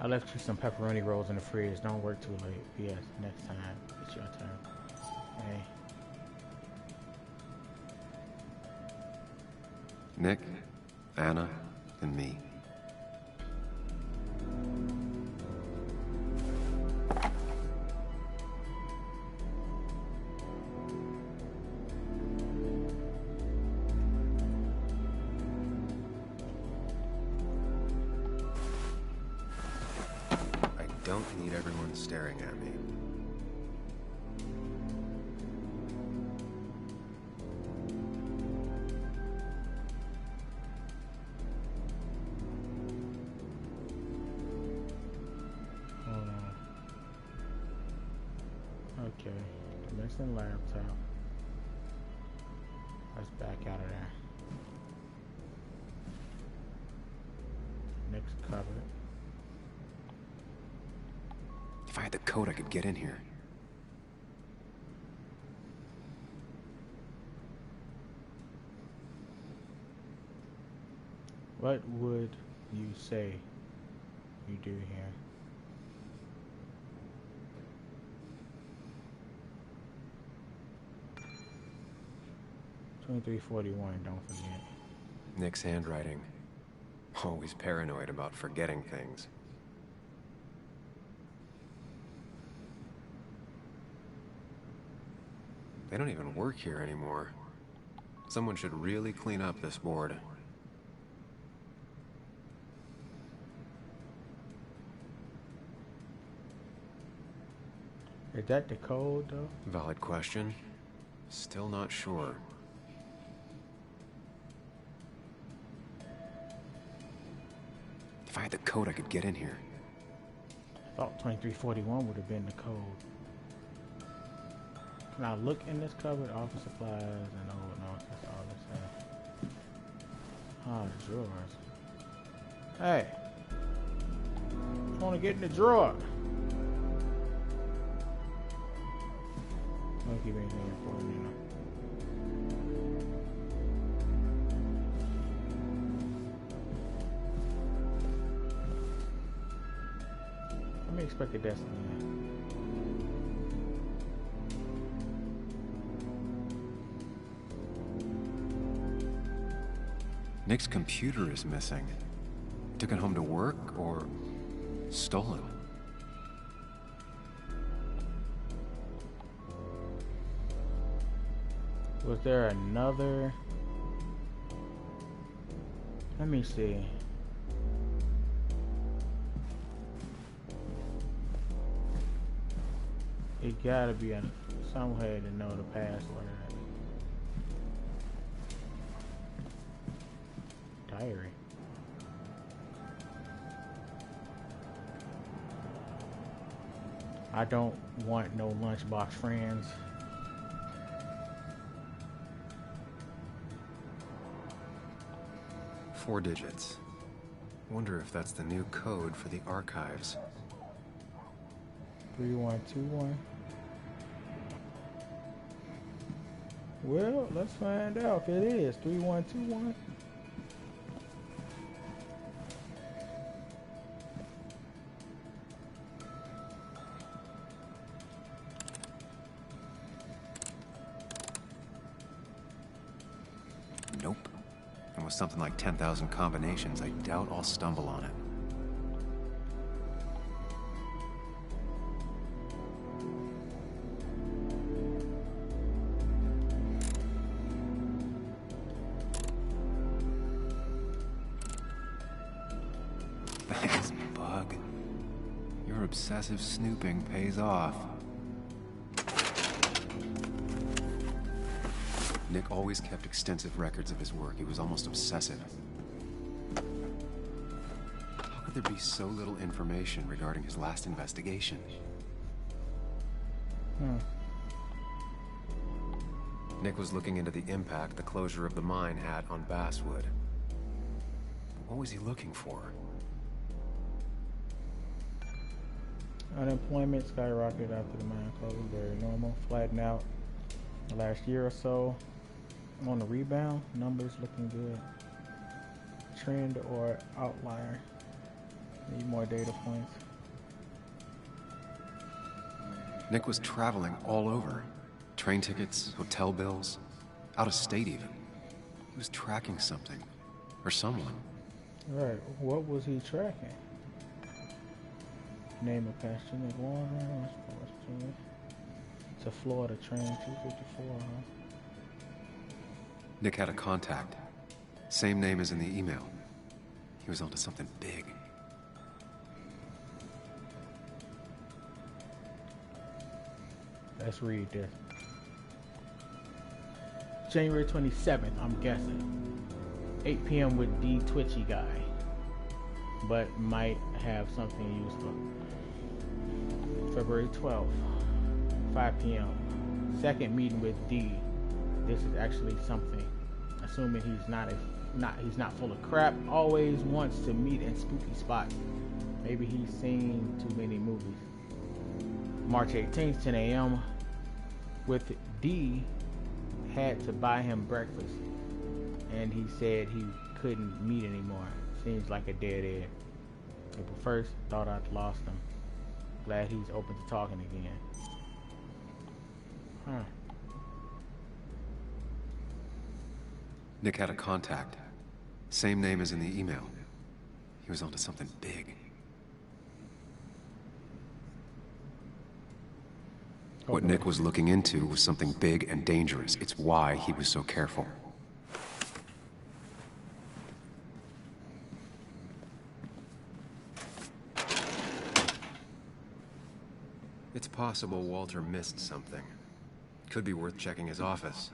I left you some pepperoni rolls in the fridge. Don't work too late. Yes, next time. It's your turn. Hey. Nick, Anna, and me. Don't need everyone staring at me. Hold on. Okay. Missing laptop. Let's back out of there. Next cupboard. If I had the code, I could get in here. What would you say you do here? $23.41, don't forget. Nick's handwriting. Always paranoid about forgetting things. They don't even work here anymore. Someone should really clean up this board. Is that the code, though? Valid question. Still not sure. If I had the code, I could get in here. I thought 2341 would have been the code. Can I look in this cupboard? Office supplies and oh no, that's all this has. Oh, the drawers. Hey, I want to get in the drawer. Don't keep anything important, you know. Let me expect a destiny. Nick's computer is missing. Took it home to work or stolen? Was there another? Let me see. It gotta be somewhere to know the password. Diary. I don't want no lunchbox friends. Four digits. Wonder if that's the new code for the archives. 3121. Well, let's find out if it is 3121. Nope. And with something like 10,000 combinations, I doubt I'll stumble on it. Thanks, Bug. Your obsessive snooping pays off. Nick always kept extensive records of his work. He was almost obsessive. How could there be so little information regarding his last investigation? Nick was looking into the impact the closure of the mine had on Basswood. What was he looking for? Unemployment skyrocketed after the mine closed. Very normal. Flattened out the last year or so. On the rebound, numbers looking good. Trend or outlier. Need more data points. Nick was traveling all over. Train tickets, hotel bills, out of state even. He was tracking something. Or someone. Right. What was he tracking? Name of passenger Nick Warner. To Florida train 254, huh? Nick had a contact. Same name as in the email. He was onto something big. Let's read this. January 27th, I'm guessing. 8 p.m. with D Twitchy guy. But might have something useful. February 12th, 5 p.m. Second meeting with D. This is actually something. Assuming he's not full of crap. Always wants to meet in spooky spots. Maybe he's seen too many movies. March 18th, 10 a.m. with D. Had to buy him breakfast, and he said he couldn't meet anymore. Seems like a dead end. April 1st, thought I'd lost him. Glad he's open to talking again. Huh. Nick had a contact. Same name as in the email. He was onto something big. What Nick was looking into was something big and dangerous. It's why he was so careful. It's possible Walter missed something. Could be worth checking his office.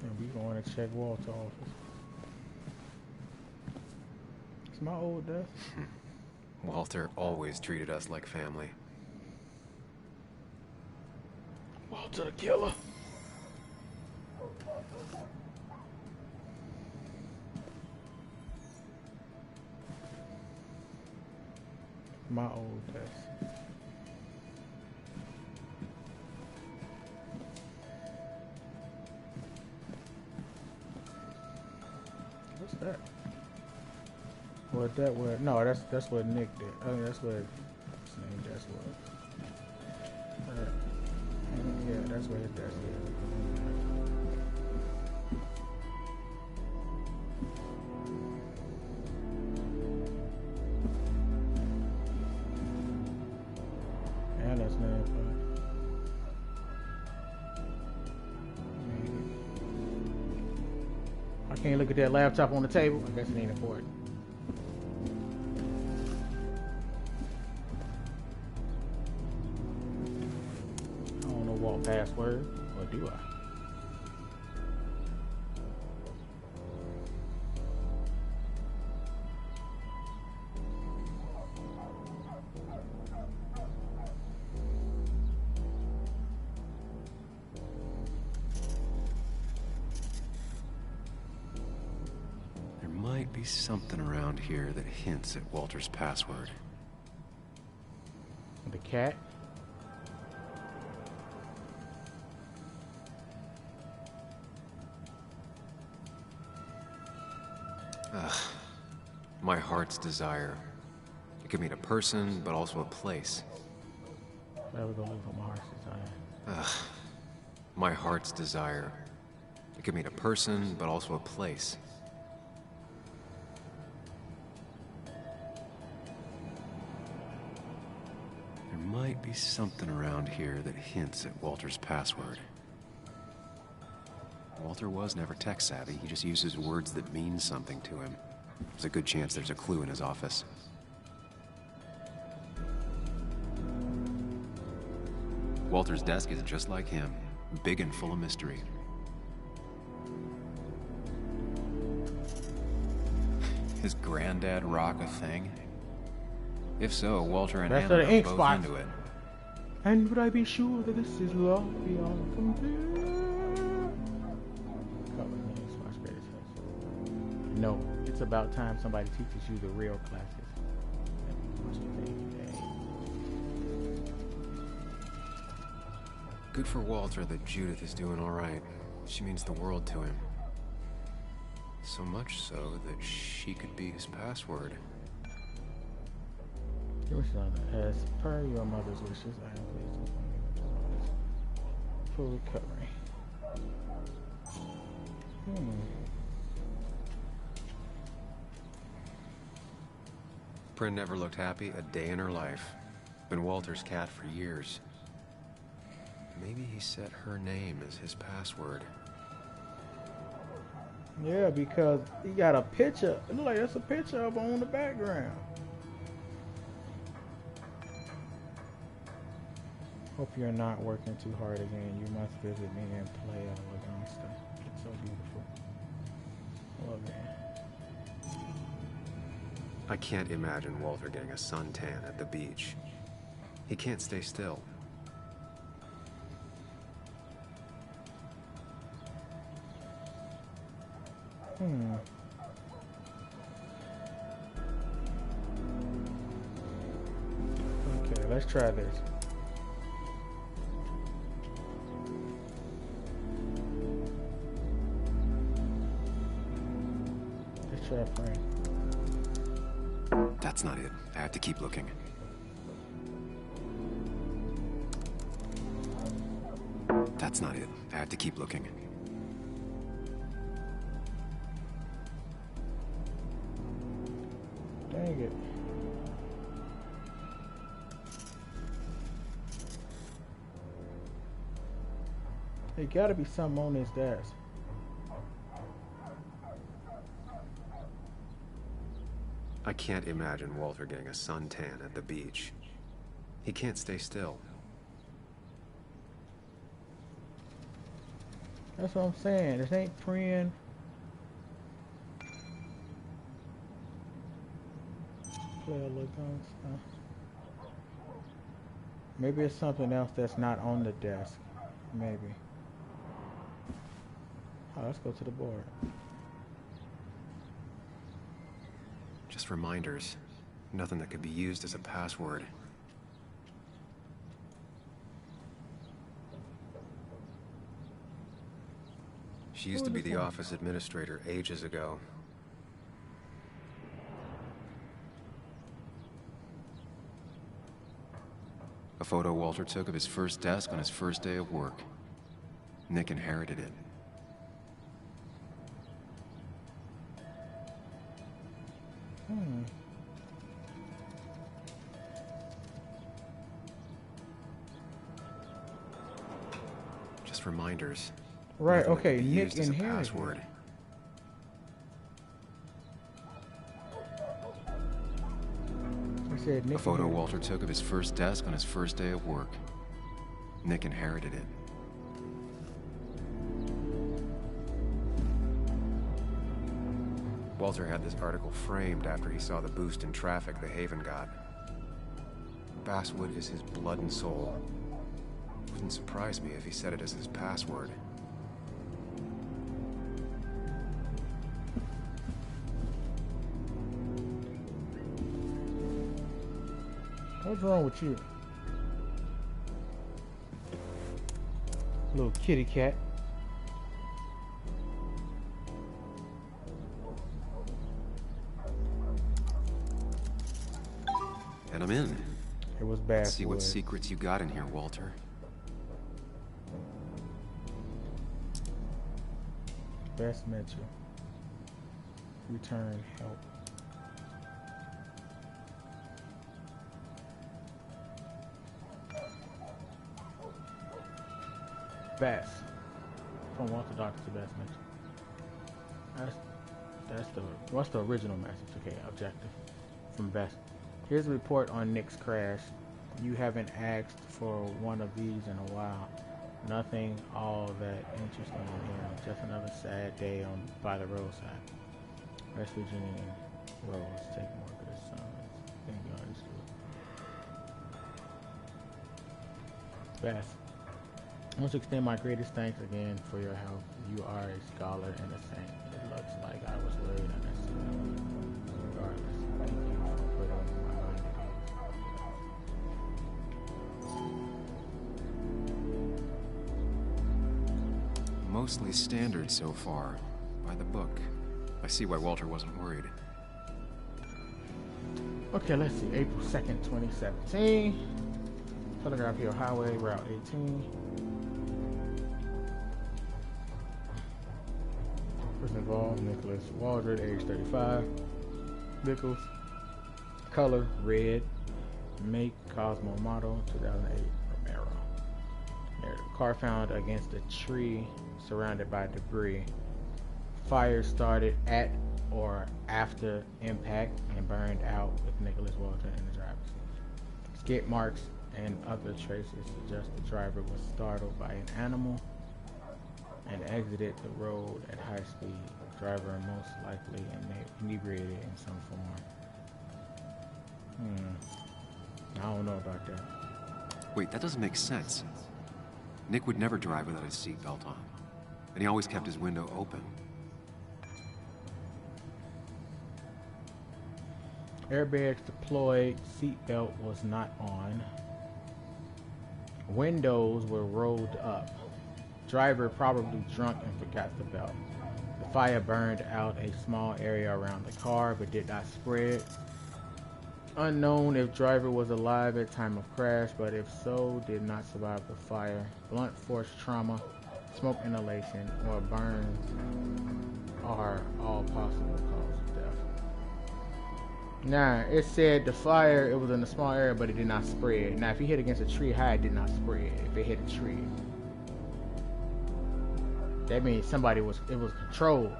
And we going to check Walter's office. It's my old desk. Walter always treated us like family. Walter the killer. My old desk. What's that? What that was? No, that's what Nick did. I mean, that's what his name. That's what. Yeah, that's what his desk is. And that's not fun. I can't look at that laptop on the table. I guess it ain't important. I don't know what password, or do I? Be something around here that hints at Walter's password. The cat? Ugh. My heart's desire. It could mean a person, but also a place. That was only for my heart's desire. Ugh. My heart's desire. It could mean a person, but also a place. Might be something around here that hints at Walter's password. Walter was never tech savvy. He just uses words that mean something to him. There's a good chance there's a clue in his office. Walter's desk is just like him, big and full of mystery. His granddad rock a thing? If so, Walter and Anna are both into it. And would I be sure that this is love beyond compare? No, it's about time somebody teaches you the real classes. Good for Walter that Judith is doing all right. She means the world to him. So much so that she could be his password. As per your mother's wishes, I am pleased to inform you full recovery. Prin never looked happy a day in her life. Been Walter's cat for years. Maybe he set her name as his password. Yeah, because he got a picture. It looks like that's a picture of her on the background. Hope you're not working too hard again. You must visit me and play Lagonsta. It's so beautiful. Love it. I can't imagine Walter getting a suntan at the beach. He can't stay still. Okay, let's try this. That's not it. I have to keep looking. That's not it. I have to keep looking. Dang it. There gotta be something on his desk. I can't imagine Walter getting a suntan at the beach. He can't stay still. That's what I'm saying. This ain't preying. Play a look on stuff. Maybe it's something else that's not on the desk. Maybe. Oh, let's go to the board. Just reminders. Nothing that could be used as a password. She used to be the office administrator ages ago. A photo Walter took of his first desk on his first day of work. Nick inherited it. Just reminders. Right, Nothing okay, that could be Nick used as a inherited. password. Said Nick A photo inherited. Walter took of his first desk on his first day of work. Nick inherited it. Walter had this article framed after he saw the boost in traffic the Haven got. Basswood is his blood and soul. Wouldn't surprise me if he said it as his password. What's wrong with you? Little kitty cat. And I'm in. It was Let's see what Basswood. secrets you got in here, Walter. Best Mitchell. Return help. Bass. From Walter Doctor to Bass Mitchell. That's the what's the original message? Okay, objective from Bass. Here's a report on Nick's crash. You haven't asked for one of these in a while. Nothing all that interesting in here. Just another sad day on by the roadside. West Virginia roads take more good summons. Thank you, understood. Bass. I want to extend my greatest thanks again for your help. You are a scholar and a saint. It looks like I was worried unnecessarily. Regardless, thank you for putting my mind at ease. Mostly standard so far. By the book. I see why Walter wasn't worried. Okay, let's see. April 2nd, 2017. Telegraph Hill Highway, Route 18. Person involved, Nicholas Waldred, age 35. Vehicles, color, red. Make, Cosmo model, 2008, Romero. Narrative, car found against a tree surrounded by debris. Fire started at or after impact and burned out with Nicholas Waldred in the driver's seat. Skid marks and other traces suggest the driver was startled by an animal and exited the road at high speed. Driver most likely inebriated in some form. I don't know about that. Wait, that doesn't make sense. Nick would never drive without his seatbelt on. And he always kept his window open. Airbags deployed, seatbelt was not on. Windows were rolled up. Driver probably drunk and forgot the belt. The fire burned out a small area around the car but did not spread. Unknown if driver was alive at time of crash, but if so, did not survive the fire. Blunt force trauma, smoke inhalation, or burns are all possible causes of death. Nah, it said the fire, it was in a small area, but it did not spread. Now, if he hit against a tree high, it did not spread. If it hit a tree. That means it was controlled.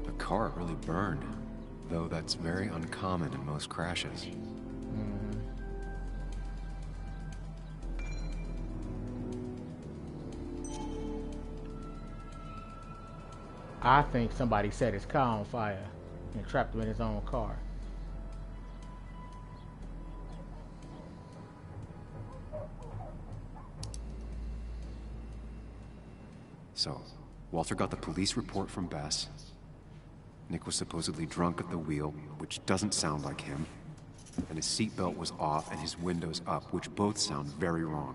The car really burned, though that's very uncommon in most crashes. I think somebody set his car on fire and trapped him in his own car. So, Walter got the police report from Bess. Nick was supposedly drunk at the wheel, which doesn't sound like him. And his seatbelt was off and his windows up, which both sound very wrong.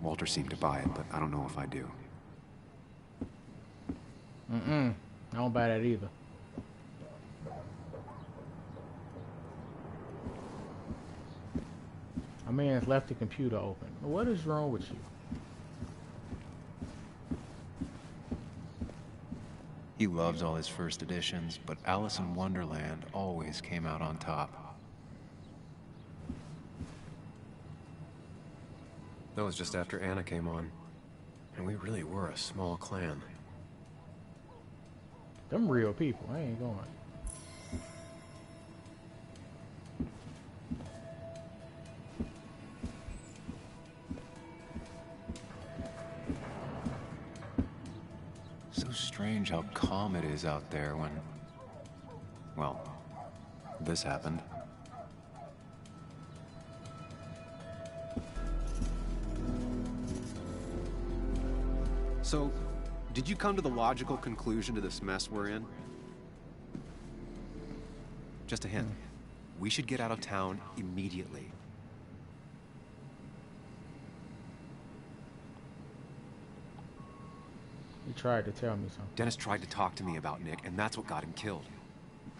Walter seemed to buy it, but I don't know if I do. I don't buy that either. A man's left the computer open. What is wrong with you? He loves all his first editions, but Alice in Wonderland always came out on top. That was just after Anna came on, and we really were a small clan. Them real people. I ain't going. So strange how calm it is out there when, well, this happened. So, did you come to the logical conclusion to this mess we're in? Just a hint. We should get out of town immediately. He tried to tell me something. Dennis tried to talk to me about Nick, and that's what got him killed.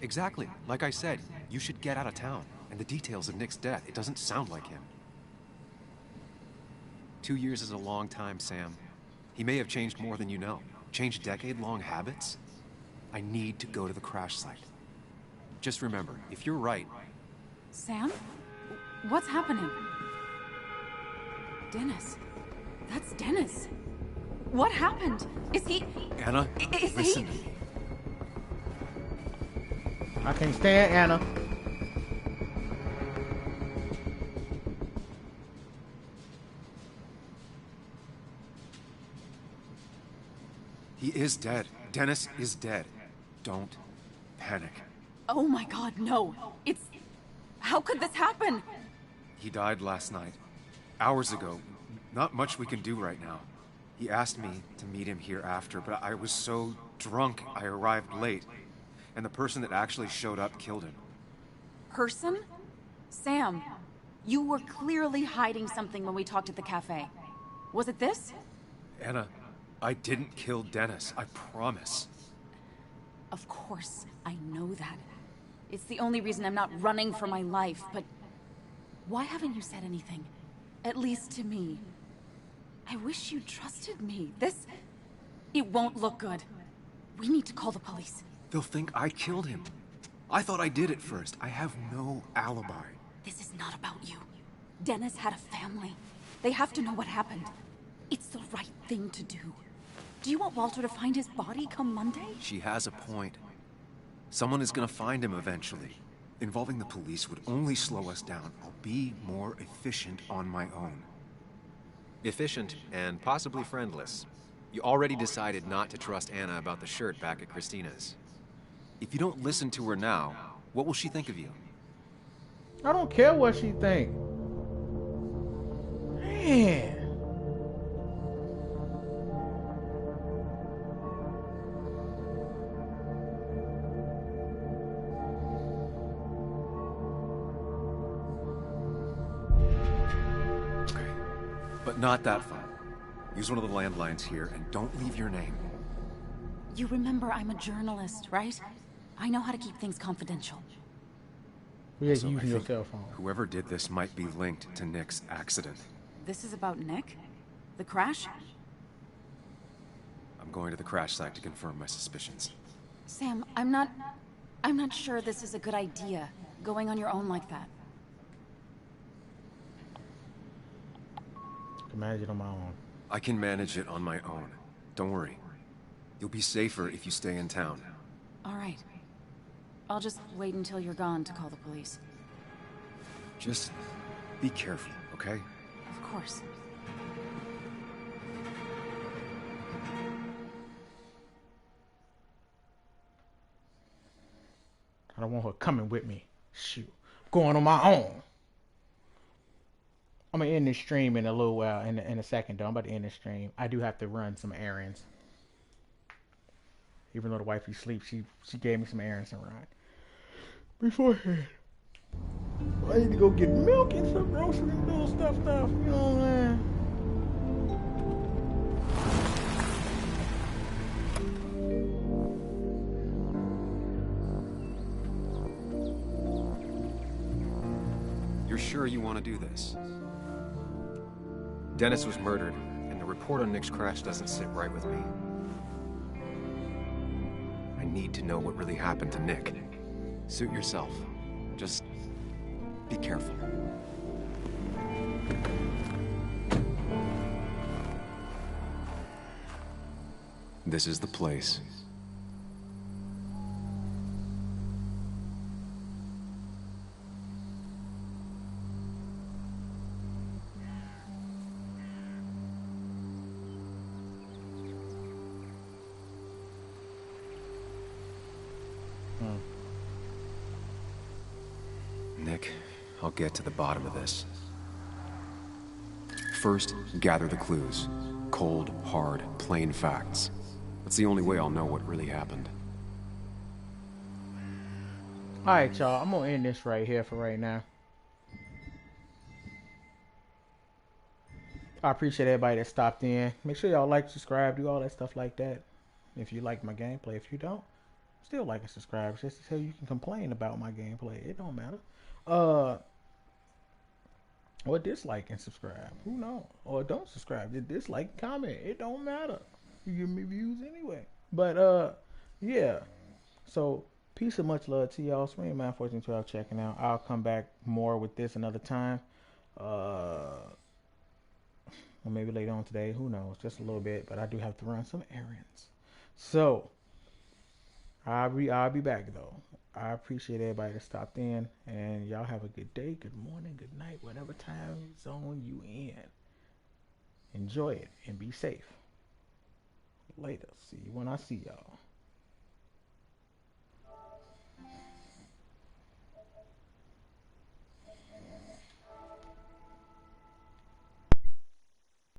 Exactly. Like I said, you should get out of town. And the details of Nick's death, it doesn't sound like him. 2 years is a long time, Sam. He may have changed more than you know. Changed decade-long habits? I need to go to the crash site. Just remember, if you're right... Sam? What's happening? Dennis. That's Dennis. What happened? Is he... Anna, listen to me. I can't stand Anna. He is dead. Dennis is dead. Don't panic. Oh my God, no. It's... How could this happen? He died last night. Hours ago. Not much we can do right now. He asked me to meet him here after, but I was so drunk I arrived late. And the person that actually showed up killed him. Person? Sam, you were clearly hiding something when we talked at the cafe. Was it this? Anna, I didn't kill Dennis, I promise. Of course, I know that. It's the only reason I'm not running for my life, but... Why haven't you said anything? At least to me. I wish you trusted me. This... It won't look good. We need to call the police. They'll think I killed him. I thought I did at first. I have no alibi. This is not about you. Dennis had a family. They have to know what happened. It's the right thing to do. Do you want Walter to find his body come Monday? She has a point. Someone is gonna find him eventually. Involving the police would only slow us down. I'll be more efficient on my own. Efficient and possibly friendless. You already decided not to trust Anna about the shirt back at Christina's. If you don't listen to her now, what will she think of you? I don't care what she think. Man. Okay, but not that far. Use one of the landlines here and don't leave your name. You remember I'm a journalist, right? I know how to keep things confidential. Yeah, So using I your think cell phone. whoever did this might be linked to Nick's accident. This is about Nick? The crash? I'm going to the crash site to confirm my suspicions. Sam, I'm not sure this is a good idea, going on your own like that. can manage it on my own. I can manage it on my own. Don't worry. You'll be safer if you stay in town. All right. I'll just wait until you're gone to call the police. Just be careful, okay? Of course. I don't want her coming with me. Shoot. I'm going on my own. I'm gonna end this stream in a little while, in a second though. I'm about to end this stream. I do have to run some errands. Even though the wifey sleeps, she gave me some errands to run beforehand. I need to go get milk and some groceries and little stuff. You know what I'm saying? You're sure you want to do this? Dennis was murdered, and the report on Nick's crash doesn't sit right with me. I need to know what really happened to Nick. Suit yourself. Just be careful. This is the place. Nick, I'll get to the bottom of this. First, gather the clues. Cold, hard, plain facts. That's the only way I'll know what really happened. Alright, y'all. I'm gonna end this right here for right now. I appreciate everybody that stopped in. Make sure y'all like, subscribe, do all that stuff like that. If you like my gameplay. If you don't, still like and subscribe. Just so you can complain about my gameplay. It don't matter. Or dislike and subscribe. Who knows? Or don't subscribe. Just dislike, comment. It don't matter. You give me views anyway. But yeah. So peace and much love to y'all. Swing Man 1412 checking out. I'll come back more with this another time. Or maybe later on today. Who knows? Just a little bit. But I do have to run some errands. So I'll be back though. I appreciate everybody that stopped in, and y'all have a good day, good morning, good night, whatever time zone you in. Enjoy it and be safe. Later. See you when I see y'all.